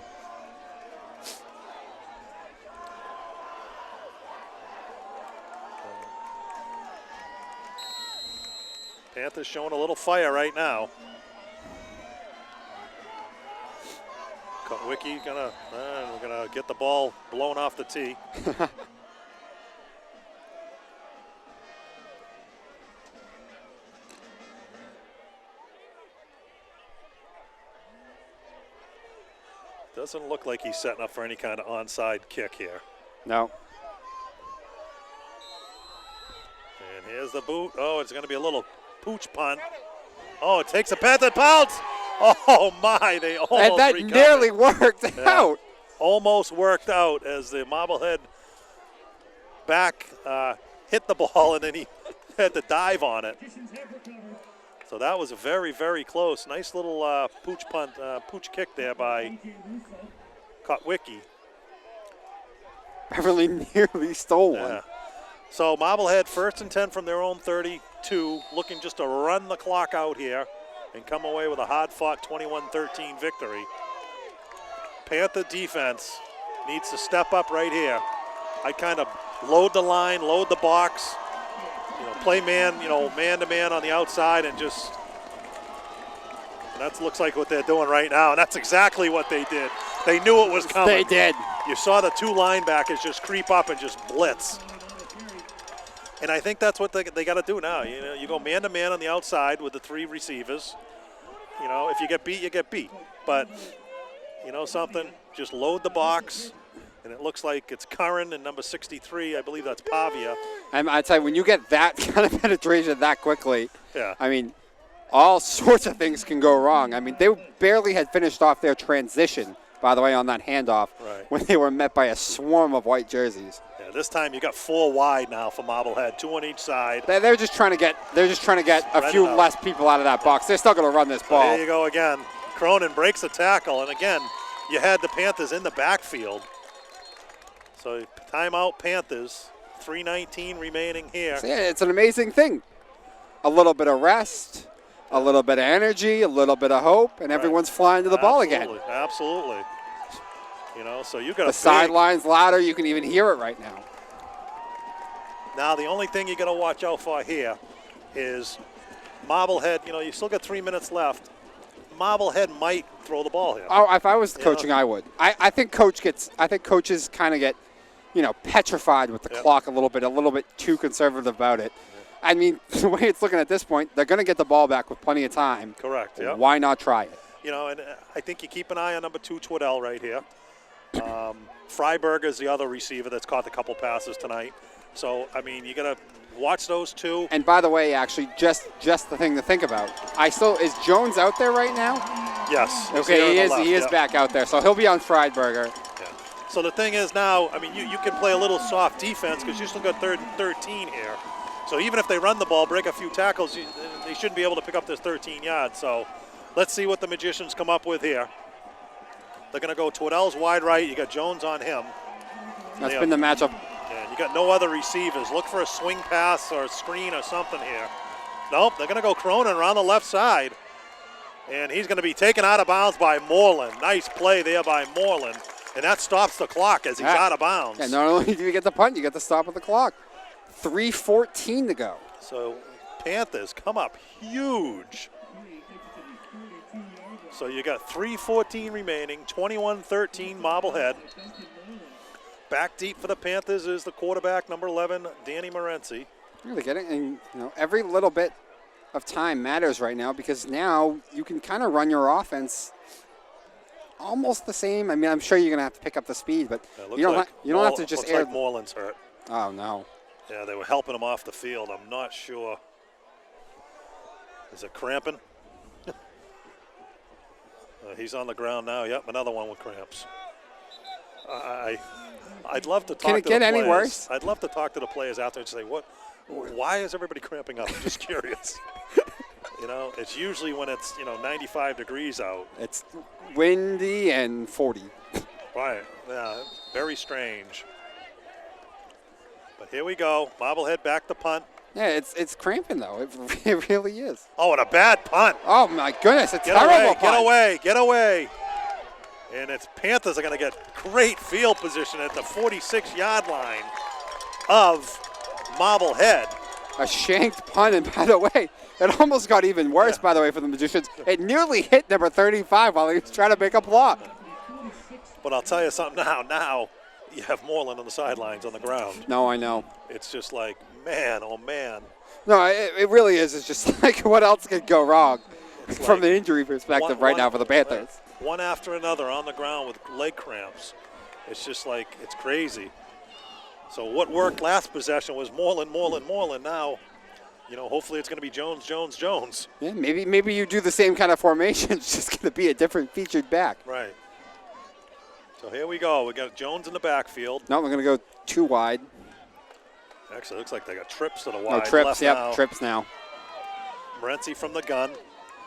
Panthers showing a little fire right now. Kotwicki we're gonna get the ball blown off the tee. Doesn't look like he's setting up for any kind of onside kick here. No. And here's the boot. Oh, it's going to be a little pooch punt. Oh, it takes a Panther pounce. Oh, my. They almost And that recovered. nearly worked Yeah. out. Almost worked out as the Marblehead back hit the ball, and then he had to dive on it. So that was very, very close. Nice little pooch kick there by Kotwicki. Beverly nearly stole one. Yeah. So Marblehead 1st and 10 from their own 32, looking just to run the clock out here and come away with a hard-fought 21-13 victory. Panther defense needs to step up right here. I kind of load the line, load the box, play man-to-man on the outside, and just that looks like what they're doing right now, and that's exactly what they did. They knew it was coming. They did. You saw the 2 linebackers just creep up and just blitz. And I think that's what they got to do now. You go man-to-man on the outside with the 3 receivers. If you get beat, you get beat. But you know something? Just load the box. And it looks like it's Curran and number 63. I believe that's Pavia. And I tell you, when you get that kind of penetration that quickly, Yeah. I mean, all sorts of things can go wrong. I mean, they barely had finished off their transition, by the way, on that handoff, Right. when they were met by a swarm of white jerseys. Yeah, this time you got 4 wide now for Marblehead, 2 on each side. They're just trying to get a Spread few it out. less people out of that box. They're still going to run this ball. There you go again. Cronin breaks the tackle, and again, you had the Panthers in the backfield. So timeout Panthers, 3:19 remaining here. So, yeah, it's an amazing thing. A little bit of rest, a little bit of energy, a little bit of hope, and everyone's flying to the ball again. Absolutely. So you got The sidelines louder. You can even hear it right now. Now the only thing you got to watch out for here is Marblehead, you still got 3 minutes left. Marblehead might throw the ball here. Oh, if I was coaching, I would. I think coaches kind of get, petrified with the clock a little bit too conservative about it. I mean, the way it's looking at this point, they're going to get the ball back with plenty of time. Correct, yeah. Why not try it? And I think you keep an eye on number 2, Twiddell, right here. Freiberger is the other receiver that's caught a couple passes tonight. So, I mean, you got to watch those two. And by the way, actually, just the thing to think about. Is Jones out there right now? Yes. Okay, he is back out there, so he'll be on Freiberger. Yeah. So the thing is now, I mean, you can play a little soft defense because you still got 3rd and 13 here. So even if they run the ball, break a few tackles, they shouldn't be able to pick up this 13 yards. So let's see what the Magicians come up with here. They're going to go Twiddell's wide right. You got Jones on him. That's been the matchup. And you got no other receivers. Look for a swing pass or a screen or something here. Nope, they're going to go Cronin around the left side. And he's going to be taken out of bounds by Moreland. Nice play there by Moreland. And that stops the clock as he's out of bounds. Yeah, not only do you get the punt, you get the stop of the clock. 3:14 to go. So Panthers come up huge. So you got 3:14 remaining, 21-13 Marblehead. Back deep for the Panthers is the quarterback, number 11, Danny Morency. Really getting, and every little bit of time matters right now because now you can kind of run your offense almost the same. I mean, I'm sure you're going to have to pick up the speed, but you don't have to just air. Looks like Moreland's hurt. Oh, no. Yeah, they were helping him off the field. I'm not sure. Is it cramping? He's on the ground now. Yep, another one with cramps. I'd love to talk to the players. Can it get any worse? I'd love to talk to the players out there and say, why is everybody cramping up? I'm just curious. It's usually when it's, 95 degrees out. It's windy and 40. Right, yeah, very strange. But here we go. Marblehead back to punt. Yeah, it's cramping, though. It really is. Oh, and a bad punt. Oh, my goodness. A terrible punt. Get away. And it's Panthers are going to get great field position at the 46-yard line of Marblehead. A shanked punt, and by the way, it almost got even worse, by the way, for the Magicians. It nearly hit number 35 while he was trying to make a block. But I'll tell you something now you have Moreland on the sidelines on the ground. No, I know. It's just like, man, oh, man. No, it really is. It's just like what else could go wrong from the injury perspective now for the Panthers. One after another on the ground with leg cramps. It's just like, it's crazy. So what worked last possession was Moreland. Now, hopefully it's going to be Jones. Yeah, maybe you do the same kind of formation. It's just going to be a different featured back. Right. So here we go. We got Jones in the backfield. No, we're going to go too wide. Actually, it looks like they got trips to the wide. No, trips, now. Trips now. Morency from the gun.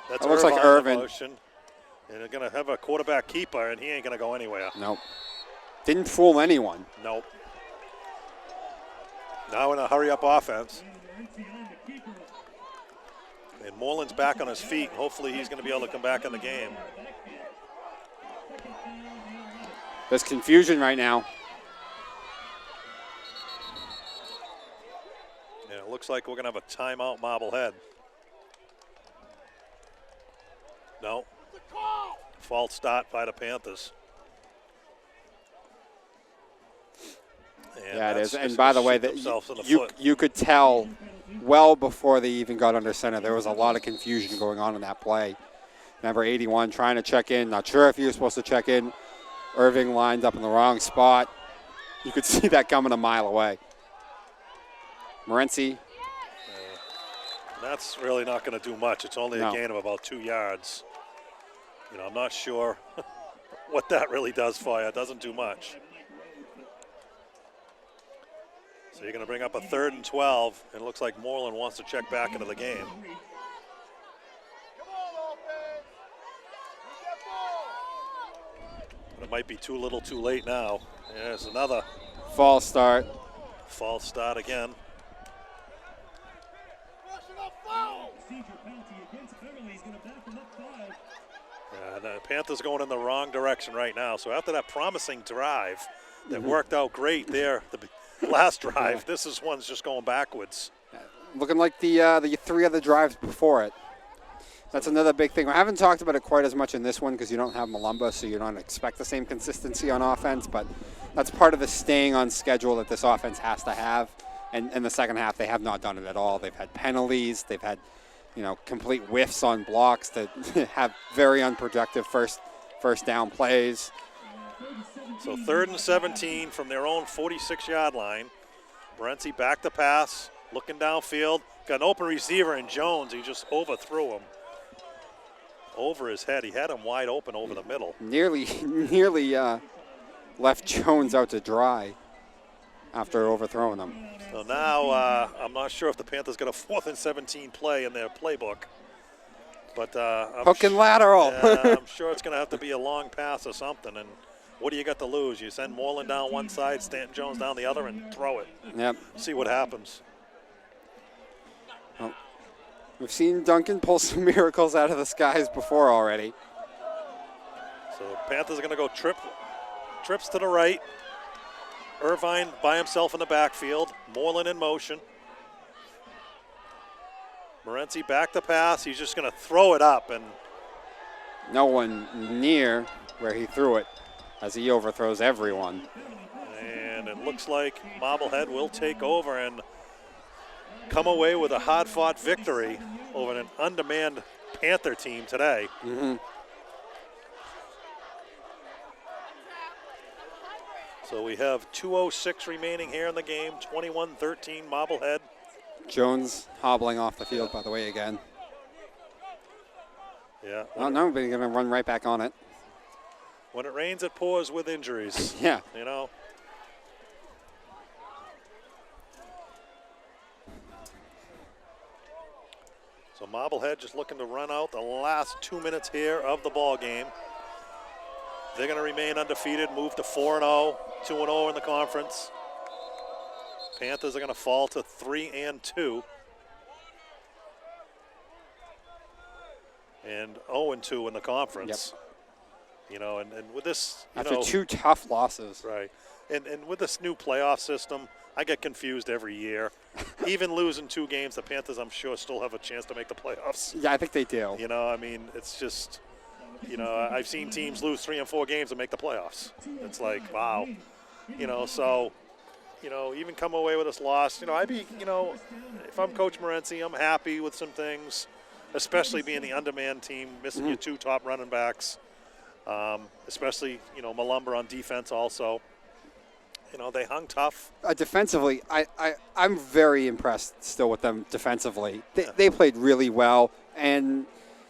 That's looks like Irvin. Motion. And they're going to have a quarterback keeper, and he ain't going to go anywhere. Nope. Didn't fool anyone. Nope. Now in a hurry-up offense. And Moreland's back on his feet. Hopefully he's going to be able to come back in the game. There's confusion right now. Yeah, it looks like we're going to have a timeout Marblehead. No. False start by the Panthers. Yeah, it is. And by the way, you could tell well before they even got under center. There was a lot of confusion going on in that play. Number 81 trying to check in. Not sure if he was supposed to check in. Irving lined up in the wrong spot. You could see that coming a mile away. Morency. That's really not going to do much. It's only a gain of about 2 yards. I'm not sure what that really does for you. It doesn't do much. So you're going to bring up a 3rd and 12, and it looks like Moreland wants to check back into the game. But it might be too little too late now. There's another. False start. False start again. The Panthers going in the wrong direction right now. So after that promising drive that worked out great there, the last drive, this is one's just going backwards. looking like the 3 other drives before it. That's another big thing. I haven't talked about it quite as much in this one because you don't have Malumba, so you don't expect the same consistency on offense, but that's part of the staying on schedule that this offense has to have. And in the second half, they have not done it at all. They've had penalties. They've had, complete whiffs on blocks that have very unproductive first down plays. So 3rd and 17 from their own 46-yard line. Morency back to pass, looking downfield. Got an open receiver in Jones. He just overthrew him over his head. He had him wide open over the middle. Nearly left Jones out to dry after overthrowing him. So now I'm not sure if the Panthers got a 4th and 17 play in their playbook. But hook and lateral. I'm sure it's going to have to be a long pass or something. And what do you got to lose? You send Moreland down one side, Stanton Jones down the other, and throw it. Yep. See what happens. Well, we've seen Duncan pull some miracles out of the skies before already. So Panthers are going to go trips to the right. Irvine by himself in the backfield. Moreland in motion. Morency back to pass. He's just going to throw it up. And no one near where he threw it as he overthrows everyone. And it looks like Marblehead will take over and come away with a hard-fought victory over an undermanned Panther team today. Mm-hmm. So we have 2:06 remaining here in the game, 21-13 Marblehead. Jones hobbling off the field, by the way, again. Yeah. Oh, no, but he's going to run right back on it. When it rains, it pours with injuries. Yeah. So Marblehead just looking to run out the last 2 minutes here of the ball game. They're going to remain undefeated, move to 4-0, 2-0 in the conference. Panthers are going to fall to 3-2. And 0-2 in the conference. Yep. And with this, after 2 tough losses. Right. And with this new playoff system, I get confused every year. Even losing 2 games, the Panthers, I'm sure, still have a chance to make the playoffs. Yeah, I think they do. It's just, I've seen teams lose 3 and 4 games and make the playoffs. It's like, wow. So, even come away with this loss, I'd be, if I'm Coach Morency, I'm happy with some things, especially being the undermanned team, missing your 2 top running backs, especially, Malumba on defense also. They hung tough. Defensively, I'm very impressed still with them defensively. They played really well, and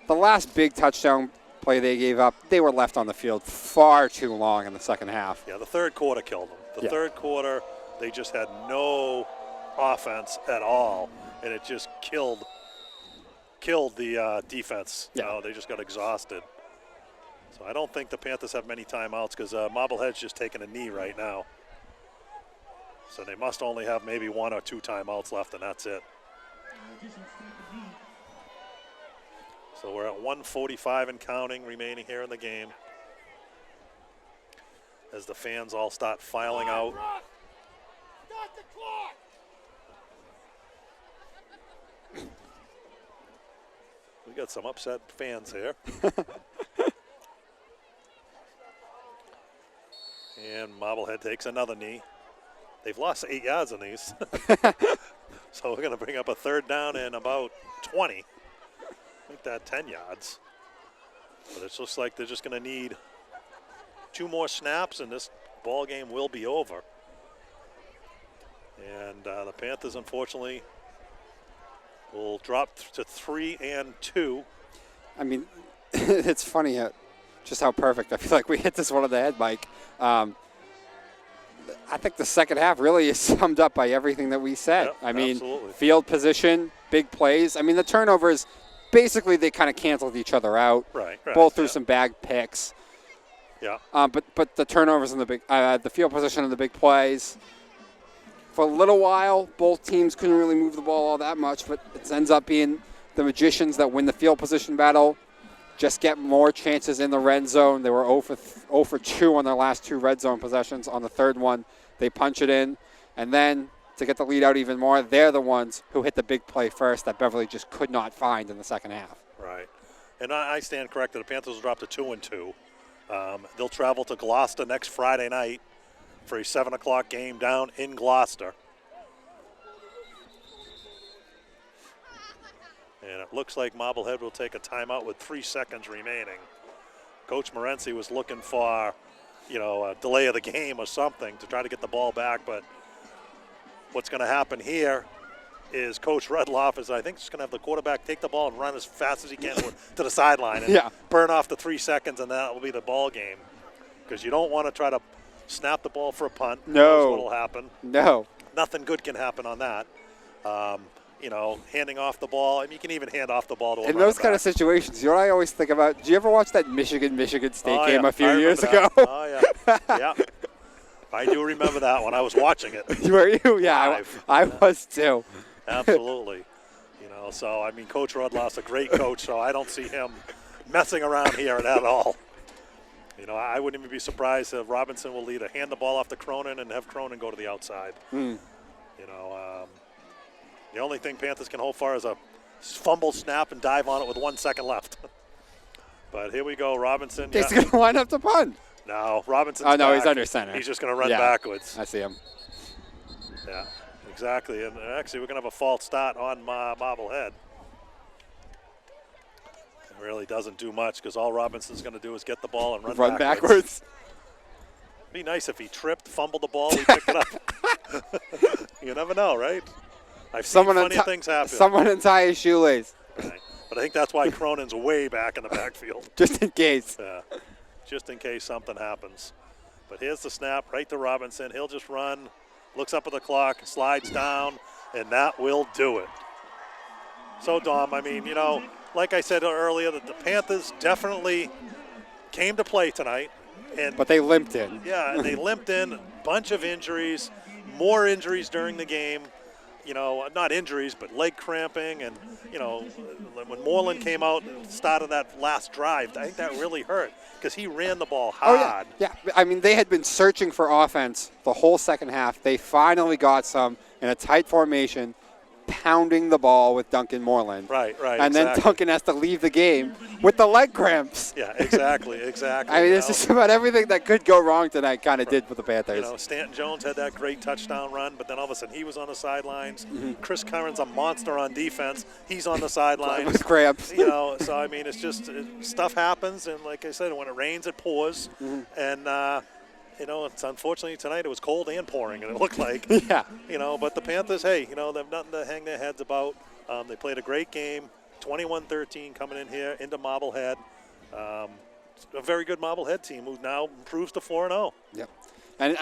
the last big touchdown play they gave up, they were left on the field far too long in the second half. Yeah, the third quarter killed them. The third quarter, they just had no offense at all, and it just killed the defense. Yeah. They just got exhausted. So I don't think the Panthers have many timeouts because Marblehead's just taking a knee right now. So they must only have maybe 1 or 2 timeouts left, and that's it. So we're at 1:45 and counting remaining here in the game as the fans all start filing out. Start the clock. We got some upset fans here. And Marblehead takes another knee. They've lost 8 yards on these. So we're going to bring up a 3rd down and about 20. Make that 10 yards. But it looks like they're just going to need 2 more snaps, and this ball game will be over. And the Panthers, unfortunately, will drop to 3-2. I mean, it's funny just how perfect. I feel like we hit this one on the head, Mike. I think the second half really is summed up by everything that we said. Yep, I mean, absolutely. Field position, big plays. I mean, the turnovers, basically they kind of canceled each other out. Right. Both threw some bag picks. Yeah. But the turnovers and the field position and the big plays. For a little while, both teams couldn't really move the ball all that much, but it ends up being the Magicians that win the field position battle. Just get more chances in the red zone. They were 0 for 2 on their last 2 red zone possessions. On the third one, they punch it in. And then to get the lead out even more. They're the ones who hit the big play first that Beverly just could not find in the second half. Right. And I stand corrected. The Panthers will drop to 2-2. They'll travel to Gloucester next Friday night for a 7 o'clock game down in Gloucester. And it looks like Marblehead will take a timeout with 3 seconds remaining. Coach Morency was looking for, a delay of the game or something to try to get the ball back. But what's going to happen here is Coach Rudloff is, I think, just going to have the quarterback take the ball and run as fast as he can to the sideline and burn off the 3 seconds, and that will be the ball game. Because you don't want to try to snap the ball for a punt. No. What will happen. No. Nothing good can happen on that. Handing off the ball. I mean, you can even hand off the ball to a in those kind of situations, what I always think about, do you ever watch that Michigan State game a few years ago? Oh, yeah. Yeah. I do remember that when I was watching it. Were you? Yeah, I was too. Absolutely. So, I mean, Coach Rudloff's a great coach, so I don't see him messing around here at all. I wouldn't even be surprised if Robinson will either hand the ball off to Cronin and have Cronin go to the outside. The only thing Panthers can hope for is a fumble snap and dive on it with 1 second left. But here we go, Robinson. He's going to line up to punt. No, Robinson's Oh, no, back. he's under center. He's just going to run backwards. I see him. Yeah, exactly. And actually, we're going to have a false start on Marblehead. It really doesn't do much because all Robinson's going to do is get the ball and run backwards. It'd be nice if he tripped, fumbled the ball, we picked it up. You never know, right? I've seen funny things happen. Someone untie his shoelace. Right. But I think that's why Cronin's way back in the backfield. Just in case. Yeah, just in case something happens. But here's the snap right to Robinson. He'll just run, looks up at the clock, slides down, and that will do it. So, Dom, I mean, like I said earlier, that the Panthers definitely came to play tonight. But they limped in. Yeah, and they limped in. Bunch of injuries, more injuries during the game. Not injuries, but leg cramping. And, when Moreland came out and started that last drive, I think that really hurt because he ran the ball hard. Oh, yeah. I mean, they had been searching for offense the whole second half. They finally got some in a tight formation, pounding the ball with Duncan Moreland. Right. And then Duncan has to leave the game with the leg cramps. Yeah, exactly. I mean, it's just about everything that could go wrong tonight kind of did for the Panthers. Stanton Jones had that great touchdown run, but then all of a sudden he was on the sidelines. Chris Curran's a monster on defense. He's on the sidelines. With cramps. So, I mean, it's just stuff happens, and like I said, when it rains, it pours. And, it's unfortunately tonight it was cold and pouring, and it looked like. Yeah. But the Panthers, hey, they've nothing to hang their heads about. They played a great game, 21-13 coming in here into Marblehead. A very good Marblehead team who now improves to 4-0. Yep. And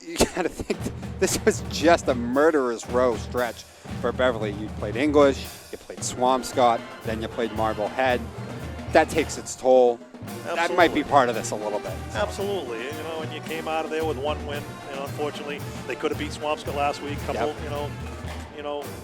you got to think this was just a murderer's row stretch for Beverly. You played English, you played Swampscott, then you played Marblehead. That takes its toll. Absolutely. That might be part of this a little bit. So. Absolutely. And you came out of there with 1 win. Unfortunately, they could have beat Swampscott last week. Couple,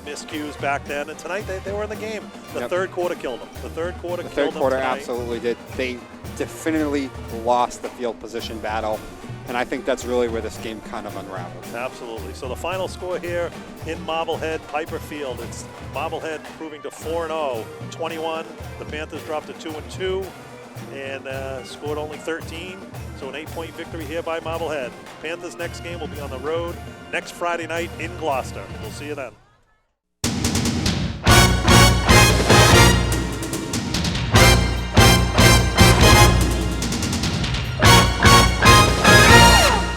miscues back then. And tonight they were in the game. The third quarter killed them. The third quarter absolutely did. They definitively lost the field position battle. And I think that's really where this game kind of unraveled. Absolutely. So the final score here in Marblehead, Piper Field, it's Marblehead improving to 4-0, 21. The Panthers dropped to 2-2 and scored only 13. So an 8-point victory here by Marblehead. Panthers' next game will be on the road next Friday night in Gloucester. We'll see you then.